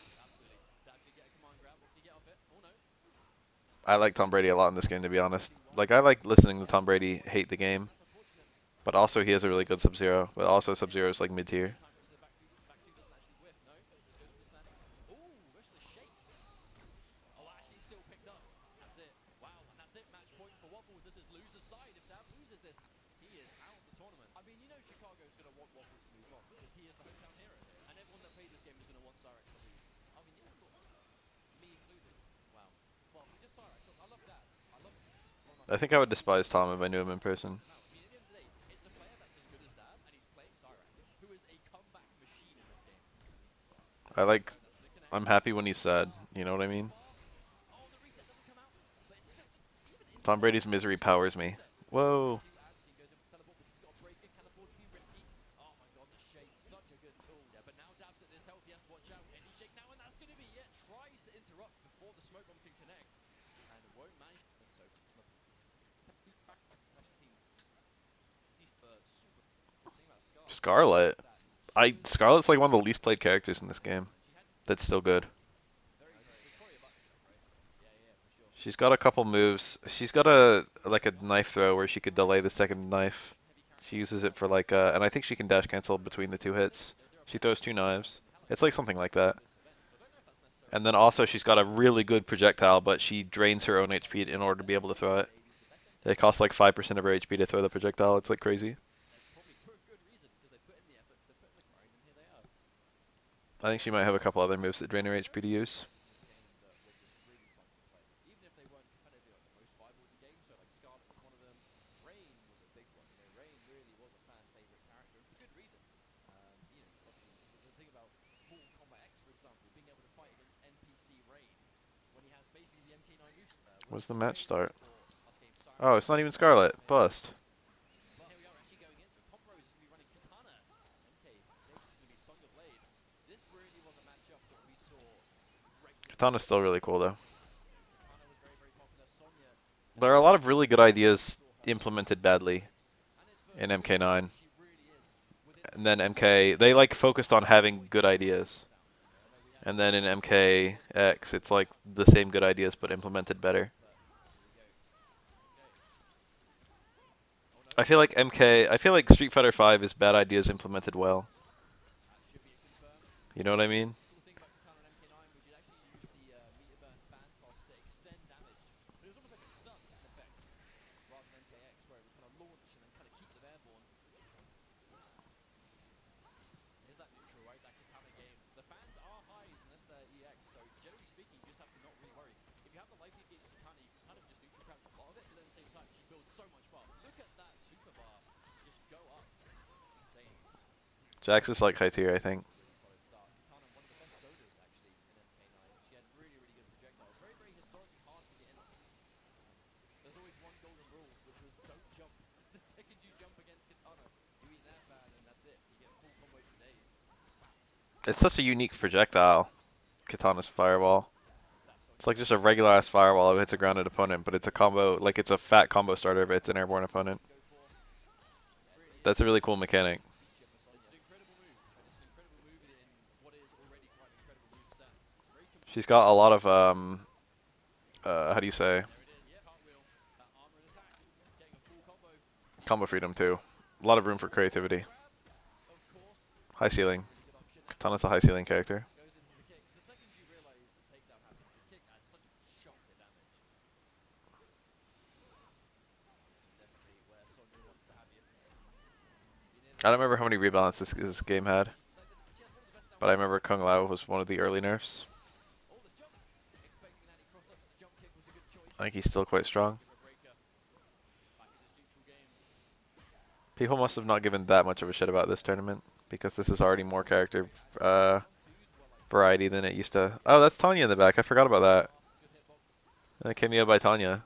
I like Tom Brady a lot in this game, to be honest. Like, I like listening to Tom Brady hate the game. But also, he has a really good Sub-Zero. But also, Sub-Zero is like mid-tier. I think I would despise Tom if I knew him in person. I'm happy when he's sad, you know what I mean? Tom Brady's misery powers me. Whoa. Scarlet? Scarlet's like one of the least played characters in this game. that's still good. It's probably a button shot, right? Yeah, for sure. She's got a couple moves. She's got a like a knife throw where she could delay the second knife. She uses it for like and I think she can dash cancel between the two hits. She throws 2 knives. It's like something like that. And then also she's got a really good projectile, but she drains her own HP in order to be able to throw it. It costs like 5% of her HP to throw the projectile. It's like crazy. That's probably for a good reason, because they put in the effort, they put in the grind, and here they are. I think she might have a couple other moves that drain her HP to use. This game that were just really fun to play. Even if they weren't competitively like the most viable of the game, so like Scarlet was one of them. Rain was a big one. You know, Rain really was a fan favorite character, and for good reason. You know, obviously the thing about Mortal Kombat X, for example, being able to fight against NPC Rain when he has basically the MK9 moves. When's the match start? Last game, Oh, it's not even Scarlet. Bust. but here we are actually going into it. Comp Rose is going to be running Katana. MK is going to be Song of Blade. This really was a matchup that we saw regularly. Katana's still really cool though. Katana was very, very popular. Sonya, There are a lot of really good ideas implemented badly in MK9. she really is within And then MK, they like focused on having good ideas. And then in MKX, it's like the same good ideas but implemented better. I feel like Street Fighter V is bad ideas implemented well. should be a confirm. You know what I mean? Cool thing about Katana and MK9 was you'd actually use the meter burn fan toss to extend damage. But it was almost like a stun effect rather than MKX where it would kind of launch and then kind of keep them airborne. Here's that neutral, right? That Katana game. The fans are highs unless they're EX, so generally speaking, you just have to not really worry. If you have the life lead against Katana, you can kind of just neutral crouch a lot of it, but at the same time, she builds so much bar. Look at that super bar just go up. Insane. Jax is like high tier, I think. Really solid start. Katana, one of the best loaders actually in MK9. She had really, really good projectiles. Very, very historically hard to get in on. There's always one golden rule, which was don't jump. The second you jump against Katana, you eat that fan and that's it. You get full combos for days. It's such a unique projectile, Katana's fireball. It's like just a regular ass fireball that hits a grounded opponent, but it's a combo, like it's a fat combo starter if it's an airborne opponent. That's a really cool mechanic. It's an incredible move, and it's an incredible move in what is already quite an incredible move set. It's very She's got a lot of how do you say, cartwheel, armor and attack, getting a full combo. combo freedom too. A lot of room for creativity. Of course, High ceiling. good option. Katana's a high ceiling character. Goes into the kick. The second you realize the takedown happens, the kick adds such a shock to damage. This is definitely where Sonya wants to have you. I don't remember how many rebalance this game had, but I remember Kung Lao was one of the early nerfs. Oh, the jump! Expecting an anti-cross up to the jump kick was a good choice. I think he's still quite strong. Breaker. Back in this neutral game. People must have not given that much of a shit about this tournament, because this is already more character variety than it used to. Oh, that's Tanya in the back. I forgot about that. Good hitbox. Cameo by Tanya.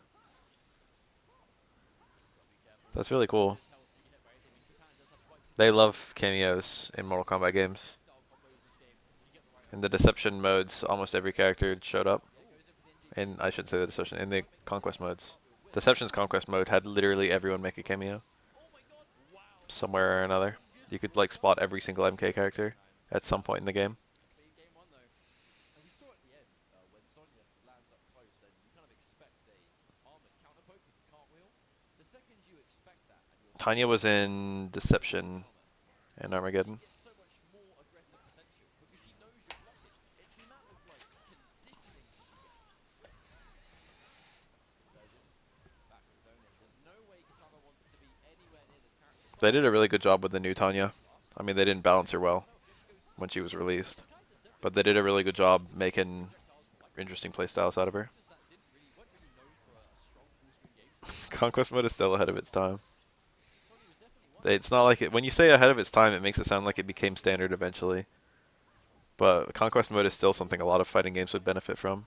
That's really cool. They love cameos in Mortal Kombat games. In the Deception modes, almost every character showed up. And I shouldn't say the Deception, in the Conquest modes. Deception's Conquest mode had literally everyone make a cameo. Somewhere or another. You could like spot every single MK character at some point in the game. Game one though. And we saw at the end when Sonya lands up close and you kind of expect a armored counterpoke with the cartwheel. The second you expect that and you're Tanya was in Deception and Armageddon. gets so much more aggressive potential because she knows you're blocking. It's the amount of like conditioning she gets. Conversion. Back to zone in. There's no way Katana wants to be anywhere near this character. They did a really good job with the new Tanya. I mean, they didn't balance her well when she was released, but they did a really good job making interesting playstyles out of her. Conquest mode is still ahead of its time. It's not like it, when you say ahead of its time, it makes it sound like it became standard eventually. But Conquest mode is still something a lot of fighting games would benefit from.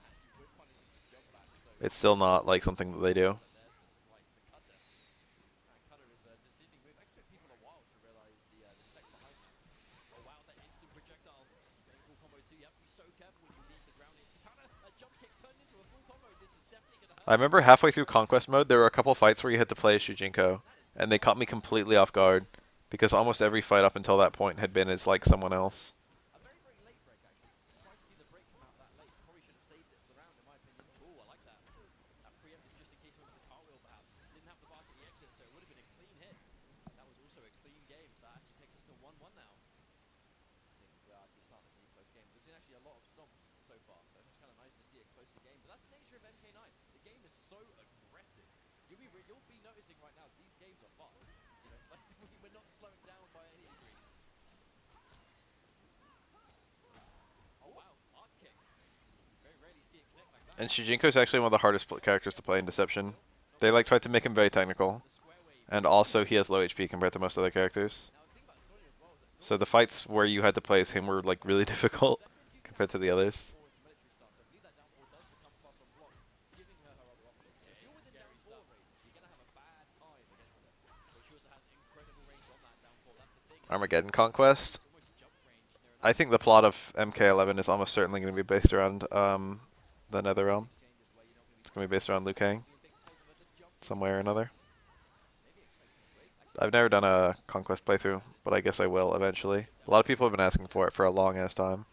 It's still not like something that they do. I remember halfway through Conquest mode, there were a couple fights where you had to play as Shujinko, and they caught me completely off guard, because almost every fight up until that point had been as like someone else. a lot of stomps so far, so it's kind of nice to see a closer game. But that's the nature of MK9. The game is so aggressive. You'll be noticing right now that these games are fast. You know, like we're not slowing down by any degree. Oh wow, arc kick. Very rarely see it connect like that. And Shujinko is actually one of the hardest characters to play in Deception. They like try to make him very technical, and also he has low HP compared to most other characters. So the fights where you had to play as him were like really difficult compared to the others. Armageddon Conquest. I think the plot of MK11 is almost certainly going to be based around the Netherrealm. It's going to be based around Liu Kang, some way or another. I've never done a Conquest playthrough, but I guess I will eventually. A lot of people have been asking for it for a long ass time.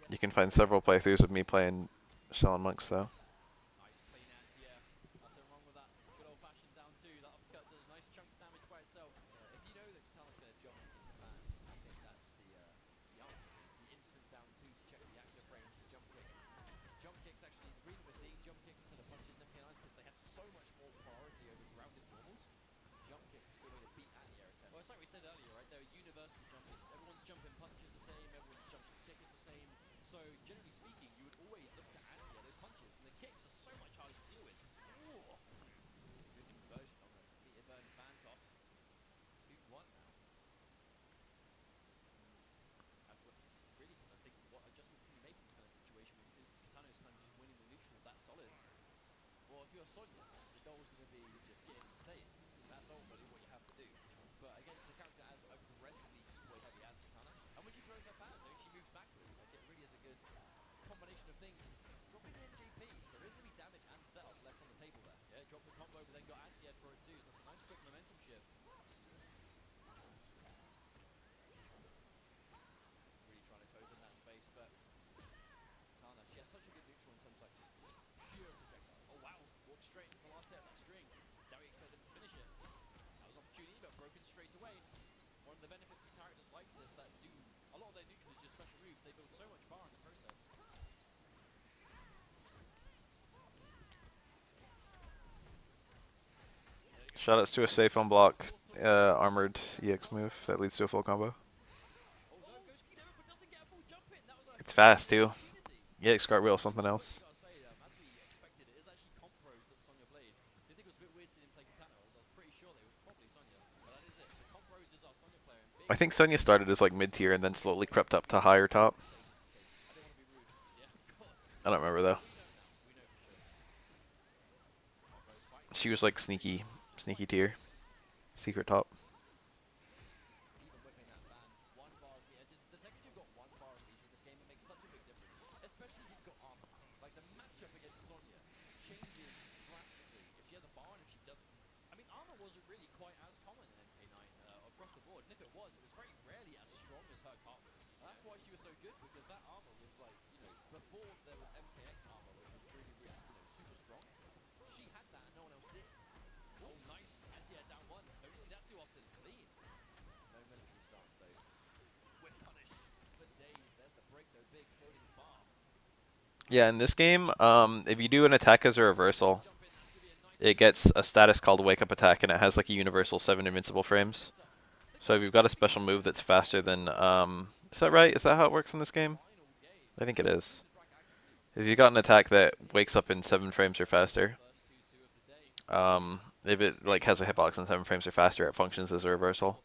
You can find several playthroughs of me playing Shaolin Monks though. Nice clean anti air. Nothing wrong with that. Good old fashioned down two. That uppercut does nice chunk of damage by itself. If you know that Katana's going to jump into ban, I think that's the answer. The instant down two to check the active range, the jump kick. Jump kicks actually, the reason we're seeing jump kicks into the punches in MK9 is because they had so much more priority over grounded normals. Jump kick was a good way to beat anti-air attempts. Well, it's like we said earlier, right? They're universal jumping. Everyone's jumping punch is the same, everyone's jumping kick is the same. So, generally speaking, you would always look to anti-air those punches, and the kicks are so much harder to deal with. Ooh. Good conversion on the meter burn fan toss. 2-1 now. As we're really kind of thinking, what adjustment can you make in this kind of situation when Katano's kind of just winning the neutral that solid? Well, if you're Sonya, the goal is going to be just get in and stay in. That's ultimately what you have to do. But against the character as aggressively keyway heavy as Katana, and when she throws her fan, though, she moves backwards. Like, it really is a good combination of things. Dropping the MJP, so there is going to be damage and setup left on the table there. Yeah, drop the combo, but then got anti-air for it too, so that's a nice quick momentum shift. Really trying to close in that space, but Katana, she has such a good neutral in terms of like just pure projectile. Oh wow, walked straight into the last hit of that string. Now we expect them to finish it. That was an opportunity, but broken straight away. One of the benefits of characters like this that do a lot of their neutral is just special moves. They build so much power in the process. Shoutouts to a safe on block armored EX move that leads to a full combo. It's fast too. EX cartwheel, something else. I think Sonya started as like mid tier and then slowly crept up to higher top. I don't remember though. She was like sneaky tier, secret top. Before there was MKX armor, which was really, really, super strong, she had that and no one else did. Oh, nice anti-air down one. Don't see that too often. Clean. No military stance though. We're punished for days. There's the break though. Big exploding bomb. Yeah, in this game, if you do an attack as a reversal, it gets a status called Wake Up Attack, and it has like a universal 7 invincible frames. So if you've got a special move that's faster than, is that right? Is that how it works in this game? I think it is. If you got an attack that wakes up in 7 frames or faster, if it like has a hitbox in 7 frames or faster, it functions as a reversal.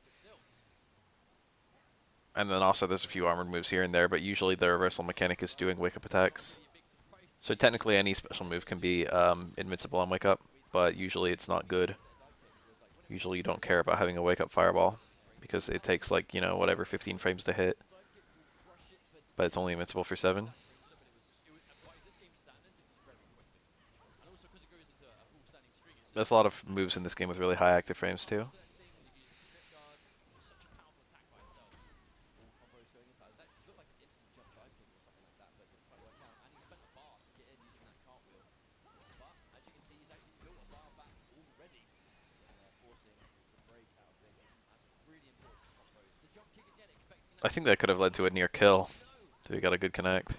And then also there's a few armored moves here and there, but usually the reversal mechanic is doing wake up attacks. So technically any special move can be invincible on wake up, but usually it's not good. Usually you don't care about having a wake up fireball, because it takes like, whatever, 15 frames to hit. But it's only invincible for 7. There's a lot of moves in this game with really high active frames too. I think that could have led to a near kill. So he got a good connect.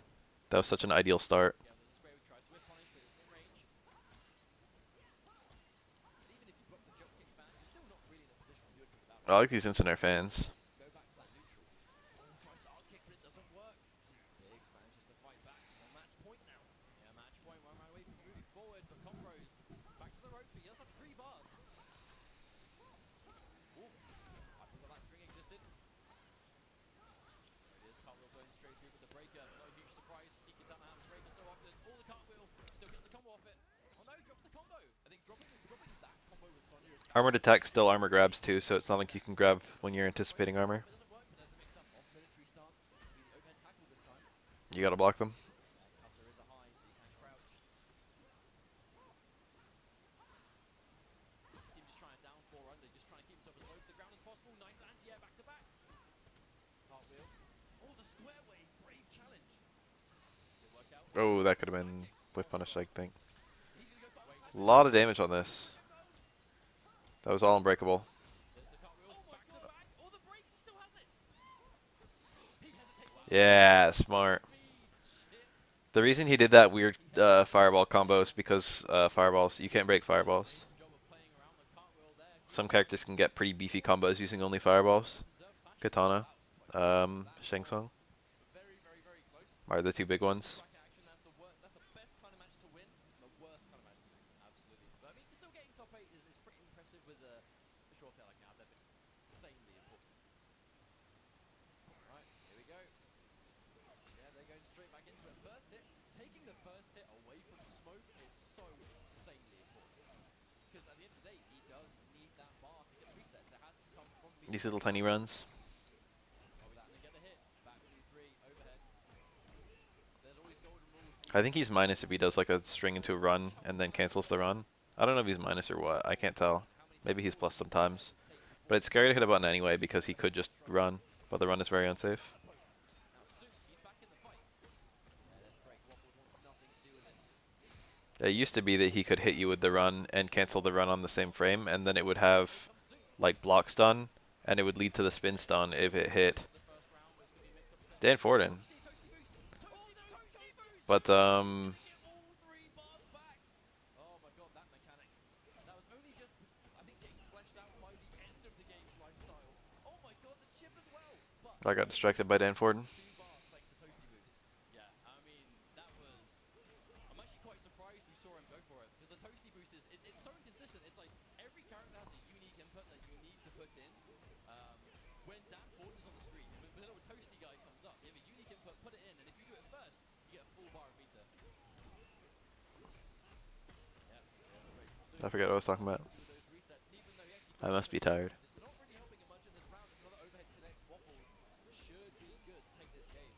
That was such an ideal start. Yeah, there's a square we tries to whip punish, but it's in range. And even if you block the jump kick ban, you're still not really in a position to do anything about I it. like these instant air fans. Go back to that neutral. Oh, tries to arc kick, but it doesn't work. Biggs manages to fight back. He's on match point now. Yeah, match point. One round away from moving forward, but combos back to the rope. But he does have 3 bars. Ooh, I forgot that string existed. There it is, cartwheel going straight through with the breaker. Not a huge surprise to see Kitana have a breaker so often. All the cartwheel, still gets the combo off it. Oh no, drops the combo. I think dropping that combo with Sonya is Armored attack still armor grabs too, so it's not like you can grab when you're anticipating armor. it doesn't work, but there's the mix up off military stance. It's going to be the overhead tackle this time. You gotta block them. Cutter is a high, so you can crouch. See him just trying to down 4 under, just trying to keep himself as low to the ground as possible. Nice anti-air back to back. Cartwheel. Oh, the square wave, brave challenge. Did it work out? Oh, that could have been with punish, I think. He's gonna go for A lot of damage on this. That was all unbreakable. There's the cartwheel, back to back. Oh, the break still has it. He hesitates. Yeah, smart. The reason he did that weird fireball combo is because fireballs, you can't break fireballs. Job of playing around the cartwheel there. Some characters can get pretty beefy combos using only fireballs. Katana, Shang Tsung Very, very, very close. are the 2 big ones. Back action, that's the best kind of match to win, and the worst kind of match to lose. Absolutely. But I mean, still getting top 8 is pretty impressive with a short player like now. They've been insanely important. Alright, here we go. Yeah, they're going straight back into it. First hit, taking the first hit away from Smoke is so insanely important. Because at the end of the day, he does need that bar to get the resets. It has to come from These little tiny runs. Oh, he's gonna get the hits. Back 2-3, overhead. There's always golden rules. I think he's minus if he does like a string into a run and then cancels the run. I don't know if he's minus or what. I can't tell. Maybe he's plus sometimes. But it's scary to hit a button anyway because he could just run. But the run is very unsafe. Now, Soon, he's back in the fight. Yeah, there's break. Waffles wants nothing to do with it. It used to be that he could hit you with the run and cancel the run on the same frame, and then it would have like block stun, and it would lead to the spin stun if it hit The first round was gonna be a mix-up potential. Dan Forden. See, toasty boost. Toasty boost. But Get all 3 bars back. Oh my god, that mechanic. That was only just, I think, getting fleshed out by the end of the game's lifestyle. Oh my god, the chip as well. But I got distracted by Dan Forden. 2 bars thanks to Toasty Boost. Yeah, I mean, that was... I'm actually quite surprised we saw him go for it. Because the Toasty Boost is... It's so inconsistent. It's like every character has a unique input that you need to put in. When Dan Forden is on the screen, when the little Toasty guy comes up, you have a unique input, put it in, and if you do it first, you get a full bar of meter. Yeah, I forget what I was talking about. with those resets, and even though he actually I must be tired. it's not really helping him much in this round. If another overhead connects, Waffles should be good to take this game.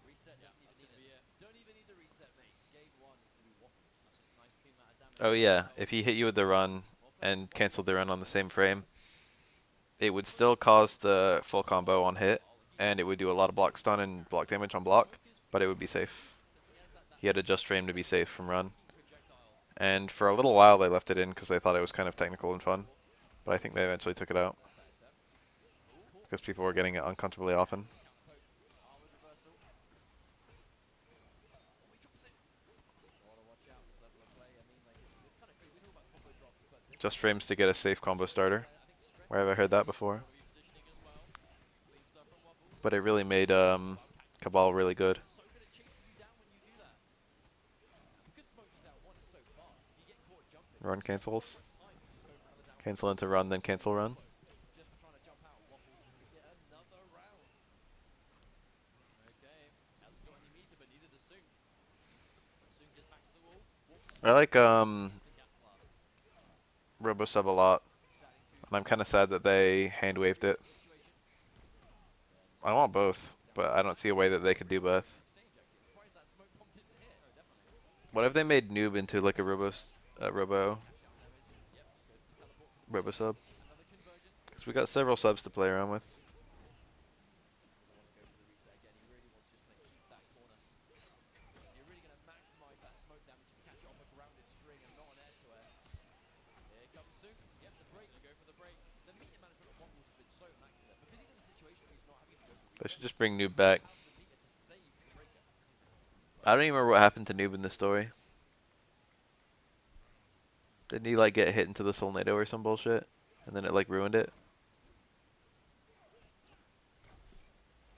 Reset doesn't even need it. Don't even need the reset, mate. Game 1 is going to be Waffles. That's just a nice clean amount of damage. Oh yeah, if he hit you with the run and canceled the run on the same frame, it would still cause the full combo on hit, and it would do a lot of block stun and block damage on block, but it would be safe. He had a just frame to be safe from run. And for a little while they left it in because they thought it was kind of technical and fun, but I think they eventually took it out because people were getting it uncomfortably often. Just frames to get a safe combo starter. Where have I heard that before? But it really made Cabal really good. Run cancels. Cancel into run, then cancel run. Just for trying to jump out, Waffles is going to get another round. Okay, hasn't got any meter, but neither does Sung. When Sung gets back to the wall, walks I like the gas blast. Robosub a lot, and I'm kind of sad that they hand waved it. I want both, but I don't see a way that they could do both. Exchange, actually. I'm surprised that smoke bomb didn't hit. Oh, definitely. What if they made Noob into like a Robosub? Yep, just goes to teleport. Robosub? Another conversion. Because we got several subs to play around with. Doesn't want to go for the reset again. He really wants to just kind of keep that corner. You're really going to maximize that smoke damage if you catch it off a grounded string and not an air to air. Here comes Sung. Yep, the break. Go for the break. The meter management of Waffles has been so immaculate because he's in a situation where he's not having to go for They reset. should just bring Noob back. Allows the meter to save the breaker. I don't even remember what happened to Noob in this story. Didn't he like get hit into the Solnado or some bullshit? And then it like ruined it?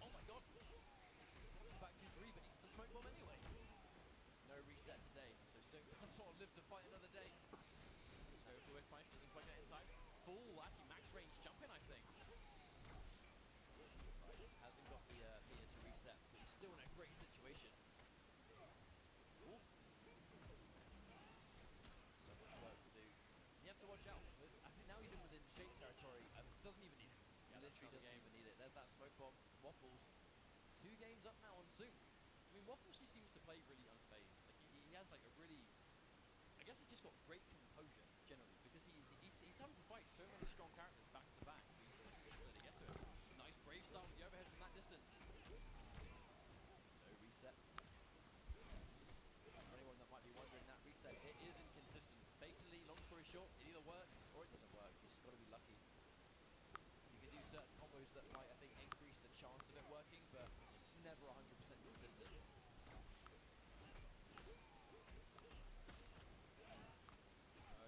Oh my god! Knocks him back 2-3, but eats the smoke bomb anyway. No reset today, so Sung does sort of live to fight another day. Go for it, Price doesn't quite get in time. Full, actually max range jumping, I think. Right, hasn't got the meter to reset, but he's still in a great situation. Ooh. So much work to do. You have to watch out. I think now he's in within shape territory. Doesn't even need it. He literally doesn't even need it. There's that smoke bomb. Waffles. 2 games up now on Sung. I mean, Waffles just seems to play really unfazed. Like he has like a really, I guess he's just got great composure generally because he's having to fight so many strong characters back to back, but he still seems to clearly get to it. Nice brave start with the overhead from that distance. No reset. For anyone that might be wondering, that reset, it is inconsistent. Basically, long story short, it either works or it doesn't work. You just got to be lucky. You can do certain combos that might, I think, increase the chance of it working, but it's never 100% consistent.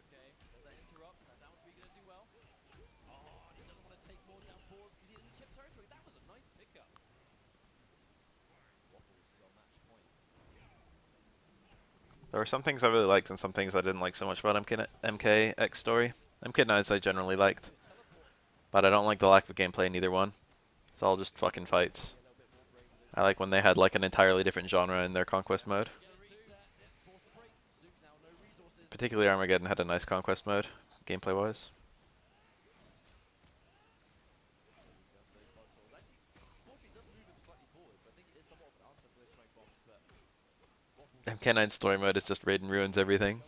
Okay, there's that interrupt. Now down 3 going to do well. Oh, and he doesn't want to take more down pause because he didn't chip territory. That was a nice pickup. Waffles is on match point. There were some things I really liked and some things I didn't like so much about MKX story. MK9s I generally liked, but I don't like the lack of gameplay in either one. It's all just fucking fights. I like when they had like an entirely different genre in their conquest mode. Particularly Armageddon had a nice conquest mode, gameplay wise. MK9 story mode is just raid and ruins everything.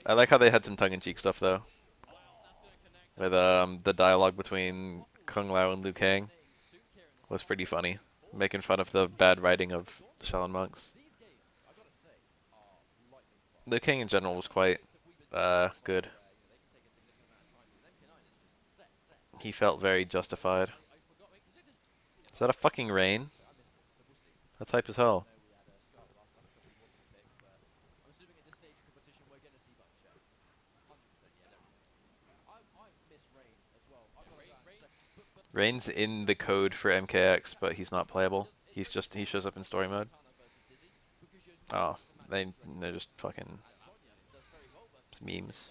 I like how they had some tongue-in-cheek stuff though, with the dialogue between Kung Lao and Liu Kang was pretty funny, making fun of the bad writing of Shaolin monks. Liu Kang in general was quite good. He felt very justified. Is that a fucking rain? That's hype as hell. Rain's in the code for MKX, but he's not playable. He shows up in story mode. Oh, they're just fucking memes.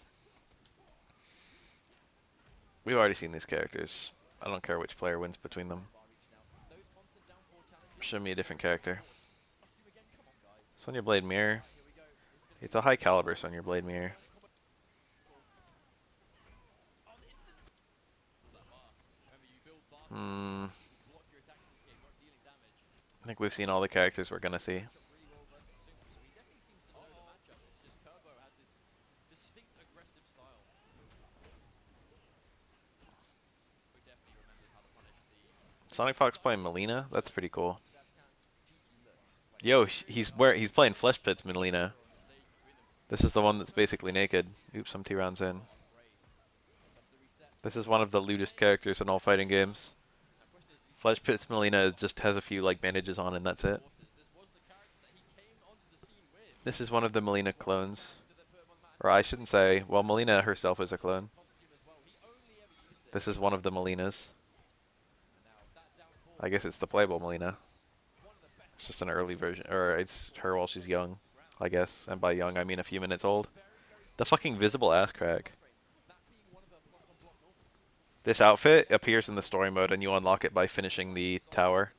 We've already seen these characters. I don't care which player wins between them. Show me a different character. Sonya Blade Mirror. It's a high caliber Sonya Blade Mirror. I think we've seen all the characters we're gonna see. Sonic Fox playing Melina? That's pretty cool. Yo, he's playing Flesh Pit's Melina. This is the one that's basically naked. Oops, I'm 2 rounds in. This is one of the lewdest characters in all fighting games. Flesh Pit's Melina just has a few like bandages on and that's it. This is one of the Melina clones. Or I shouldn't say, well, Melina herself is a clone. This is one of the Melinas. I guess it's the playable Melina. It's just an early version, or it's her while she's young, I guess. And by young, I mean a few minutes old. The fucking visible ass crack. This outfit appears in the story mode, and you unlock it by finishing the tower.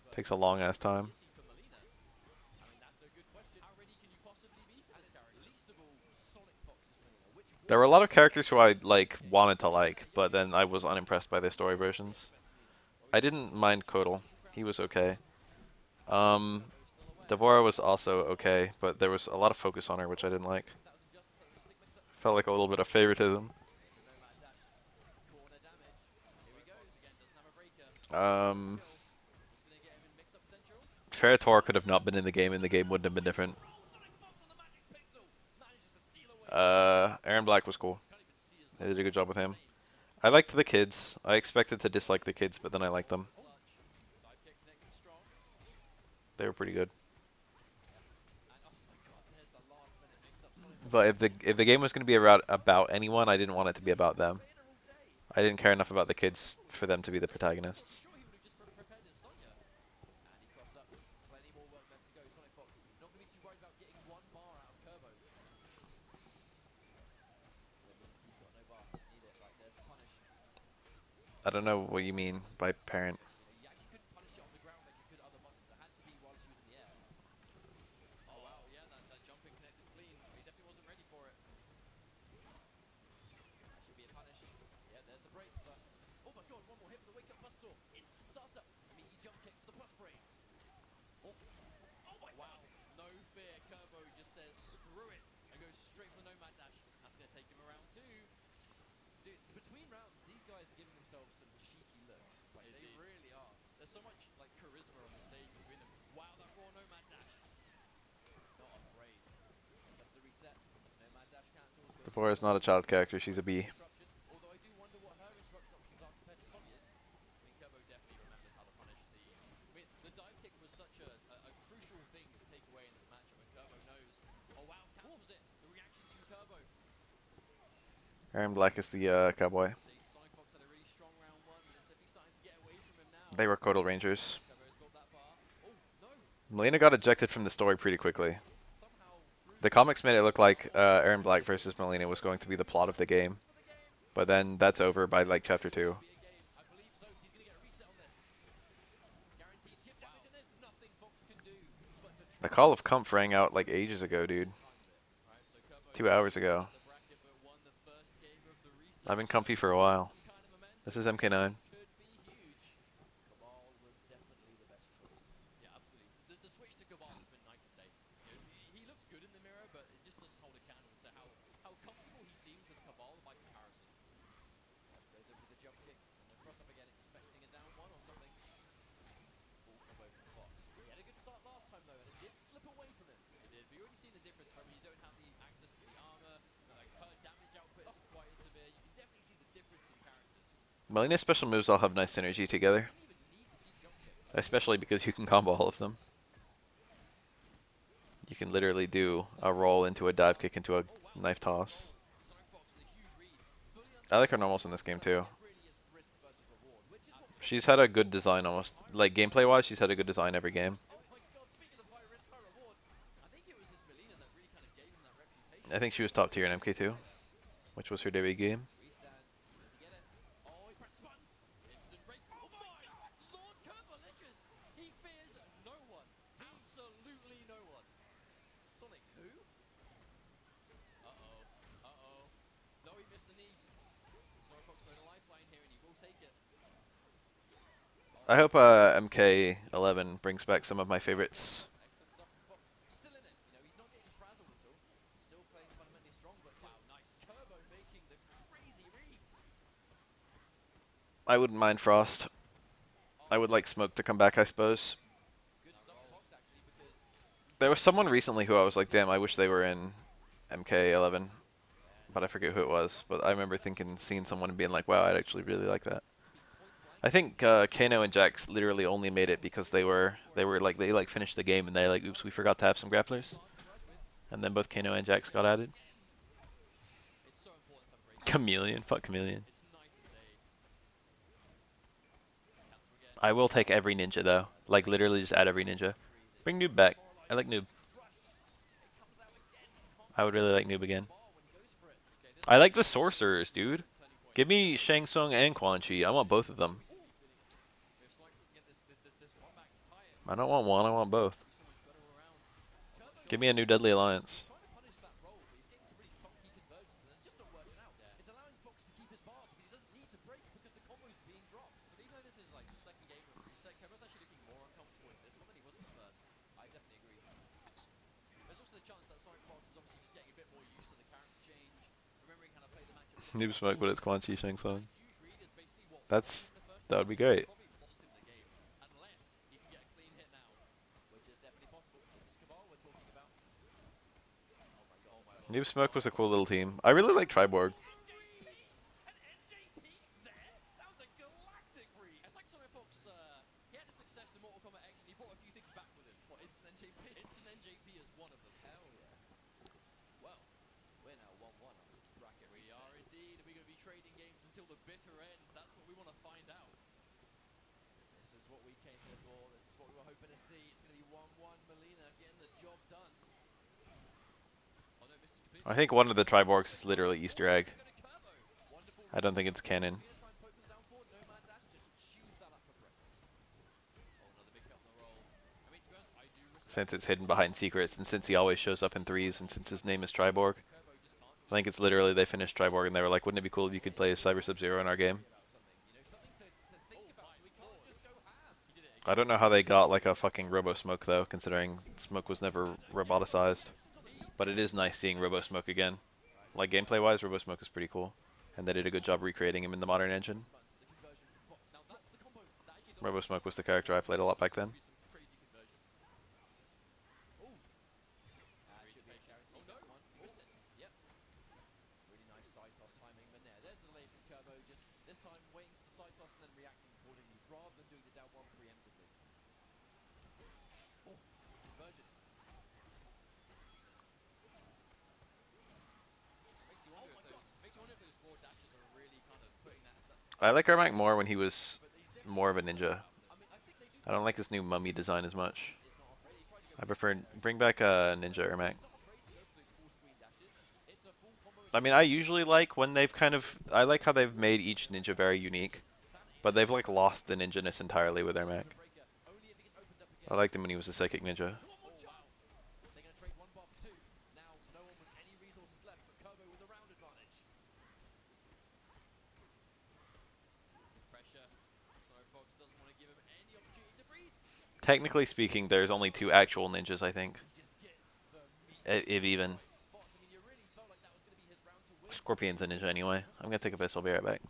Takes a long ass time. There were a lot of characters who I wanted to like, but then I was unimpressed by their story versions. I didn't mind Kotal. He was okay. Devora was also okay, but there was a lot of focus on her, which I didn't like. Felt like a little bit of favoritism. Ferritor could have not been in the game, and the game wouldn't have been different. Aaron Black was cool. They did a good job with him. I liked the kids. I expected to dislike the kids, but then I liked them. Clutch. Dive kick connecting strong. They were pretty good. And oh my god, there's the last minute mix up. Sonic Fox But if the game was going to be about anyone, I didn't want it to be about them. playing her all day. I didn't care enough about the kids for them to be the protagonists. Sure, he would have just prepared his Sonya. And he crossed up. Plenty more work left to go. Sonic Fox not going to be too worried about getting one bar out of Kerbo. That means he's got no bar. Doesn't need it. Right, there's the punish. I don't know what you mean by parent. You actually couldn't punish it on the ground like you could other buttons. It had to be while she was in the air. Oh wow, yeah, that jumping connected clean. He definitely wasn't ready for it. That should be a punish. Yeah, there's the break, but oh my god, one more hit for the wake up buzzsaw. Instant startup. Meaty jump kick for the plus brains. Oh, oh my wow. No fear. Kerbo just says screw it and goes straight for the Nomad Dash. That's gonna take him around two. Dude, between rounds, these guys are giving themselves some cheeky looks. Like they really are. There's so much like charisma on the stage between them. Wow, that raw Nomad Dash. Not afraid. Up the reset. Nomad Dash cancels. Before is not a child character, she's a bee. Although I do wonder what her interruption options are compared to Sonya's. I mean, Kerbo definitely remembers how to punish the. I mean, the dive kick was such a crucial thing to take away in this matchup, and Kerbo knows. Oh wow, cancels it. The reactions from Kerbo. Aaron Black is the cowboy. Sonic Fox had a really strong round one, but it's definitely starting to get away from him now. They were Codal Rangers. Kerbo's got that bar. Oh no! Melina got ejected from the story pretty quickly. Somehow through The comics made it look like Aaron Black versus Melina was going to be the plot of the game. for the game. But then that's over by like chapter 2. Be a game. I believe so. He's gonna get a reset on this. Guaranteed chip damage, and there's nothing Fox can do but to The Call of Comp rang out like ages ago, dude. Right, so Kerbo 2 hours ago. the bracket, but won the first game of the reset. I've been comfy for a while. Some kind of momentum. This is MK9. Could be huge. Cabal was definitely the best choice. Yeah, absolutely. The switch to Cabal has been night and day. You know, he looks good in the mirror, but it just doesn't hold a candle to how comfortable he seems with Cabal by comparison. Goes over with the jump kick and the cross up again, expecting a down one or something. Full combo from Fox. He had a good start last time though, and it did slip away from him. It did, but you already seen the difference when you don't have the access to the armor, like her damage output isn't quite as severe. You can definitely see the difference in characters. Melina's special moves all have nice synergy together. You don't even need the deep jump kick. Especially because you can combo all of them. You can literally do a roll into a dive kick into a knife toss. Sonic Fox with a huge read. Fully I like her normals in this game too. it really is risk versus reward, which is what She's had a good design almost. Like gameplay wise, she's had a good design every game. oh my god, speaking of high risk, high reward, I think it was his Melina that really kind of gave him that reputation. I think she was top tier in MK2, which was her debut game. Restands, does he get it? Oh, he pressed the buttons. Instant break. Oh my lord, Kerbalicious. He fears no one. Absolutely no one. Sonic who? Uh-oh. Uh-oh. No, he missed the knee. Sonic Fox got a lifeline here and he will take it. I hope MK11 brings back some of my favorites. Excellent stuff from Fox. Still in it. You know, he's not getting frazzled at all. Still playing fundamentally strong, but wow, nice. Kerbo making the crazy reads. I wouldn't mind Frost. I would like Smoke to come back, I suppose. Good stuff from Fox actually because There was someone recently who I was like, damn, I wish they were in MK11. But I forget who it was. But I remember seeing someone and being like, wow, I'd actually really like that. I think Kano and Jax literally only made it because they finished the game and they like, oops, we forgot to have some grapplers. And then both Kano and Jax got added. it's so important to have a break. Chameleon, fuck Chameleon. It's night and day. Cancel again. I will take every ninja though. Like literally just add every ninja. Bring Noob back. I like Noob. It comes out again. I would really like Noob again. Ball when he goes for it. Okay, this I like the sorcerers, dude. turning point. Give me Shang Tsung and Quan Chi. I want both of them. If Sonic can get this one back to tie it, I don't want one, I want both. do so much better around. Kerbo Give me a new Deadly Alliance. trying to punish that roll, but he's getting some really funky conversions and it's just not working out. It's allowing Fox to keep his bar because he doesn't need to break because the combo's being dropped. So even though this is like the second game of reset, Kerbo's actually looking more uncomfortable in this one than he was in the first. I definitely agree. There's also the chance that Sonic Fox is obviously just getting a bit more used to the character change, remembering how to play the matchup. Noob Smoke, but it's Quan Chi Shang Tsung. Huge read is basically what That's in the first that would be great. probably lost him the game unless he can get a clean hit now, which is definitely possible. This is Cabal we're talking about. Oh my god. Noob Smoke was a cool little team. I really like Triborg. An NJP Sonic Fox, he had a success in Mortal Kombat X, and he brought a few things back with him. What, Instant NJP? Instant NJP is one of them. Hell yeah. Well, we're now 1-1 after this bracket. We are indeed. We're going to be trading games until the bitter end. That's what we want to find out. This is what we came here for. This is what we were hoping to see. It's going to be 1-1. Melina getting the job done. Oh no, Mrs. Kapitz. I think one of the Triborgs is literally Easter egg. I don't think it's canon. Since it's hidden behind secrets, and since he always shows up in threes, and since his name is Triborg. I think it's literally they finished Triborg and they were like, wouldn't it be cool if you could play as Cyber Sub-Zero in our game? I don't know how they got like a fucking Robo Smoke though, considering Smoke was never roboticized. But it is nice seeing Robo Smoke again. Like gameplay wise, Robo Smoke is pretty cool. And they did a good job recreating him in the modern engine. Robo Smoke was the character I played a lot back then. I like Ermac more when he was more of a ninja. I don't like his new mummy design as much. I prefer bring back a ninja Ermac. I mean, I usually like when they've I like how they've made each ninja very unique, but they've like lost the ninja-ness entirely with Ermac. I liked him when he was a psychic ninja. Technically speaking, there's only 2 actual ninjas, I think. If even. Scorpion's a ninja anyway. I'm gonna take a piss, I'll be right back.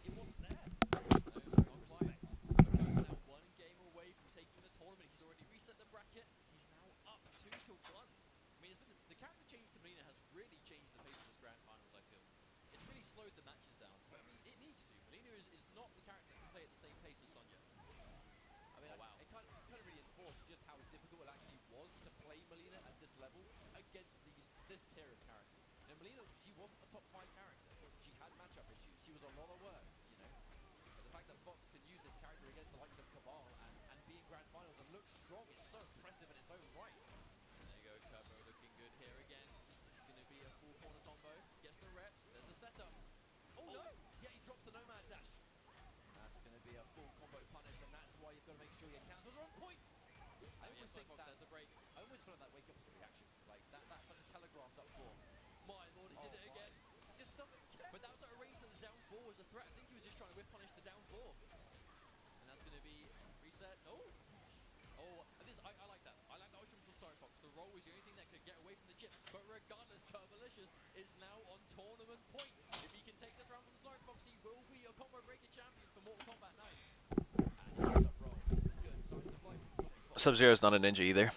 Sub-Zero's not a ninja either.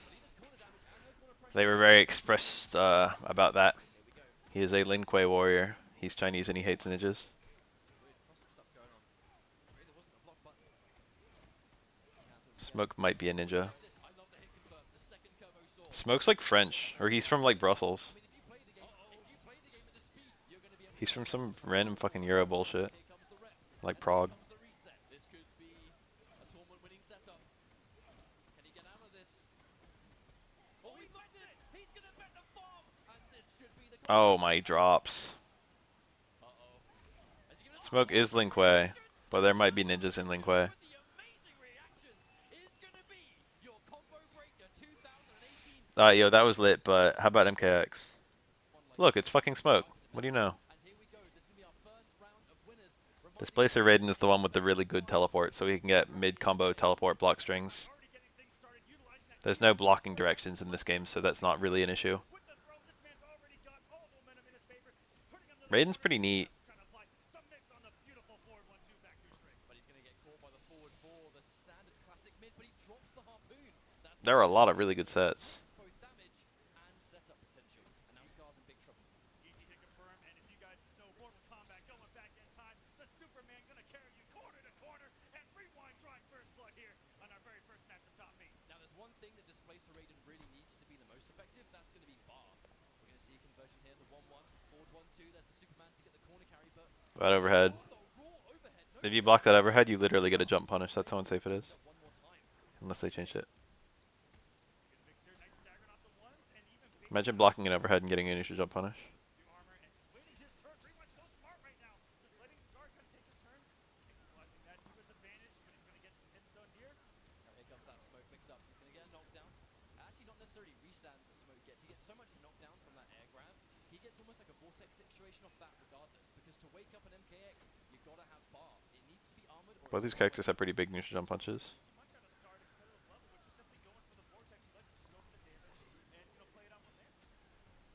They were very expressed about that. He is a Lin Kuei warrior. He's Chinese and he hates ninjas. Smoke might be a ninja. Smoke's like French, or he's from like Brussels. He's from some random fucking Euro bullshit. Like Prague. Oh, my drops. Smoke is Lin Kuei, but there might be ninjas in Lin Kuei. Yo, that was lit, but how about MKX? Look, it's fucking Smoke. What do you know? Displacer Raiden is the one with the really good teleport, so he can get mid-combo teleport block strings. There's no blocking directions in this game, so that's not really an issue. Raiden's pretty neat. There are a lot of really good sets. for Raiden really needs to be the most effective, that's going to be bar. We're going to see a conversion here, the 1-1, forward 1-2, there's the Superman to get the corner carry, but... That overhead. Oh, the raw overhead. No, If you block that overhead, you literally get a jump punish. That's how unsafe it is. one more time. Unless they changed it. Good mix here. Nice staggering off the ones and even big Imagine blocking an overhead and getting an initial jump punish. new armor and just waiting his turn. Rewind's so smart right now. Just letting Scar kind of take his turn and utilizing that to his advantage, but he's going to get some hits done here. Now here comes that smoke mix-up. He's going to get a knockdown. Actually, not necessarily restand the smoke gets. He gets so much knockdown from that air grab. He gets almost like a vortex situation off that regardless. Because to wake up an MKX, you got to have bar. It needs to be armored or... Both these characters have pretty big neutral jump punches. Too much out of Scar at a competitive level, which is simply going for the vortex. He likes to just go for the damage and, you know, play it out from there.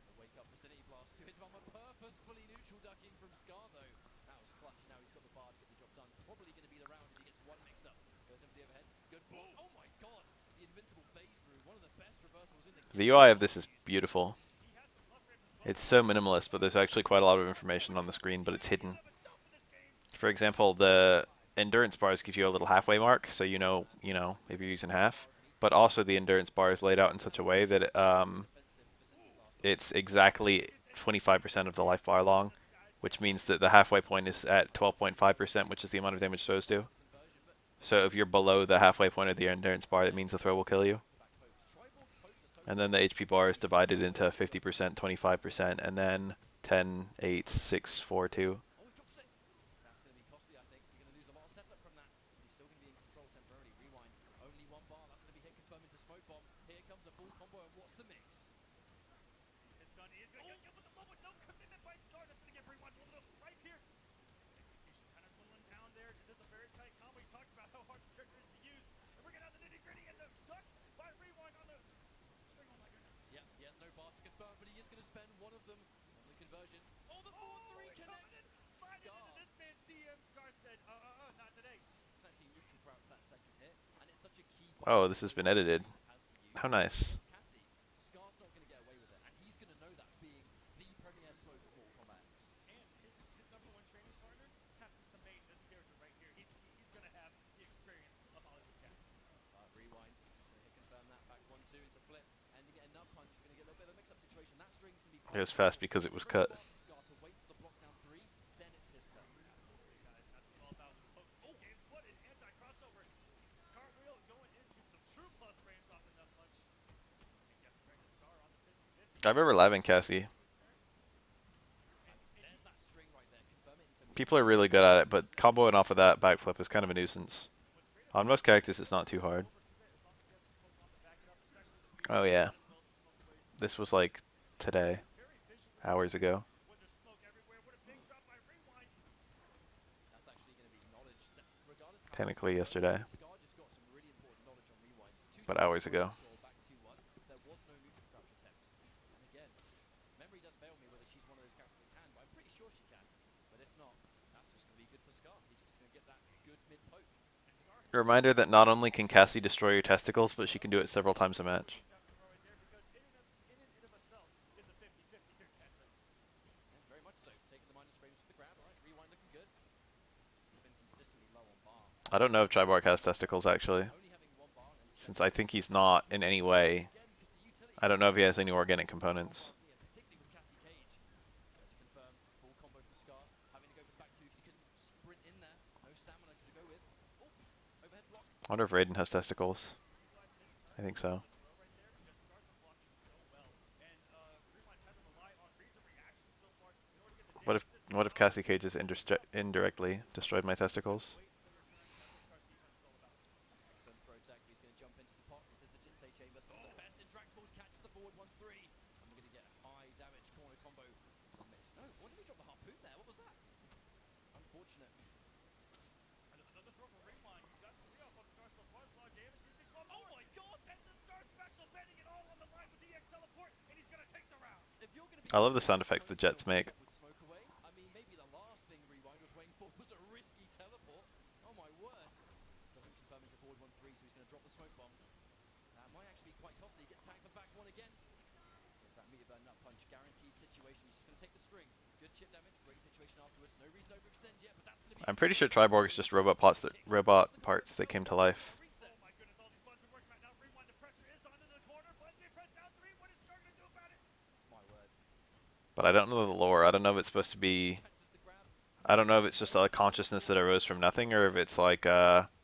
The wake-up vicinity blast. 2 hits armor. Purposefully neutral ducking from Scar, though. That was clutch. Now he's got the bar to get the job done. Probably going to be the round if he gets one mix-up. Goes in for the overhead. Good block. Oh my god. The invincible phase through. One of the best reversals in the game. The UI of this is beautiful. It's so minimalist, but there's actually quite a lot of information on the screen, but it's hidden. For example, the endurance bars give you a little halfway mark, so you know if you're using half. But also the endurance bar is laid out in such a way that it's exactly 25% of the life bar long, which means that the halfway point is at 12.5%, which is the amount of damage throws do. So if you're below the halfway point of the endurance bar, that means the throw will kill you. And then the HP bar is divided into 50%, 25%, and then 10, 8, 6, 4, 2. That's going to be costly, I think. You're going to lose a lot of setup from that. But he's still going to be in control temporarily. Rewind. Only one bar. That's going to be hit confirm into smoke bomb. Here comes a full combo, and what's the mix? It's done. He is going to get with the blow, but no commitment by Scar. That's going to get Rewind a little bit of right here. Execution kind of cooling down there. It is a very tight combo. We talked about how hard this character is to use. And we're getting out the nitty-gritty and the ducks by Rewind on the string. Oh my goodness. Yeah, he has no bar to confirm, but he is going to spend one of them on the conversion. Oh, the 4-3 connects! Slide into this man's DM. Scar said, not today. It's actually neutral throughout that second hit, and it's such a key... Oh, this has been edited. ...has to use. How nice. Cassie, Scar's not going to get away with it, and he's going to know that being the premier smoke of Mortal Kombat X. And his number one training partner happens to main this character right here. He's going to have the experience of Hollywood Cassie. Rewind, he's going to hit confirm that, back 1-2 into flip, ending it in nut punch. You're going to get a little bit of a mix-up situation. That string's going to be... It was fast because it was cut. Scar to wait for the block down 3, then it's his turn. Absolutely, guys. That's what it's all about with folks in this game. Footed, anti-crossover. Cartwheel going into some true plus frames off the nut punch. And guessing right to Scar on the 50-50. I remember living Cassie. There's that string right there. Confirm it into... People are really good at it, but comboing off of that backflip is kind of a nuisance. On most characters, it's not too hard. Oh yeah. This was like today, hours ago. That's actually going to be knowledge that regardless of how Technically yesterday, Scar just got some really important knowledge on Rewind. but hours ago. Back 2-1. There was no neutral crouch attempt. And again, memory does fail me whether she's one of those characters that can, but I'm pretty sure she can. But if not, that's just going to be good for Scar. He's just going to get that good mid poke. A reminder that not only can Cassie destroy your testicles, but she can do it several times a match. Yeah, very much so. Taking the minus frames with the grab. All right, Rewind looking good. He's been consistently low on bar. I don't know if Tribark has testicles actually, Only having one bar and then since I think he's not in any way. again because the utility I don't know if he has any organic components. here, particularly with Cassie Cage. Let's confirm full combo from Scar. Having to go for the back 2 because he couldn't sprint in there. No stamina to go with. Oh, overhead block. I wonder if Raiden has testicles. I think so. What if Cassie Cage has indirectly destroyed my testicles? Excellent throw tech. He's going to jump into the pot. This is the Jinsei chamber. Some of the best interactables. Catches the forward 1-3. And we're going to get a high damage corner combo. No, why did he drop the harpoon there? What was that? Unfortunate. Another throw for Rewind. He's got 3 off on Scar so far. It's a lot of damage. He's takes one more. Oh my god! And the Scar special, betting it all on the line with the EX teleport, and he's going to take the round. If you're going to be I love the sound effects the Jets make. with smoke away, I mean, maybe the last thing Rewind was waiting for was a risky teleport. Oh my word. Doesn't confirm into forward 1-3, so he's going to drop the smoke bomb. That might actually be quite costly. He gets tagged for back 1 again. There's that meter burn nut punch. Guaranteed situation. He's just going to take the string. Good chip damage. Great situation afterwards. No reason to overextend yet, but that's going to be... I'm pretty sure Triborg is just robot parts that came to life. Oh my goodness, all these buttons are working right now. Rewind, the pressure is on in the corner. But I don't know the lore. I don't know if it's supposed to be... I don't know if it's just a consciousness that arose from nothing, or if it's like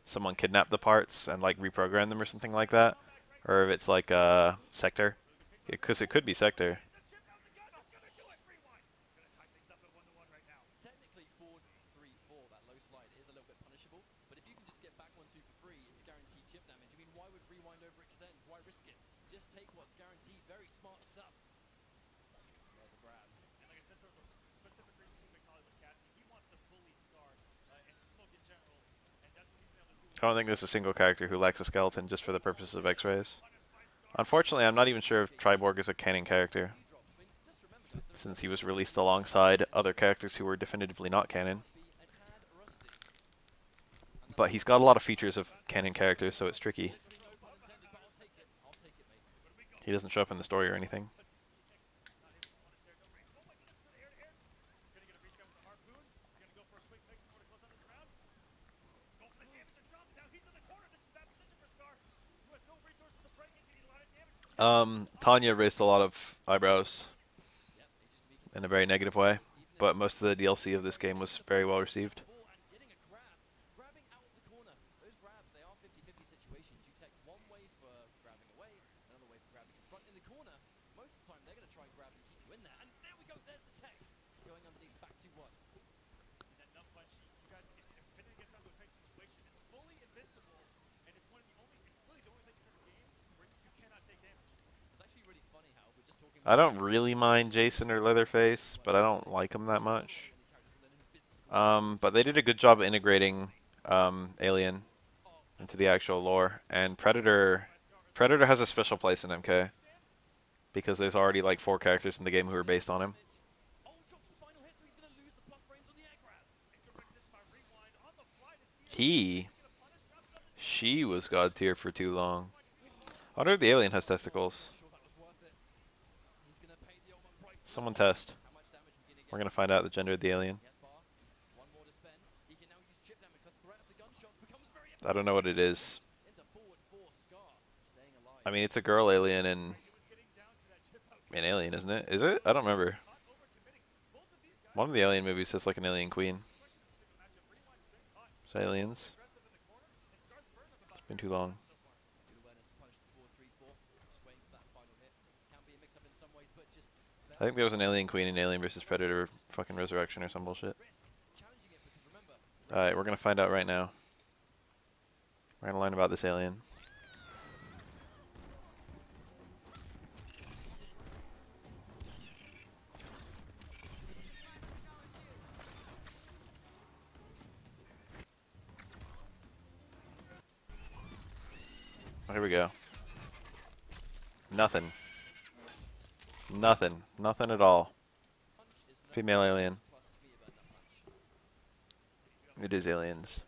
someone kidnapped the parts and like reprogrammed them or something like that, or if it's like Sector, because it could be Sector. Technically, 4-3-4, that low slide is a little bit punishable, but if you can just get back 1-2 for free, it's guaranteed chip damage. I mean, why would rewind overextend? Why risk it? Just take what's guaranteed. Very smart stuff. There's a grab. And like I said, there was a specific reason to make Hollywood Cassie. He wants to bully Scar and Smoke in general, and that's what he's been able to do. I don't think there's a single character who lacks a skeleton just for the purposes of X-rays. Unfortunately, I'm not even sure if Triborg is a canon character, since he was released alongside other characters who were definitively not canon. But he's got a lot of features of canon characters, so it's tricky. He doesn't show up in the story or anything. Tanya raised a lot of eyebrows in a very negative way, but most of the DLC of this game was very well received. Grabbing out of the corner. Those grabs, they are 50-50 situations. You take one way for grabbing away, another way for grabbing in front. In the corner, most of the time they're going to try and grab and keep you in there. And there we go, there's the tech. Going underneath, back to 1. And that nut punch, you guys, if Finn gets down to a tight situation, it's fully invincible, and it's one of the only, it's really the only thing in this game where you cannot take damage. It's actually really funny how we're just talking I don't really mind Jason or Leatherface, but I don't like them that much. But they did a good job integrating Alien into the actual lore, and Predator has a special place in MK because there's already like 4 characters in the game who are based on him. She was god tier for too long. I wonder if the alien has testicles. Someone test. We're gonna find out the gender of the alien. I don't know what it is. I mean, it's a girl alien and an alien, isn't it? Is it? I don't remember. One of the alien movies has like an alien queen. It's aliens. It's been too long. I think there was an alien queen in Alien vs Predator fucking Resurrection or some bullshit. Alright, we're gonna find out right now. We're gonna learn about this alien. Oh, here we go. Nothing. Nothing. Nothing at all. Female alien. It is aliens.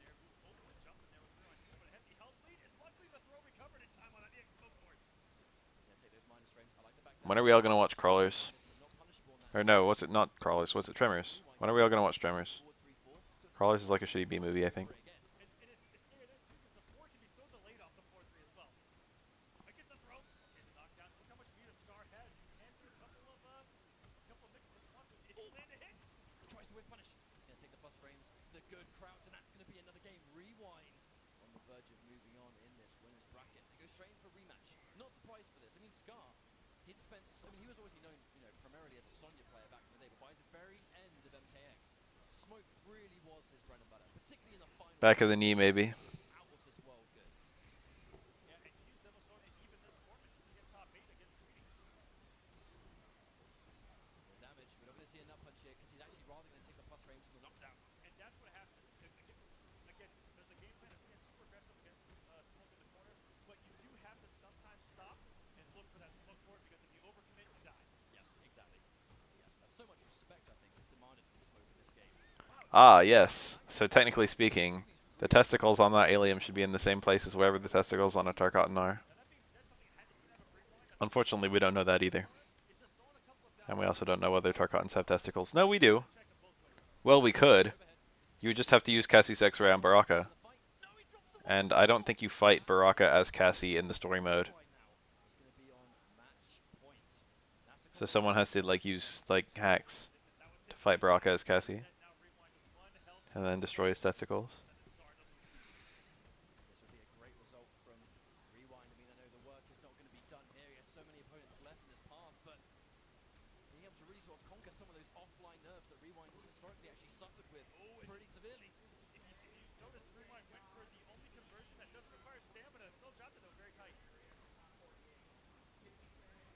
When are we all gonna watch Crawlers? Or no, what's it? Not Crawlers. What's it? Tremors. When are we all gonna watch Tremors? Crawlers is like a shitty B movie, I think. He was obviously known, primarily as a Sonya player back in the day, but by the very end of MKX, Smoke really was his bread and butter, particularly in the final. Back of the knee, maybe. Out of this world good. Yeah, and he used Devil Sword and even this format just to get top 8 against Tweety. More damage. We're not going to see a nut punch here because he's actually rather going to take the plus frames from the knockdown. And that's what happens. Again, there's a game plan of being super aggressive against Smoke in the corner, but you do have to sometimes stop and look for that smoke board because if you overcommit, you die. Yeah, exactly. Yes, so much respect, I think, is demanded from Smoke in this game. Ah, yes. So technically speaking, the testicles on that alien should be in the same place as wherever the testicles on a Tarkatan are. Unfortunately, we don't know that either. And we also don't know whether Tarkatans have testicles. No, we do. Well, we could. You would just have to use Cassie's X-Ray on Baraka. And I don't think you fight Baraka as Cassie in the story mode. So someone has to like use like hacks to fight Baraka as Cassie, and then destroy his testicles. This would be a great result from Rewind. I mean, I know the work is not going to be done here. He has so many opponents left in his path, but being able to really sort of conquer some of those offline nerves that Rewind has historically actually suffered with pretty severely. If you notice, Rewind went for the only conversion that doesn't require stamina. Still dropped it though very tight.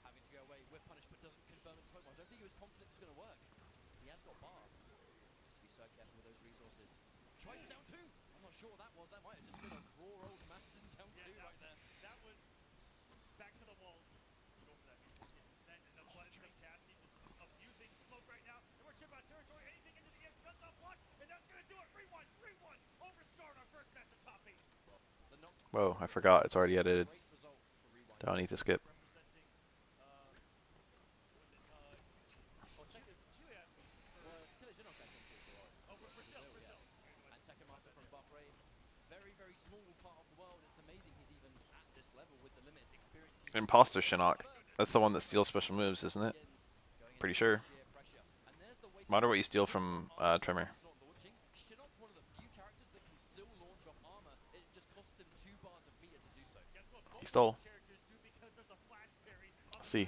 Having to go away with punish, but doesn't confirm it to Pokemon. I don't think he was confident it was going to work. He has got bar. Just to be so careful with those resources. Tries it down two. I'm not sure what that was. That might have just been a raw old Madison down two right there. That was back to the wall. Go for that 50%. And the Blood from Cassie just abusing smoke right now. And we're chip out territory. Anything into the game. Stunts on block. And that's going to do it. Rewind. 3-1. Over Scar in our first match of top 8. Whoa, I forgot. It's already edited. Great result for Rewind. Don't need to skip. Representing, was it, Chile? Killer Shinnok, I think it was. Oh, Brazil. And Tekken Master from Bahrain. Very, very small part of the world. It's amazing he's even at this level with the limited experience. Imposter Shinnok. That's the one that steals special moves, isn't it? Pretty sure. Wonder what you steal from Tremor. Shinnok, one of the few characters that can still launch off armor. It just costs him 2 bars of meter to do so. He stole. Let's See.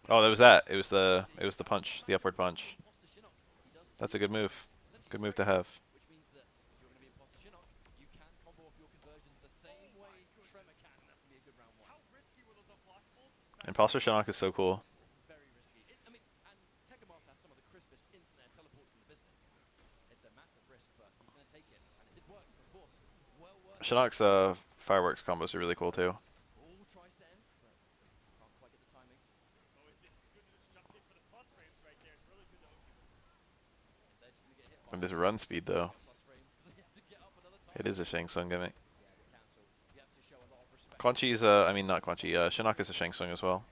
Oh, that was that. It was the punch, the upward punch. That's a good move. Good move to have. Which means that if you're going to be Imposter Shinnok, you can combo off your conversions the same way Tremor can, and that can be a good round 1. How risky were those unblockables? Imposter Shinnok is so cool. Very risky. I mean, and Tekken Master has some of the crispest instant air teleports in the business. It's a massive risk, but he's going to take it, and it works, of course. Well worth it. Shinnok's fireworks combos are really cool too. All tries to end, but can't quite get the timing. Oh, it did good to just jump in for the plus frames right there. It's really good to OQ. They're just going to get hit by And his run speed though. plus frames because they have to get up another time. It is a Shang Tsung gimmick. Yeah, the cancel. You have to show a lot of respect. Quan Chi's I mean not Quan Chi, Shinnok is a Shang Tsung as well.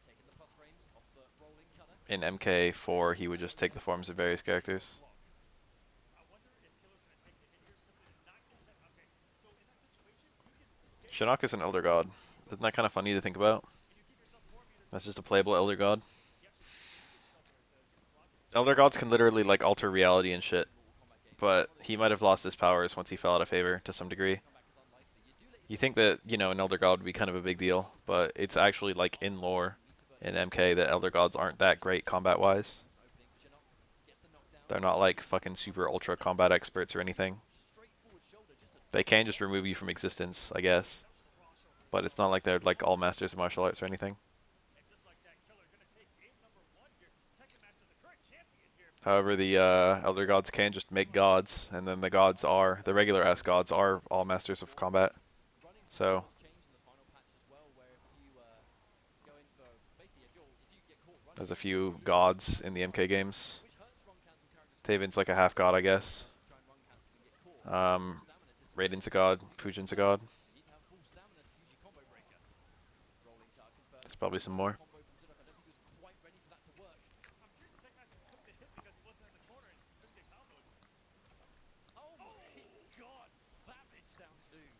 Taking the plus frames off the rolling cutter. In MK4 he would just take the forms of various characters. I wonder if Killer's going to take the hit here simply to not get that. Okay, so in that situation, you can Shinnok is an Elder God. Isn't that kind of funny to think about? That's just a playable Elder God. Elder Gods can literally like alter reality and shit. But he might have lost his powers once he fell out of favor to some degree. You think that, you know, an Elder God would be kind of a big deal, but it's actually like in lore in MK that Elder Gods aren't that great combat-wise. They're not like fucking super ultra combat experts or anything. They can just remove you from existence, I guess. But it's not like they're like all masters of martial arts or anything. And just like that, Killer going to take game number 1 here. Tekken Master, the current champion here. However, the Elder Gods can just make gods, and then the gods are, the regular ass gods are all masters of combat. So, there's a few gods in the MK games. Taven's like a half god, I guess. Raiden's a god, Fujin's a god. There's probably some more.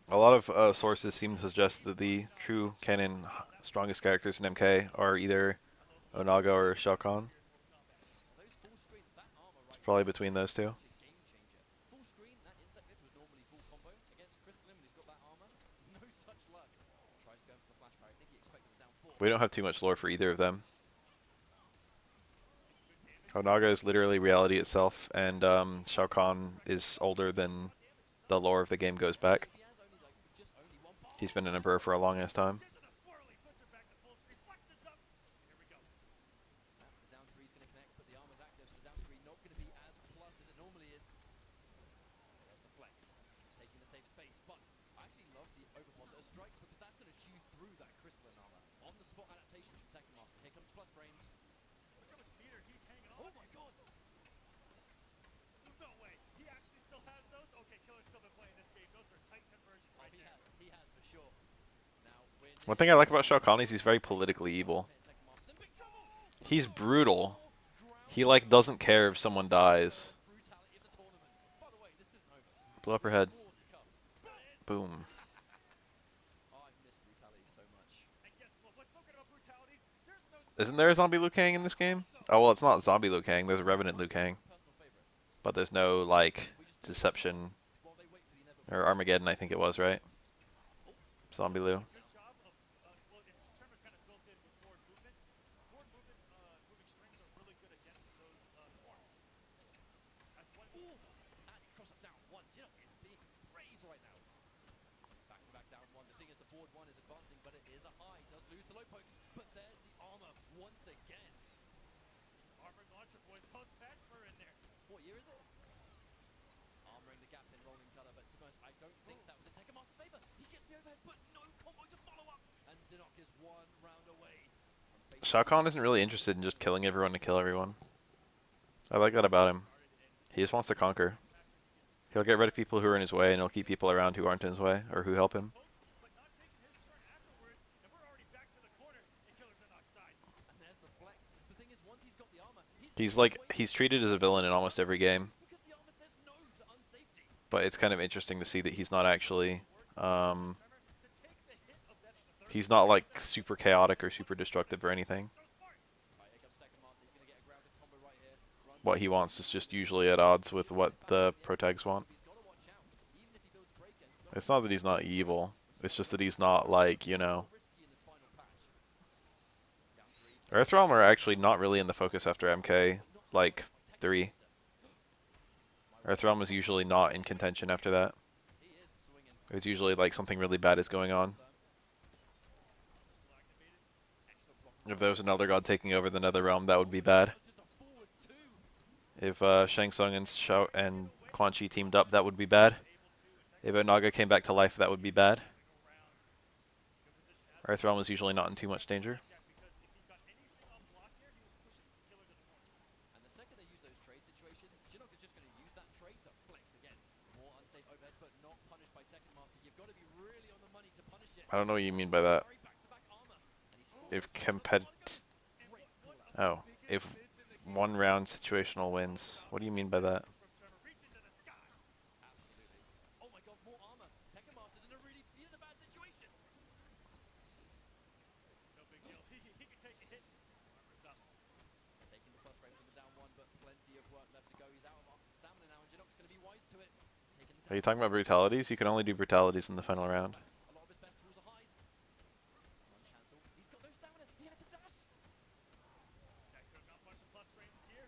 A lot of sources seem to suggest that the true canon strongest characters in MK are either Onaga or Shao Kahn. It's probably between those two. We don't have too much lore for either of them. Onaga is literally reality itself, and Shao Kahn is older than the lore of the game goes back. He's been an emperor for a long ass time. One thing I like about Shao Kahn is he's very politically evil. He's brutal. He like doesn't care if someone dies. Blow up her head. Boom. Isn't there a zombie Liu Kang in this game? Oh, well, it's not zombie Liu Kang. There's a Revenant Liu Kang. But there's no, like, Deception or Armageddon, I think it was, right? Zombie Liu. Good job of, well, it's Tremor's kind of built in with forward movement. Forward movement, moving strings are really good against those swarms. As one, Ooh, and he crossed up down one. Jinook is being brave right now. Back to back down one. The thing is, the forward one is advancing, but it is a high. Does lose to low pokes, but there's the armor once again. armored launcher boys, post-patch for in there. What year is it? Armoring the gap in rolling cutter, but to be honest, I don't think that was in Tekamaster's favor. He gets the overhead, but no combo to follow up. And Zinok is one round away from facing. Shao Kahn isn't really interested in just killing everyone to kill everyone. I like that about him. He just wants to conquer. He'll get rid of people who are in his way, and he'll keep people around who aren't in his way, or who help him. But not taking his turn afterwards, and we're already back to the corner in Killer Zinok's side. And there's the flex. The thing is, once he's got the armor, He's treated as a villain in almost every game, because the armor says no to unsafety. but it's kind of interesting to see that he's not actually, Tremor, to take the hit of that in the third. he's not like super chaotic or super destructive or anything. So smart. Alright, here comes second master. He's gonna get a grounded combo right here. Run What he wants is just usually at odds with what the protags want. He's gotta watch out. Even if he builds break ends, he's It's not that he's not evil, it's just that he's not like, you know. risky in this final patch. Down three. Earthrealm are actually not really in the focus after MK, like, 3. Earthrealm is usually not in contention after that. He is swinging. It's usually like something really bad is going on. If there was an Elder God taking over the Netherrealm, that would be bad. Just a forward two. If Shang Tsung and Shao and Quan Chi teamed up, that would be bad. If Onaga came back to life, that would be bad. Earthrealm is usually not in too much danger. Because if he got anything on block here, he was pushing Killer to the corner. And the second they use those trade situations, Chinook is just going to use that trade to flex again. More unsafe overheads, but not punished by Tekken Master. You've got to be really on the money to punish it. I don't know what you mean by that. Very back-to-back armor. And he's If if 1 round situational wins, what do you mean by that? From Tremor, reaching to the sky. absolutely. Oh my god, more armor. Tekken Master's in a really, he's in a bad situation. No big deal. He can take a hit. Armor's up. Taking the plus frame from the down one, but plenty of work left to go. He's out of stamina now, and Chinook's going to be wise to it. Taking the Are you talking about brutalities? You can only do brutalities in the final round. a lot of his best tools are highs. Run cancel. He's got no stamina. He had to dash. That could have got much plus frames here.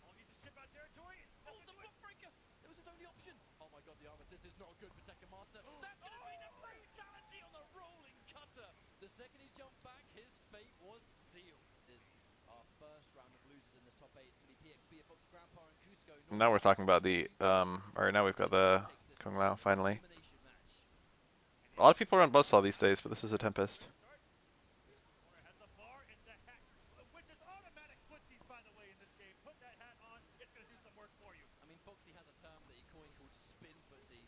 All needs is chip out territory. Oh, the foot breaker! It was his only option. Oh my god, the armor. This is not good for Tekken Master. That's going to be the brutality on the rolling cutter. The second he jumped back, his fate was sealed. This is our first round of losers in this top 8. It's going to be PXB, Fox Grandpa, and Cusco. Now we're talking about the, or now we've got the Kung Lao, finally. Elimination match. A lot of people run Buzzsaw these days, but this is a Tempest. Corner has the bar and the hat, which is automatic footsies, by the way, in this game. Put that hat on. It's going to do some work for you. I mean, Foxy has a term that he coined called spin footsies.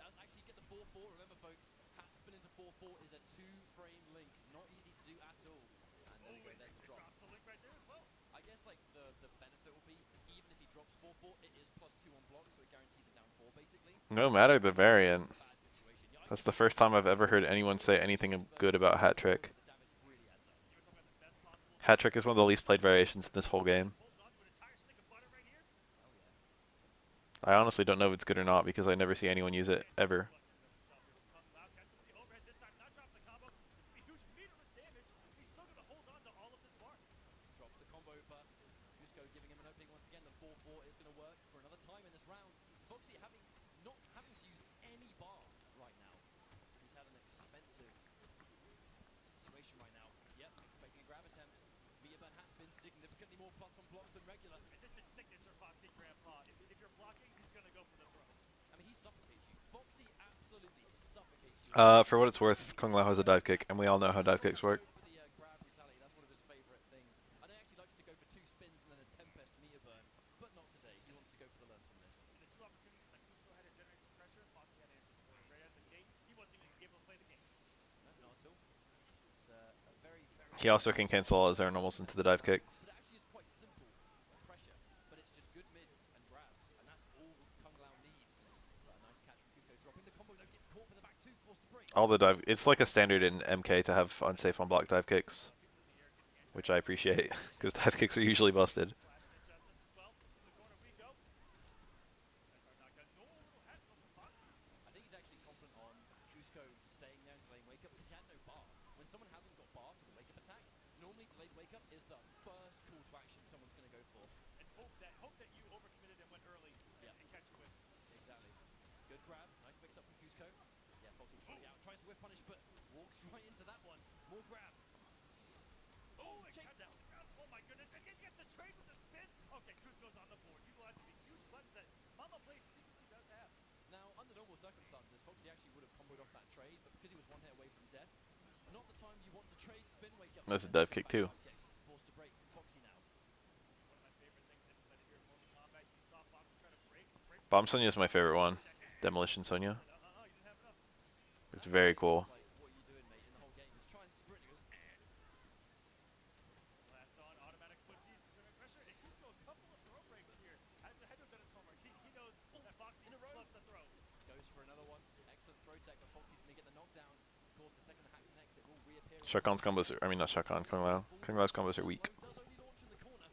Does actually get the 4-4. Remember, folks, hat spin into 4-4 is a 2-frame link. Not easy to do at all. And there we go, there's the drop. Drops the link right there as well. I guess, like, the benefit will be, even if he drops 4-4, it is +2 on block, so it guarantees a down 4, basically. No matter the variant. Bad situation. Yeah, I That's the first time I've ever heard anyone say anything good about Hat Trick. the damage really adds up. You're talking about the best possible. Hat Trick is one of the least played variations in this whole game. Holds on to an entire stick of butter right here. Oh, yeah. I honestly don't know if it's good or not because I never see anyone use it, ever. Kung Lao catches the overhead this time, not drop the combo. This would be huge meterless damage. He's still going to hold on to all of this bar. Drops the combo, but Cusco giving him an opening once again. The 4-4 is going to work for another time in this round. Foxy not having to use any bar right now. He's had an expensive situation right now. Yep, expecting a grab attempt. Meter burn has been significantly more plus on blocks than regular. And this is signature Foxy Grandpa. If you're blocking, he's going to go for the throw. I mean, he suffocates you. Foxy absolutely suffocates you. For what it's worth, Kung Lao has a dive kick, and we all know how dive kicks work. For the grab brutality, that's one of his favorite things. I know he actually likes to go for 2 spins and then a Tempest meter burn, but not today. He wants to go for the learn from this. And the two opportunities that Cusco had to generate some pressure, Foxy had answers for it. Right out of the gate, he wasn't even able to play the game. No, not at all. It's a very, very... He also can cancel all his air normals into the dive kick. But it actually is quite simple pressure, but it's just good mids and grabs, and that's all Kung Lao needs. But a nice catch from Cusco, dropping the combo, no, gets caught for the back 2, forced to break. All the dive, it's like a standard in MK to have unsafe on block dive kicks. which I appreciate because dive kicks are usually busted. Flash to Justice as well. In the corner we go. Nice hard knockdown. No little hat though from Foxy. I think he's actually confident on Cusco staying there and delaying wake up because he had no bar. When someone hasn't got bar for the wake up attack, normally delayed wake up is the first call to action someone's going to go for. And hope that you overcommitted and went early and catch a whip. Exactly. Good grab. Nice mix up from Cusco. Yeah, Foxy trying to get out. Tries to whip punish, but walks right into that one. More grabs. Oh, it chase cuts down. out the ground. Oh my goodness. And he gets the trade with the spin. Okay, Cusco's on the board, utilizing the huge buttons that Mama Blade secretly does have. Now, under normal circumstances, Foxy actually would have comboed off that trade, but because he was one hit away from death, not the time you want to trade spin wake up. That's a dive kick too. Forced to break from Foxy now. One of my favorite things implemented here in Mortal Kombat. You saw Foxy try to break. Bomb Sonya is my favorite one. Demolition Sonya. You didn't have enough. It's very cool. Like, what are you doing, mate? In the whole game, he's trying to sprint. He goes, Lats on, automatic footsies, turning pressure, and Cusco a couple of throw breaks here. Had to have done his homework. He knows that Foxy loves the throw. goes for another one. Excellent throw tech, but Foxy's going to get the knockdown. Of course, the second the hack connects, it will reappear. Shakan's combos are, I mean not Shakan, Kung Lao's combos are weak. Does only launch in the corner.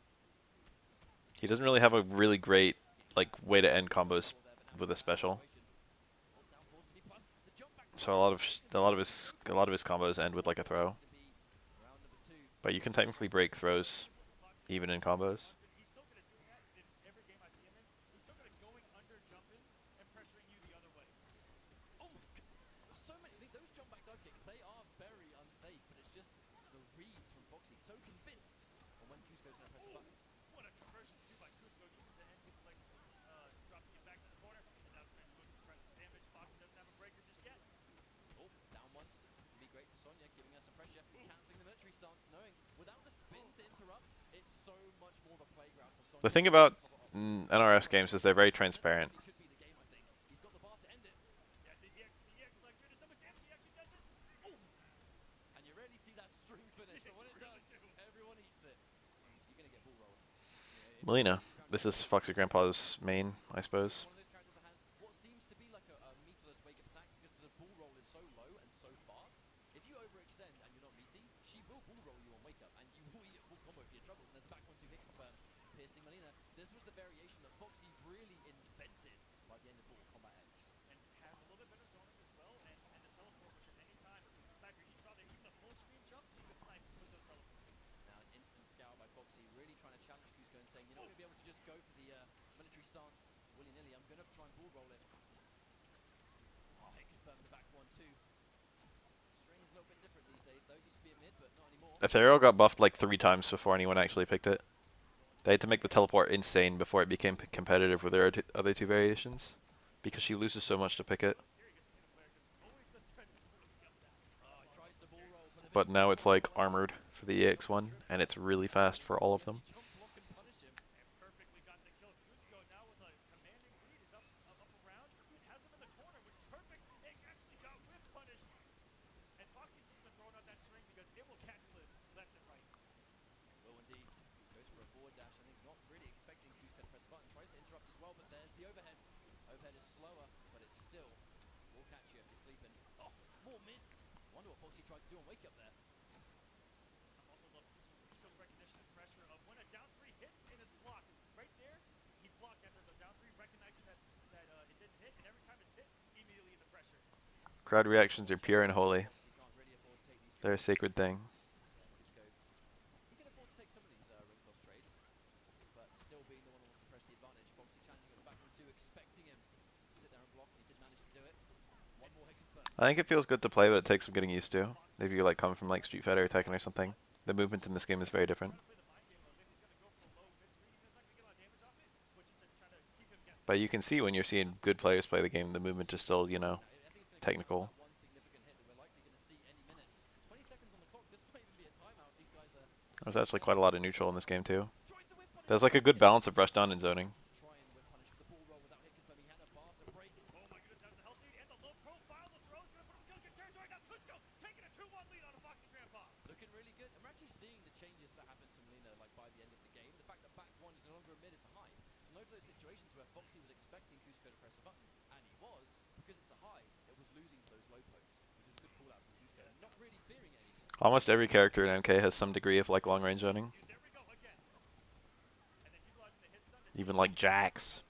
He doesn't really have a really great like way to end combos with a special. So a lot of his combos end with like a throw. But you can technically break throws even in combos. He's so good at doing that in every game I see him in. He's so good at going under jump-ins and pressuring you the other way. Oh my god. So many. Those jump back dog kicks, they are very unsafe, but it's just the reads from Foxy. So convinced on when Cusco's going to press the button. What a conversion too by Cusco. Uses the end with like dropping it back to the corner, and now spending moves incredible damage. Foxy doesn't have a breaker just yet. Oh, down one. This can be great for Sonya, giving us some pressure. Cancelling the military stance, knowing without the spin to interrupt, it's so much more of a playground for Sonya. The thing about NRS games is they're very transparent. It could be the game, I think. He's got the bar to end it. Yeah, the EX flex here to so much damage. He actually does it. Oh, And you rarely see that string finish, but when it does, everyone eats it. You're going to get bull rolled. Melina. This is Foxy Grandpa's main, I suppose. One of those characters that has what seems to be like a meterless wake up attack because the bull roll is so low and so fast. If you overextend and you're not meaty, she will bull roll you on wake up and you will eat a full combo for your trouble. And there's a back 1-2 hit confirm, piercing Melina. This was the variation that Foxy really invented by the end of Mortal Kombat X. and has a little bit better zoning as well, and the teleport, which at any time, sniper, you saw that even the full screen jumps, you could snipe with those teleports. Now an instant scour by Foxy, really trying to challenge Cusco and saying, you're not going to be able to just go for the military stance willy-nilly. I'm going to try and bull roll it. Oh, hit confirm in the back 1-2. String's a little bit different these days though. It used to be a mid, but not anymore. Ethereal got buffed like 3 times before anyone actually picked it. They had to make the teleport insane before it became competitive with their other 2 variations. Because she loses so much to pick it. But now it's like armored for the EX one, and it's really fast for all of them. Jump, block, and punish him. And perfectly got the kill. Cusco now with a commanding lead is up around. It has him in the corner, which is perfect. It actually got whip punished. And Foxy's just been throwing out that string because it will catch limbs left and right. Will indeed. Goes for a forward dash. I think not really expecting Cusco to press the button. Tries to interrupt as well, but there's the overhead. Overhead is slower, but it still will catch you if you're sleeping. Oh, more mids. Wonder what Foxy tried to do on wake up there. I'm also love Cusco's recognition and pressure of when a down 3 hits and is blocked. Right there, he blocked after the down 3, recognizing that it didn't hit, and every time it's hit, immediately in the pressure. Crowd reactions are pure and holy. Foxy can't really afford to take these. They're a sacred thing. Cusco. He can afford to take some of these ring toss trades, but still being the one that wants to press the advantage. Foxy challenging at the back 1-2, expecting him to sit there and block, and he did manage to do it. One more hit confirmed. I think it feels good to play, but it takes some getting used to. If you like come from like Street Fighter or Tekken or something, the movement in this game is very different. Play the mind game mode. Maybe he's going to go for low mid-screen, even if he's not going to get a lot of damage off it, but just to try to keep him guessing. But you can see when you're seeing good players play the game, the movement is still, you know, I think it's gonna technical. come one significant hit that we're likely going to see any minute. 20 seconds on the clock. This might even be a timeout. These guys are There's actually quite a lot of neutral in this game too. trying to whip punish. There's like a good balance of rush down and zoning. Try and whip punish with the bull roll without hit confirm. He had a bar to break. Oh my goodness, down to the health lead and the low profile. The throw is going to put him in kill good territory. Now Cusco taking a 2-1 lead on a Foxy Grandpa. Looking really good. And we're actually seeing the changes that happen to Melina like by the end of the game. The fact that back 1 is no longer a mid, it's a high. Loads of those situations where Foxy was expecting Cusco to press a button, and he was, because it's a high, it was losing to those low pokes, which is a good call out from Cusco. Not really fearing it anymore. Almost every character in MK has some degree of like long range zoning. Even like Jax.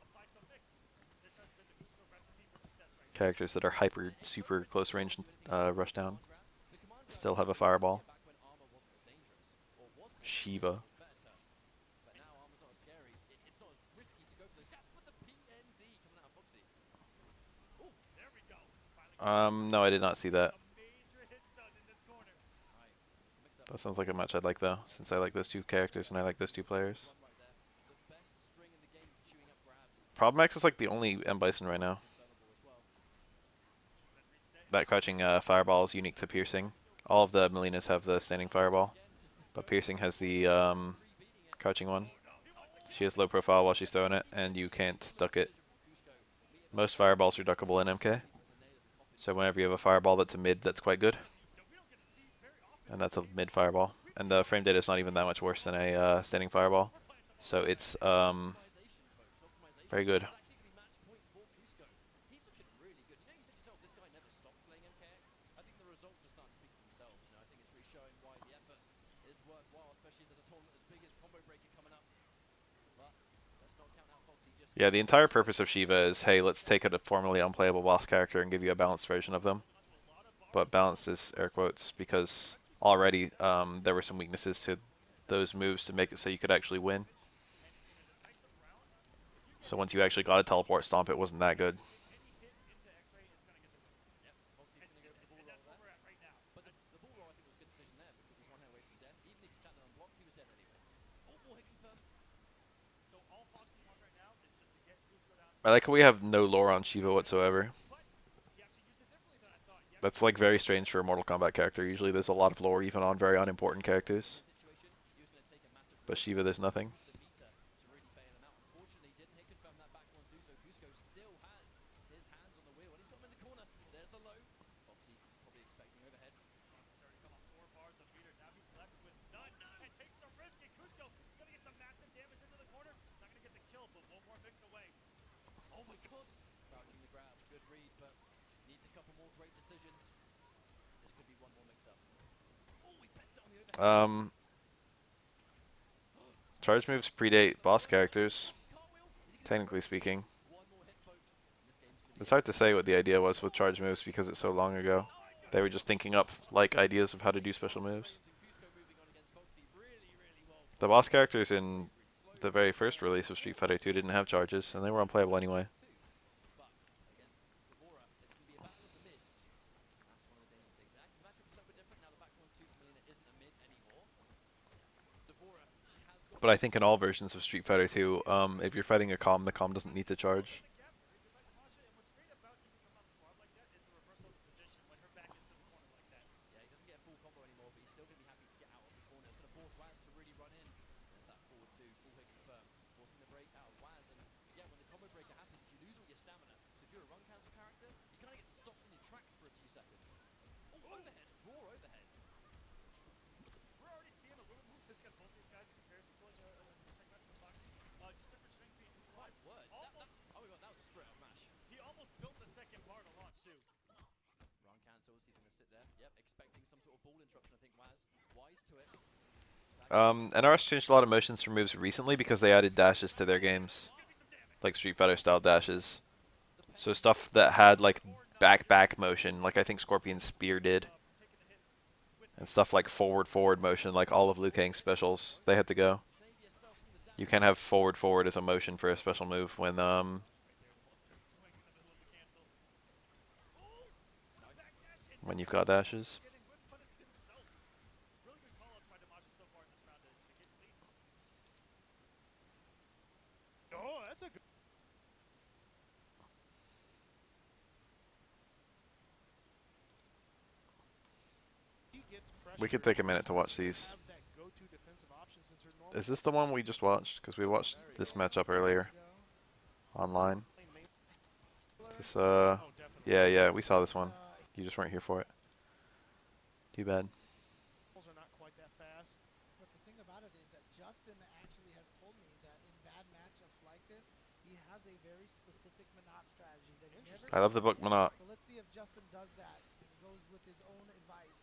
Characters that are hyper super close range rush down still have a fireball. Shiva. No, I did not see that. That sounds like a match I'd like though, since I like those two characters and I like those two players. Problem X is like the only M Bison right now. That crouching fireball is unique to Piercing. All of the Melinas have the standing fireball, but Piercing has the crouching one. She has low profile while she's throwing it, and you can't duck it. Most fireballs are duckable in MK, so whenever you have a fireball that's a mid, that's quite good. And that's a mid fireball. And the frame data is not even that much worse than a standing fireball, so it's very good. Yeah, the entire purpose of Shiva is, hey, let's take a formerly unplayable boss character and give you a balanced version of them. But balanced is air quotes because already there were some weaknesses to those moves to make it so you could actually win. So once you actually got a teleport stomp, it wasn't that good. I like how we have no lore on Shiva whatsoever. That's like very strange for a Mortal Kombat character. Usually there's a lot of lore even on very unimportant characters. But Shiva, there's nothing. Charge moves predate boss characters, technically speaking. It's hard to say what the idea was with charge moves because it's so long ago. They were just thinking up like ideas of how to do special moves. The boss characters in the very first release of Street Fighter 2 didn't have charges, and they were unplayable anyway. But I think in all versions of Street Fighter 2, if you're fighting a comm, the comm doesn't need to charge. NRS changed a lot of motions for moves recently because they added dashes to their games, like Street Fighter style dashes. So stuff that had like back motion, like I think Scorpion's Spear did, and stuff like forward motion, like all of Liu Kang's specials, they had to go. You can't have forward as a motion for a special move when you've got dashes. We could take a minute to watch these. Is this the one we just watched? Because we watched this matchup earlier online. This, yeah, we saw this one. You just weren't here for it. Too bad. But the thing about it is that Justin actually has told me that in bad matchups like this, he has a very specific Monat strategy that he never. I love the book Monat. So let's see if Justin does that and goes with his own advice.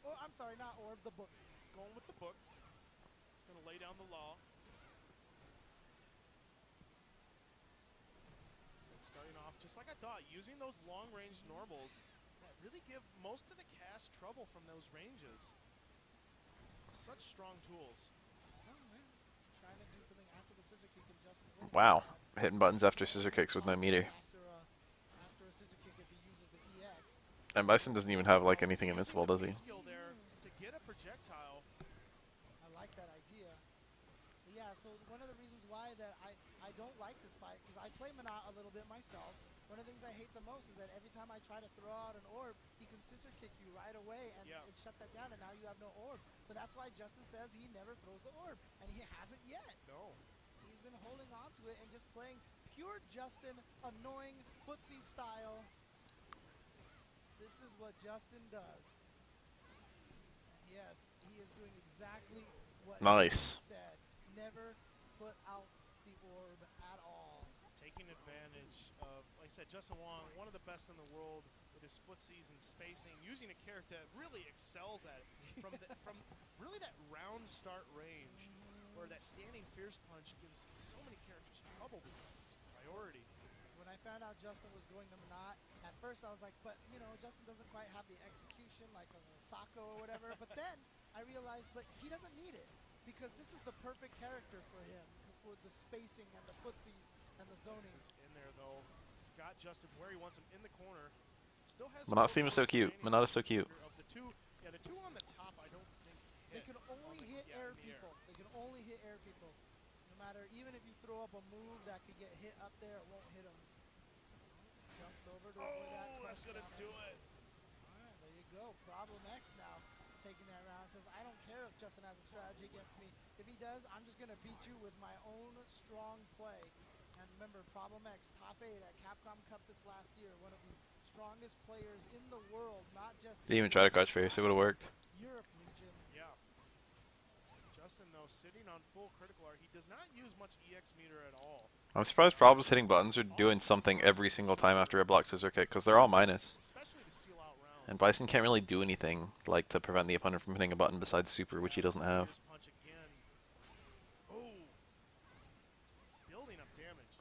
Or I'm sorry, not orb, the book. He's going with the book. He's going to lay down the law. So it's starting off just like I thought, using those long-range normals that really give most of the cast trouble from those ranges. Such strong tools. Oh, man. Trying to do something after the scissor kick and Justin's in it. Wow. Hitting buttons after scissor kicks with no meter. After a scissor kick if he uses the EX. And Bison doesn't even have like anything invincible, does he? Skill there to get a projectile. I like that idea. But yeah, so one of the reasons why that I don't like this fight, because I play Manat a little bit myself. One of the things I hate the most is that every time I try to throw out an orb, he can scissor kick you right away and it shuts that down, and now you have no orb. But that's why Justin says he never throws the orb, and he hasn't yet. No. He's been holding on to it and just playing pure Justin, annoying footsie style. This is what Justin does. And yes, he is doing exactly what Nice. he said. Never put out the orb at all. Taking advantage of, like I said, Justin Wong, one of the best in the world with his footsies and spacing, using a character that really excels at it. From really that round start range, where that standing fierce punch gives so many characters trouble because it's a priority. When I found out Justin was going to Manat, at first I was like, but you know, Justin doesn't quite have the execution like a Sako or whatever. But then I realized, but he doesn't need it, because this is the perfect character for him, with the spacing and the footsies and the zoning. This is in there though. He's got Justin where he wants him in the corner. Still has. Manat seems so cute. Manat is so cute. Of the two, yeah, the two on the top, I don't think They hit. can only hit air people. They can only hit air people. No matter, even if you throw up a move that could get hit up there, it won't hit him. Jumps over to avoid that. Oh, that's gonna do it. Alright, there you go. Problem X now taking that round. Says, I don't care if Justin has a strategy against me. If he does, I'm just gonna beat you with my own strong play. And remember, Problem X, top 8 at Capcom Cup this last year. One of the strongest players in the world, not just Didn't even try to crouch face. It would have worked. Europe region. Yeah. Justin, though, sitting on full critical art, he does not use much EX meter at all. I'm surprised Problems hitting buttons are doing something every single time after a block scissor kick, because they're all minus. Especially to seal out rounds. And Bison can't really do anything like to prevent the opponent from hitting a button besides super, which he doesn't have. Punch again. Oh. Building up damage.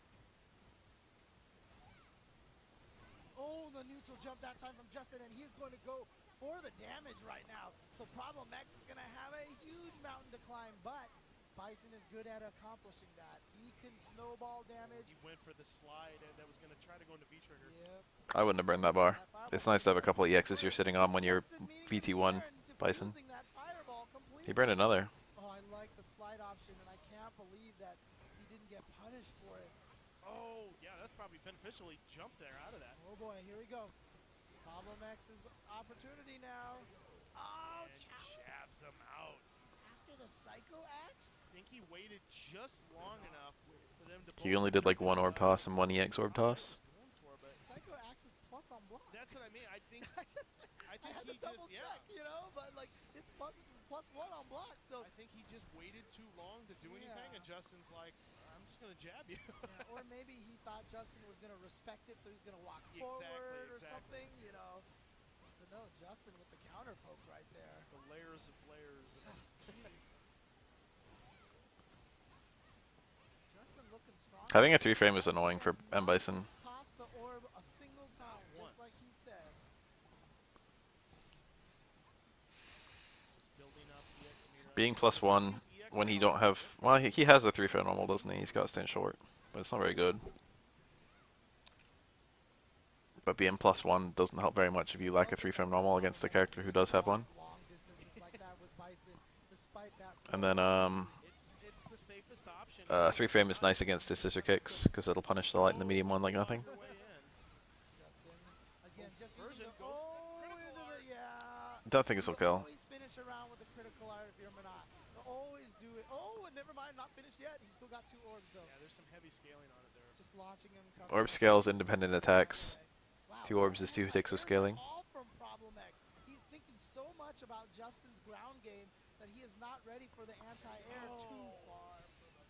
Oh, the neutral jump that time from Justin, and he's going to go for the damage right now. So Problem X is going to have a huge mountain to climb, but Bison is good at accomplishing that. He can snowball damage. He went for the slide and that was going to try to go into V-trigger. Yep. I wouldn't have burned that bar. It's nice to have a couple of EXs you're sitting on when you're VT1 Bison. He burned another. Oh, I like the slide option, and I can't believe that he didn't get punished for it. Oh, yeah, that's probably beneficial. He jumped there out of that. Oh boy, here we go. Problem X's opportunity now. Oh, And jabs him out. after the Psycho Axe? I think he waited just long enough for them to. He only did like one orb toss and one EX orb toss. Psycho Axe is plus on block. That's what I mean. I think. I think had he to double just. check, you know, but like it's plus one on block. So I think he just waited too long to do anything, and Justin's like, I'm just gonna jab you. yeah, or maybe he thought Justin was gonna respect it, so he's gonna walk Exactly, forward or exactly. something, you know. But no, Justin with the counter poke right there. The layers of layers. Justin looking strong. Having a 3-frame is annoying for M. Bison. Toss the orb a single time, Once. just like he said. Just building up EX meter. Being +1 when he don't have... Well, he has a 3-frame normal, doesn't he? He's got to stand short. But it's not very good. But being +1 doesn't help very much if you lack a 3-frame normal against a character who does have one. Long distances like that with Bison, despite that. And then, It's the safest option. 3-frame is nice against his scissor kicks, because it'll punish the light and the medium one like nothing. Way in. Justin, again, just Version using the, goes to oh, critical into art. the, yeah. Don't think this will kill. Always finish around with the critical art if you're Manat. Always do it. Oh, and never mind, not finished yet. He's still got 2 orbs though. Yeah, there's some heavy scaling on it there. Just launching him. Orb scales independent attacks. Wow. 2 orbs is 2 ticks of scaling. All from Problem X. He's thinking so much about Justin's ground game that he is not ready for the anti-air too far.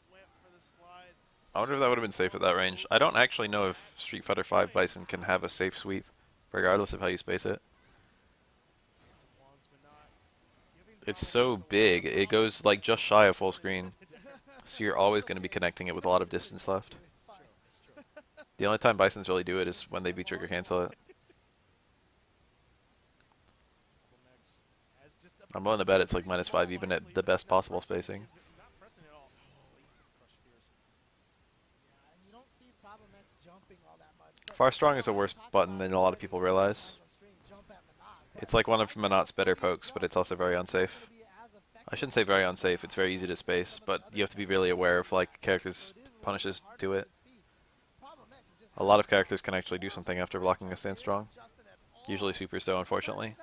Went for the slide. I wonder if that would have been safe at that range. I don't actually know if Street Fighter V Bison can have a safe sweep, regardless of how you space it. Wong's been not It's so big. It goes like just shy of full screen. So you're always going to be connecting it with a lot of distance left. It's true. It's true. The only time Bisons really do it is when they V-trigger cancel it. Max has just a I'm willing to bet it's like -5 even at the best possible spacing. not pressing at all. Oh, ace the crush fierce. Yeah, and you don't see Problem X jumping all that much. But Far Strong is a worse button than a lot of people realize. It's like one of Manat's better pokes, but it's also very unsafe. I shouldn't say very unsafe, it's very easy to space, but you have to be really aware of like characters' punishes do it. A lot of characters can actually do something after blocking a Stand Strong. Usually supers though, unfortunately.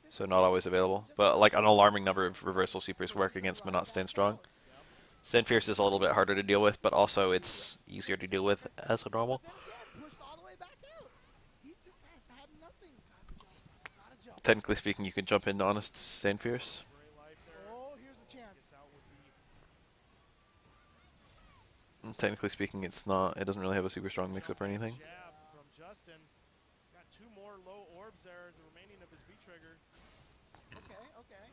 So not always available. But like an alarming number of reversal supers work against Manat Stand Strong. Stand Fierce is a little bit harder to deal with, but also it's easier to deal with as a normal. Technically speaking, you can jump into Honest Stand Fierce. Oh, here's a chance. Technically speaking, it's not. It doesn't really have a super strong mix-up or anything. Jab from Justin. He's got 2 more low orbs there, the remaining of his V-trigger. Okay, okay.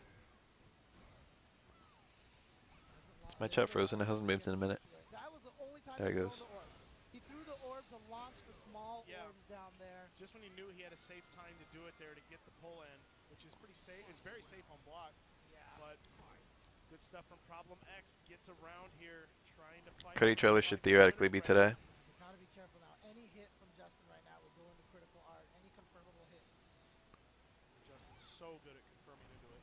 Is my chat frozen? It hasn't moved in a minute. That was the only time There it he goes. threw the orb. He threw the orb to launch the small orbs down there. Just when he knew he had a safe time to do it there to get the pull in, which is pretty safe. It's very safe on block. Yeah. But good stuff from Problem X. Gets around here, trying to fight. Cody trailer should theoretically be today. You gotta be careful now. Any hit from Justin right now will go into critical art. Any confirmable hit. Justin's so good at confirming into it.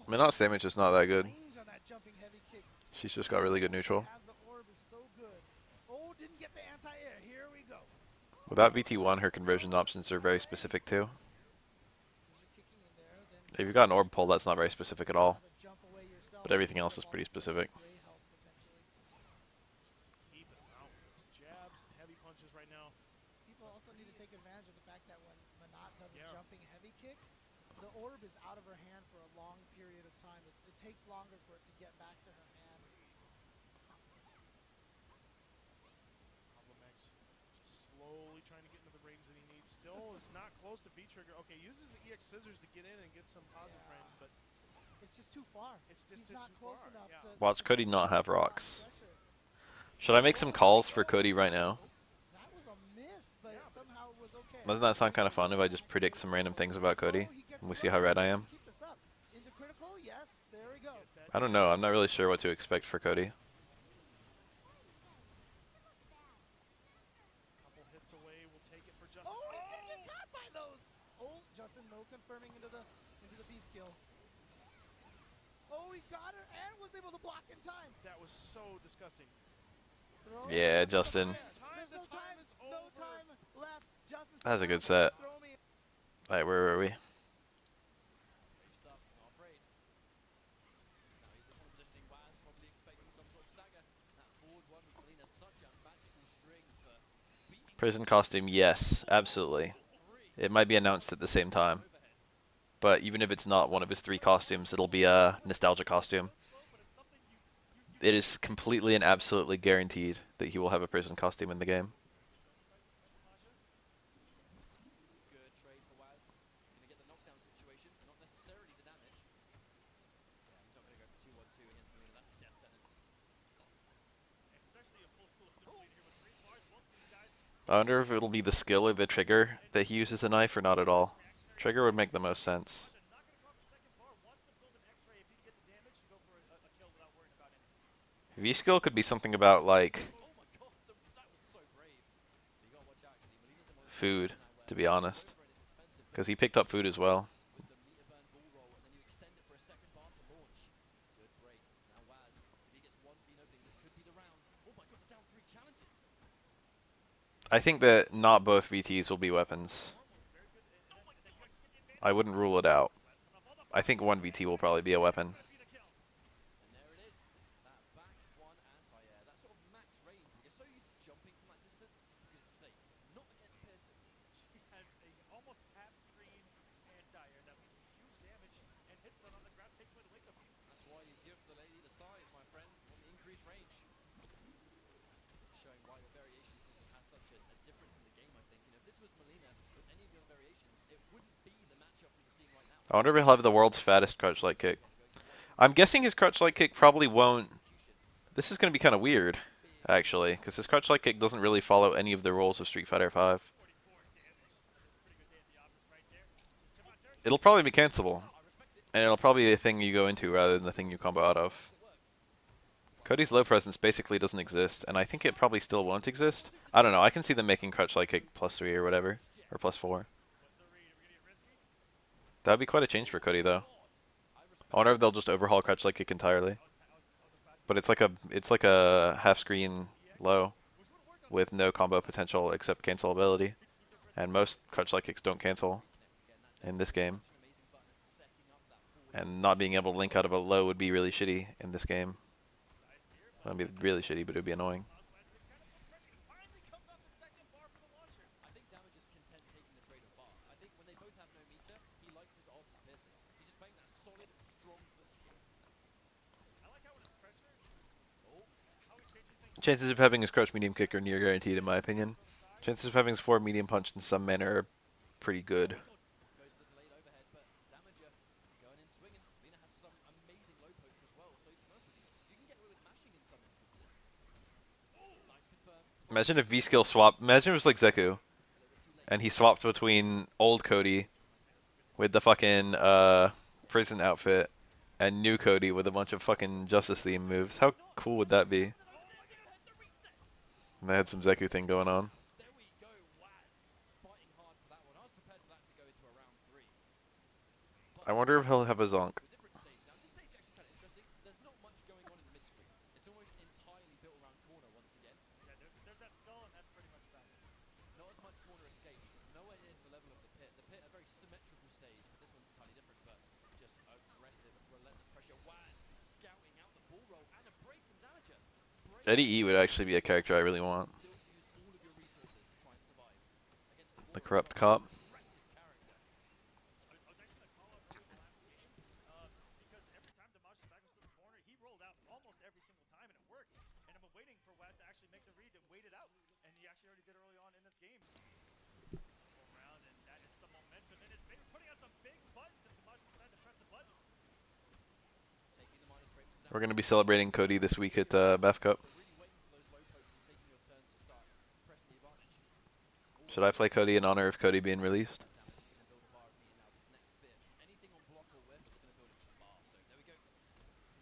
Manat's damage is not that good. Range on that jumping heavy kick. She's just got really good neutral. As the orb is so good. Oh, didn't get the anti-air. Here we go. Without VT1, her conversion options are very specific too. Scissor kicking in there, then If you've got an orb pull, that's not very specific at all. another jump away yourself. But everything else is pretty specific. Gray health potentially. Keep it out. Those jabs, heavy punches right now. People also need to take advantage of the fact that when Manat does a Yeah. jumping heavy kick, the orb is out of her hand for a long period of time. It takes longer for it to get back to her hand. Problem X just slowly trying to get into the range that he needs. Still is not close to V-trigger. Okay, uses the EX scissors to get in and get some positive frames, but It's just too far. it's just He's too not close far. enough Yeah. to Watch Cody not have rocks. pressure. Should I make some calls for Cody right now? That was a miss, but somehow it was okay. Doesn't that sound kind of fun if I just predict some random things about Cody? And we see how red I am? Keep this up. Into critical, yes, there we go. I don't know. I'm not really sure what to expect for Cody. Couple hits away. We'll take it for Justin. Oh, he's gonna get caught by those. Oh, Justin, no confirming into the B skill. Oh, he got her and was able to block in time. That was so disgusting. Throw Yeah, it. Justin. Time, There's the time is no over. time left. Justin, That was a good set. throw me. Alright, where were we? Great stuff. Not afraid. Now he's in positioning. Waz probably expecting some sort of stagger. That forward one with Selena, such a magical string for beating Prison costume, yes, absolutely. It might be announced at the same time. overhead. But even if it's not one of his 3 costumes, it'll be a nostalgia costume. It is completely and absolutely guaranteed that he will have a prison costume in the game. Good trade for Waz. Gonna get the knockdown situation, not necessarily the damage. Yeah, he's not gonna go for 2-1-2 against Selena. That's a death sentence. Especially a full lead here with 3 bars. Both these guys. I wonder if it'll be the skill or the trigger that he uses a knife or not at all. Trigger would make the most sense. Not going to go off the second bar. Wants to build an X-ray. If he can get the damage, to go for a kill without worrying about anything. V-skill could be something about like Oh my god, that was so brave. But you gotta watch out, because Molina's in one of the food, now where to be honest. over and it's expensive, Because he picked up food as well. with the meter burn bull roll, and then you extend it for a second bar to launch. Good break. Now Waz, if he gets one clean opening, this could be the round. Oh my god, the down 3 challenges. I think that not both VTs will be weapons. I wouldn't rule it out. I think one VT will probably be a weapon. And there it is. That back one anti-air. That sort of max range. You're so used to jumping from that distance because it's safe. Not against Pearson. He has a almost half-screen anti-air that leads to huge damage and hits them on the ground, takes away the wake-up beam. That's why you give the lady the size, my friends, on the increased range. Showing why your variation system has such a difference in the game, I think. You know, this was Molina with any of the other variations, it wouldn't be the matchup that you're seeing right now. I wonder if he'll have the world's fattest crouch light kick. I'm guessing his crouch light kick probably won't. This is going to be kind of weird, actually, because his crouch light kick doesn't really follow any of the rules of Street Fighter V. It'll probably be cancelable, and it'll probably be a thing you go into rather than the thing you combo out of. Cody's low presence basically doesn't exist, and I think it probably still won't exist. I don't know. I can see them making crouch light kick +3 or whatever, or +4. That would be quite a change for Cody, though. I wonder if they'll just overhaul crouch light kick entirely. But it's like a half screen low with no combo potential except cancelability, and most crouch light kicks don't cancel in this game. And not being able to link out of a low would be really shitty in this game. It would be really shitty, but it would be annoying. I think Damage is content taking the trade of bar. I think when they both have no meter, he likes his ult as piercing. He's just playing that solid, strong push kick. I like how when it's pressured, how he's changing things. Chances of having his crouch medium kick are near guaranteed, in my opinion. Chances of having his forward medium punch in some manner are pretty good. Goes for the delayed overhead, but Damager going in swinging. Lena has some amazing low pokes as well, so to be honest with you, you can get away with mashing in some instances. Nice confirm. Imagine if V-skill swap. Imagine it was like Zeku, and he swapped between old Cody with the fucking prison outfit and new Cody with a bunch of fucking Justice theme moves. How cool would that be? And they had some Zeku thing going on. There we go, Waz. Fighting hard for that one. I was prepared for that to go into a round 3. I wonder if he'll have a zonk. A different stage. Now, this stage actually kind of interesting. There's not much going on in the mid-screen. It's almost entirely built around corner once again. Yeah, there's that skull, and that's pretty much about it. Not as much corner escapes. Nowhere near the level of the pit. The pit, a very symmetrical stage, but this one's entirely different. But just aggressive, relentless pressure. Waz scouting out the ball roll and a break from Damager. Eddie E would actually be a character I really want. Still use all of your resources to try and survive against The corrupt cop. aggressive character. I was actually going to call out earlier in the last game because every time Damage back was to the corner, he rolled out almost every single time, and it worked. And I've been waiting for Waz to actually make the read and wait it out, and he actually already did early on in this game. Full round, and that is some momentum in his favor, putting out some big buttons if Damage decided to press a button. Taking the minus break from We're going to be celebrating Cody this week at BAF Cup. really waiting for those low pokes and taking your turn to start pressing the advantage. Should I play Cody in honor of Cody being released? Damager's going to build a bar of meter now. This next bit, anything on block or whip is going to build a bar. So there we go.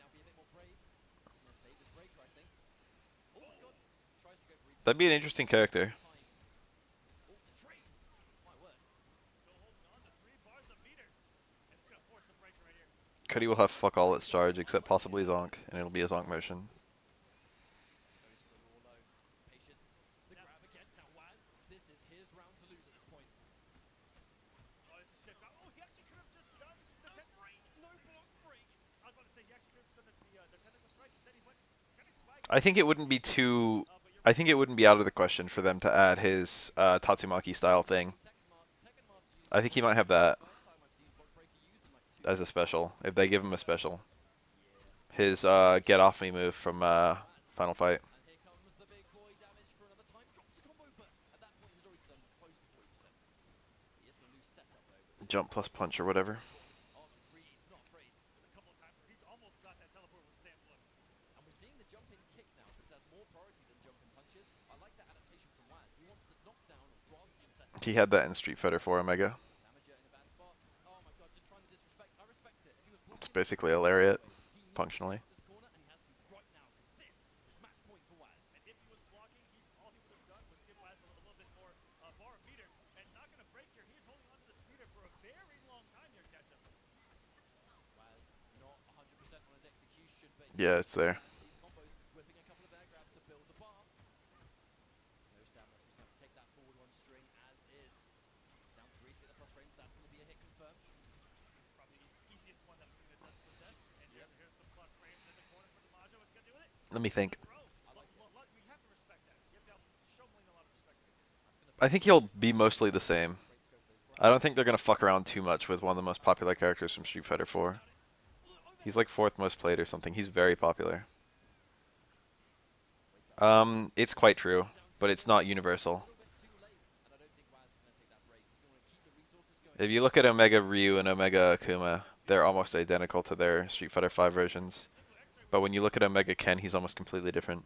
Now be a bit more brave. He's going to save this breaker, I think. Oh my god. Tries to go for That'd be an interesting character. Oh, the trade. My word. Still holding on to 3 bars of meter, and it's going to force the breaker right here. Cody will have fuck all its charge except possibly Zonk, and it'll be a Zonk motion. Goes for the raw low. Patience. The grab again. Now Waz, this is his round to lose at this point. Oh, this is shift out. Oh, he actually could have just done the break. No block break. I was about to say, he actually could have just done the technical strike. Instead, he went kind of spike. I think it wouldn't be too. I think it wouldn't be out of the question for them to add his Tatsumaki style thing. Tekkenmark's used I think he might have that the first time I've seen block breaker used in like 2 as a special, if they give him a special. His get off me move from Final Fight. And here comes the big boy Damage for another time. Drops the combo, but at that point he's already done close to 40%. He is going to lose setup though. But Jump plus punch or whatever. on the read, he's not afraid. There's a couple of times where he's almost got that teleport with stand look. And we're seeing the jump in kick now because it has more priority than jump in punches. I like that adaptation from Waz. He wants the knockdown rather than the setup. He had that in Street Fighter 4 Omega. Damager in a bad spot. Oh my god, just trying to disrespect. I respect it. If he was It's blocking, basically a lariat, he needs to functionally. cut this corner, and he has to right now because this is match point for Waz. And if he was blocking, all he would have done was give Waz a little bit more bar of meter. And not going to break here. He is holding onto this meter for a very long time here, Ketchup. Waz not 100% on his execution, but Yeah, it's there. these combos, whipping a couple of air grabs to build the bar. No stamina, so he's going to take that forward one string as is. Down 3 to get the plus range, that's going to be a hit confirmed. Probably the easiest one that Molina does possess. And here's some plus frames in the corner for DiMaggio. What's he going to do with it? Let me think. Throw. We have to respect that. You have to show Molina a lot of respect right there. I think he'll be mostly the same. I don't think they're going to fuck around too much with one of the most popular characters from Street Fighter 4. He's like 4th most played or something. He's very popular. It's quite true, but it's not universal. A little bit too late, and I don't think Waz If you look at Omega Ryu and Omega Akuma, they're almost identical to their Street Fighter V versions. But when you look at Omega Ken, he's almost completely different.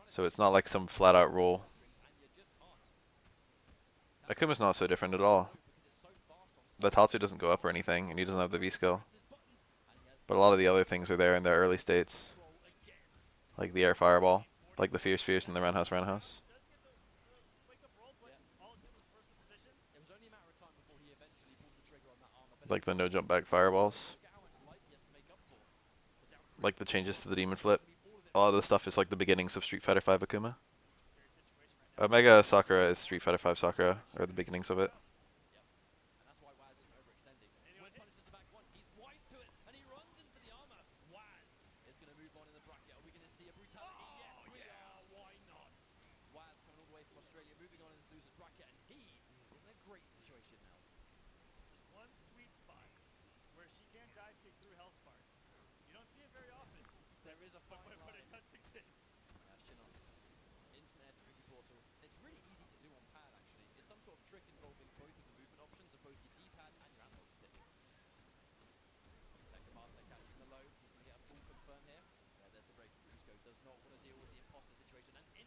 So it's not like some flat out rule. Akuma's not so different at all. The Tatsu doesn't go up or anything, and he doesn't have the V skill. But a lot of the other things are there in their early states. Like the air fireball, like the Fierce Fierce and the Roundhouse Roundhouse. Like the no jump back fireballs. Like the changes to the demon flip. A lot of the stuff is like the beginnings of Street Fighter V Akuma. Omega Sakura is Street Fighter V Sakura, or the beginnings of it.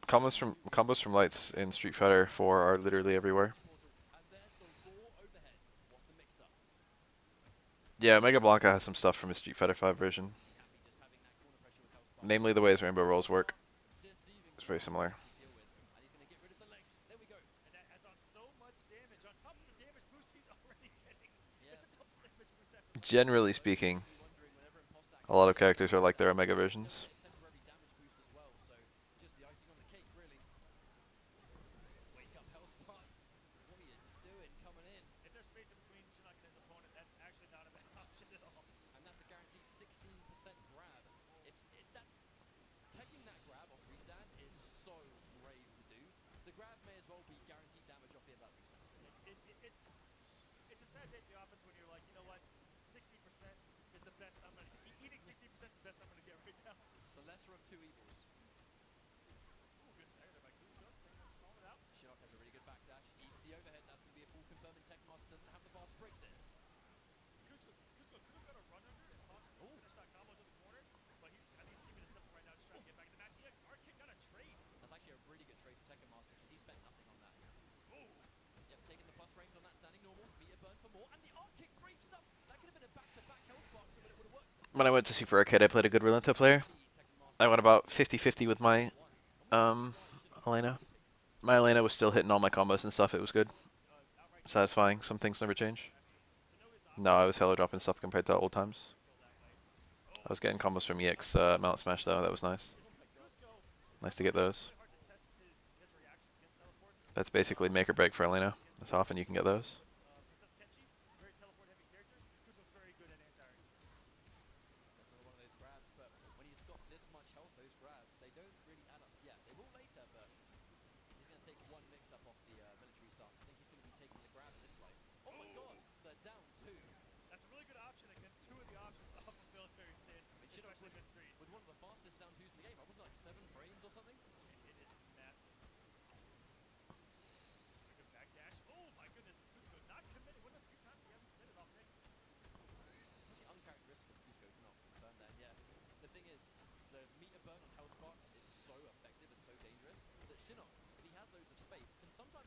Combos from lights in Street Fighter 4 are literally everywhere. Yeah, Mega Blanca has some stuff from his Street Fighter 5 version. Namely the way his rainbow rolls work. It's very similar. Generally speaking, a lot of characters are like their Omega versions. When I went to Super Arcade, I played a good Rolento player. I went about 50-50 with my Elena. My Elena was still hitting all my combos and stuff. It was good. Satisfying. Some things never change. No, I was hella dropping stuff compared to old times. I was getting combos from EX Mount Smash though. That was nice. Nice to get those. That's basically make or break for Elena. That's how often you can get those.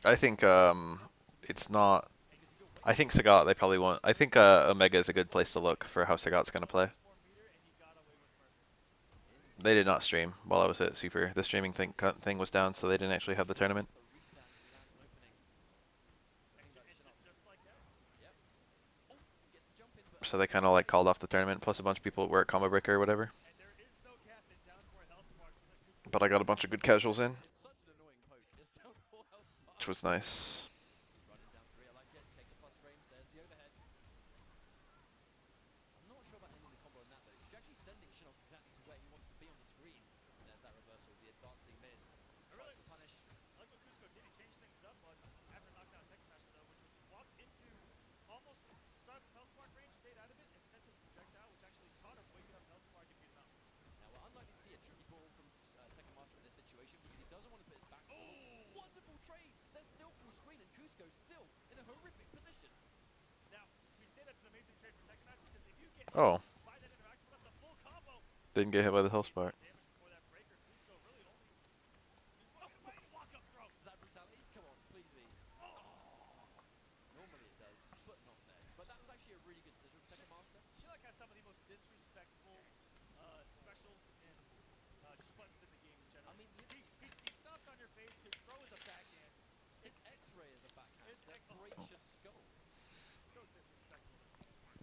I think it's not. I think Sagat they probably won't. I think Omega is a good place to look for how Sagat's gonna play. They did not stream while I was at Super. The streaming thing was down, so they didn't actually have the tournament. So they kind of like called off the tournament. Plus a bunch of people were at Combo Breaker or whatever. But I got a bunch of good casuals in, which was nice. Cusco still in a horrific position. Now, we say that's an amazing trade for Tekken Master because if you get Oh, by that interaction, that's a full combo. didn't get hit by the health spark. Damage before that breaker. Cusco really only. Walk up throw. Is that brutality? Come on, please be. Oh. Normally it does, but not then. But that was actually a really good decision from Tekken Master. Shilak has some of the most disrespectful specials and just buttons in the game in general. I mean, he stomps on your face. His throw is a backhand. his X-ray is a backhand His that breaks your skull. So disrespectful.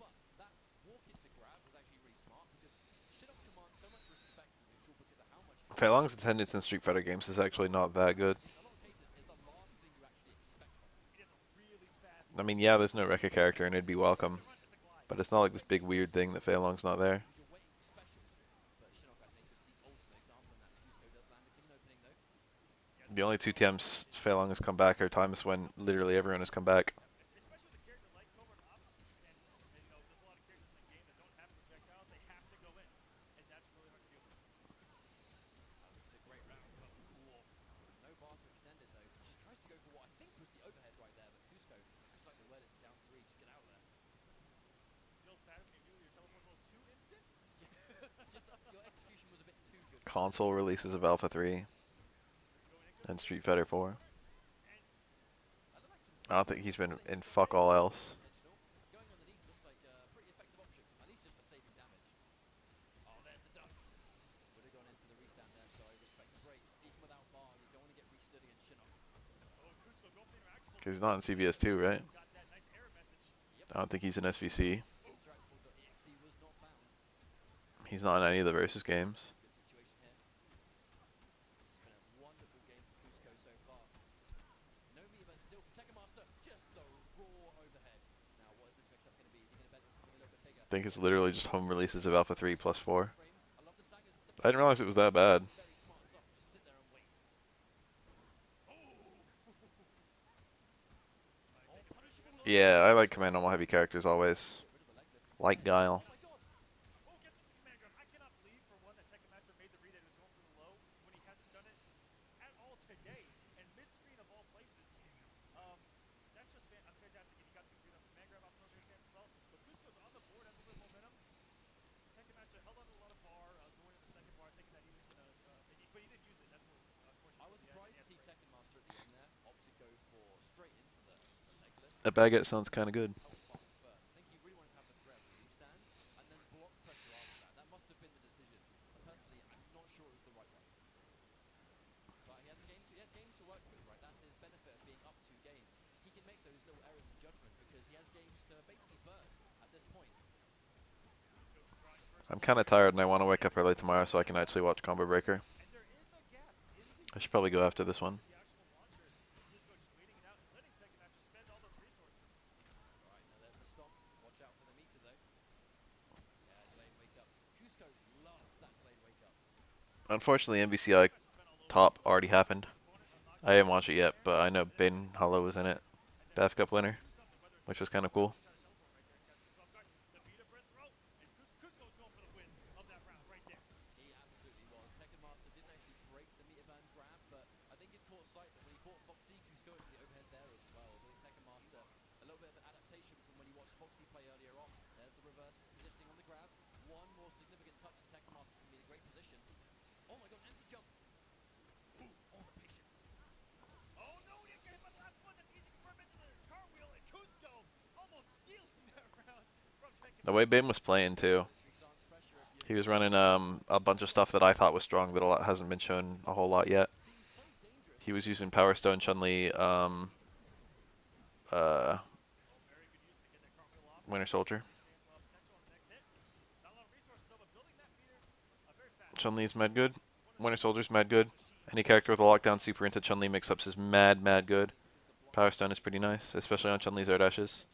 But that walk into grab was actually really smart because Shinnok commands so much respect from neutral because of how much. Fei Long's attendance in Street Fighter games is actually not that good. In a lot of cases, is the last thing you actually expect from him. He does a really fast. I mean, yeah, there's no Rekka character and it'd be welcome, but it's not like this big weird thing that Fei Long's not there. You're waiting for specials, but Shinnok I think is the ultimate example in that. Cusco does land a clean opening though. The only two times Fei Long has come back are times when literally everyone has come back. Especially with a character like Covert Ops, and you know, there's a lot of characters in the game that don't have projectiles. They have to go in, and that's really hard to deal with. Oh, this is a great round, but cool. No bar to extend it though. Oh, tries to go for what I think was the overhead right there, but Cusco actually like the awareness down three. Just get out of there. Feels bad when you do your teleport a little too instant. Your execution was a bit too good. Console releases of Alpha 3 and Street Fighter 4. I look like some I don't think he's been in fuck all else. intentional. Going underneath looks like a pretty effective option, at least just for saving damage. Oh, there's the duck. Would have gone in for the restand there, so I respect the break. Even without bar, you don't want to get restood against Shinnok. Oh, Cusco go for the interaction. Because he's not in CBS 2, right? Got that nice error message. I don't think he's in SVC. Interactable.exe was not found. He's not in any of the versus games. Good situation here. This has been a wonderful game for Cusco so far. No meter burn still from Tekken Master. Just the raw overhead. Now, what is this mix-up going to be? Is he going to bet into something a little bit bigger? I think it's literally just home releases of Alpha 3 plus 4. Frames. I love the staggers. I didn't realize it was that bad. Very smart stuff. Just sit there and wait. Oh, Yeah, I like command normal heavy characters always. rid of a leg lift. Like Guile. Oh my god. Oh, gets with the command grab. I cannot believe, for one, that Tekken Master made the read that he was going for the low when he hasn't done it at all today. And mid-screen of all places. That's just fantastic. And he got to breathe on the command grab off from there stance as well. But Cusco's on the board, has a little momentum. Tekken Master held on to a lot of bar going in the second bar, thinking that he was going to, but he didn't use it. That's what was unfortunate. I was surprised to see Tekken Master at the end there opt to go for straight into the leg lift. That baguette sounds kind of good. Health box first. I think he really wanted to have the threat of the restand and then block pressure after that. That must have been the decision. Personally, I'm not sure it was the right one. But he has games to work with, right? That's his benefit of being up 2 games. He can make those little errors in judgment because he has games to basically burn at this point. I'm kind of tired and I want to wake up early tomorrow so I can actually watch Combo Breaker. And there is a gap in the I should probably go after this one. the actual launcher. Cusco just waiting it out and letting Tekken Master spend all those resources. Right, now there's the stomp. Watch out for the meter though. Yeah, delayed wake up. Cusco loves that delayed wake up. Unfortunately, MVCI top already happened. I haven't watched it yet, but I know Ben Hollow was in it. BAF Cup winner, which was kind of cool. The meter for a throw, and Cusco's going for the win of that round right there. He absolutely was. Tekken Master didn't actually break the meter burn grab, but I think it caught sight that when he caught Foxy, Cusco went for the overhead there as well. I think Tekken Master, a little bit of an adaptation from when he watched Foxy play earlier on. There's the reverse positioning on the grab. One more significant touch and Tekken Master's going to be in a great position. Oh my god, empty jump. Ooh, all the patience. Oh no, he's gonna hit by the last one. That's easy to confirm into the cartwheel, and Cusco almost stealing that round from Tekken. The way Ben was playing too, Exerts pressure if you he was running a bunch of stuff that I thought was strong that hasn't been shown a whole lot yet. seems so dangerous. He was using Power Stone, Chun-Li, Very good use to get that cartwheel off. Winter Soldier. Stands well potential on the next hit. Not a lot of resources though, but building that meter very fast. Chun-Li's mad good. Winter Soldier's mad good. Any character with a lockdown super into Chun-Li mix-ups is mad good. Power Stone is pretty nice, especially on Chun-Li's air dashes.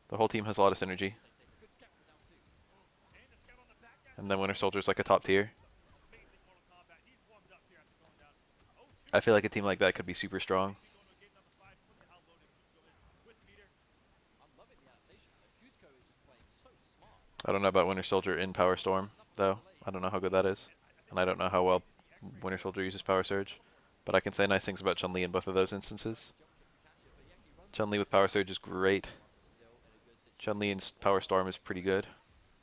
The whole team has a lot of synergy. Good scout for down 2. And the scout on the back dash. And then Winter Soldier's like a top tier. Amazing Mortal Kombat. He's warmed up here after going down. Oh, two. I feel like a team like that could be super strong. Going to game number 5. Look at how loaded Cusco is with meter. I'm loving the adaptation though. Cusco is just playing so smart. I don't know about Winter Soldier in Power Storm, though. I don't know how good that is. And I don't know how well Winter Soldier uses Power Surge. But I can say nice things about Chun-Li in both of those instances. Jump kick to catch it, but he Chun-Li with Power Surge is great. Still in a good situation. Chun-Li in Power Storm is pretty good.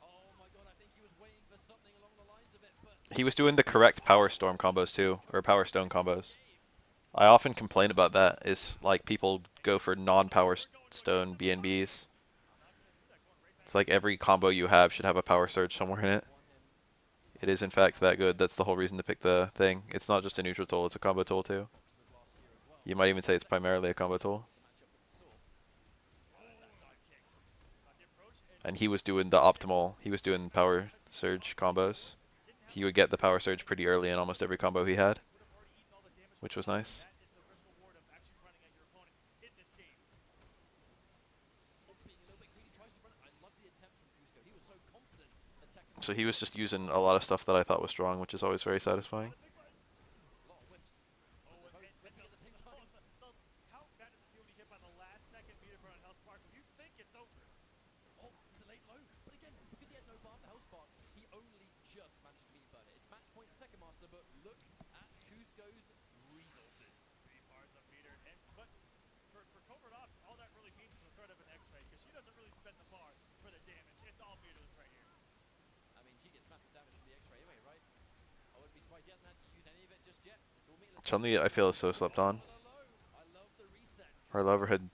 Oh my god, I think he was waiting for something along the lines of it, but He was doing the correct Power Storm combos too, or Power Stone combos. I often complain about that, is like people go for non-Power Stone BNBs. It's like every combo you have should have a Power Surge somewhere in it. want him It is in fact that good. That's the whole reason to pick the thing. It's not just a neutral tool, it's a combo tool too. with last year as well. You might even say it's primarily a combo tool. The matchup that we saw. And he was doing the optimal, he was doing Power Surge combos. He would get the Power Surge pretty early in almost every combo he had, which was nice. Oh, being a little bit greedy, tries to run it. I love the attempt from Cusco. He was so confident that Texas So he was just using a lot of stuff that I thought was strong, which is always very satisfying. a lot of whips. They're very whipping at the same time. How bad does it feel when you hit by the last second meter burn on Hellspark when you think it's over? Oh, the late low. But again, because he had no bar for Hellspark, he only just managed to meet burn it. It's match point for Tekken Master, but look at Cusco's resources. 3 bars of meter, and but for covert ops, all that really means is the threat of an X-ray, because she doesn't really spend the bar for the damage. It's all meterless right here. I mean, she gets massive damage from the X-ray anyway, right? I wouldn't be surprised he hasn't had to use any of it just yet. It's all meatless. Chun-Li, I feel, is so slept on. I love the reset. Her overhead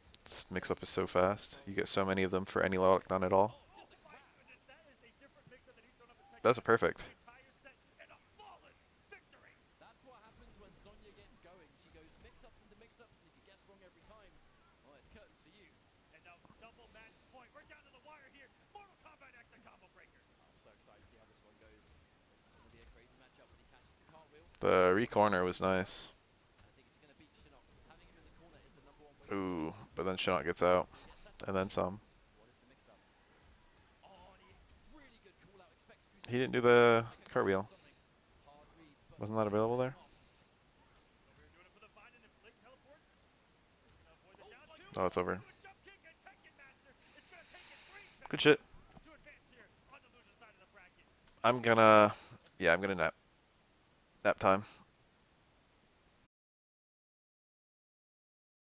mix-up is so fast. You get so many of them for any lockdown at all. Oh my goodness, that is a different mix-up that he's thrown up in Tekken. That's a perfect. The entire set and a flawless victory. That's what happens when Sonya gets going. She goes mix-ups into mix-ups, and if you guess wrong every time, well, it's curtains for you. And now double match point. We're down to the wire here. Mortal Kombat X and combo breaker. I'm so excited to see how this one goes. This is going to be a crazy matchup when he catches the cartwheel. The re-corner was nice. And I think if he's going to beat Shinnok, having him in the corner is the number one way. Ooh, but then Shinnok gets out. And then some. What is the mix-up? Oh, and he really good call-out. Expects Cusco He didn't do the cartwheel. something. Hard reads, but Wasn't that available there? Over here doing it for the Vine and the blink teleport. He's gonna avoid the down two. Oh, it's over. Do a jump kick and Tekken Master. It's gonna take it 3 Good shit. to advance here on the loser side of the bracket. I'm gonna nap. Nap time.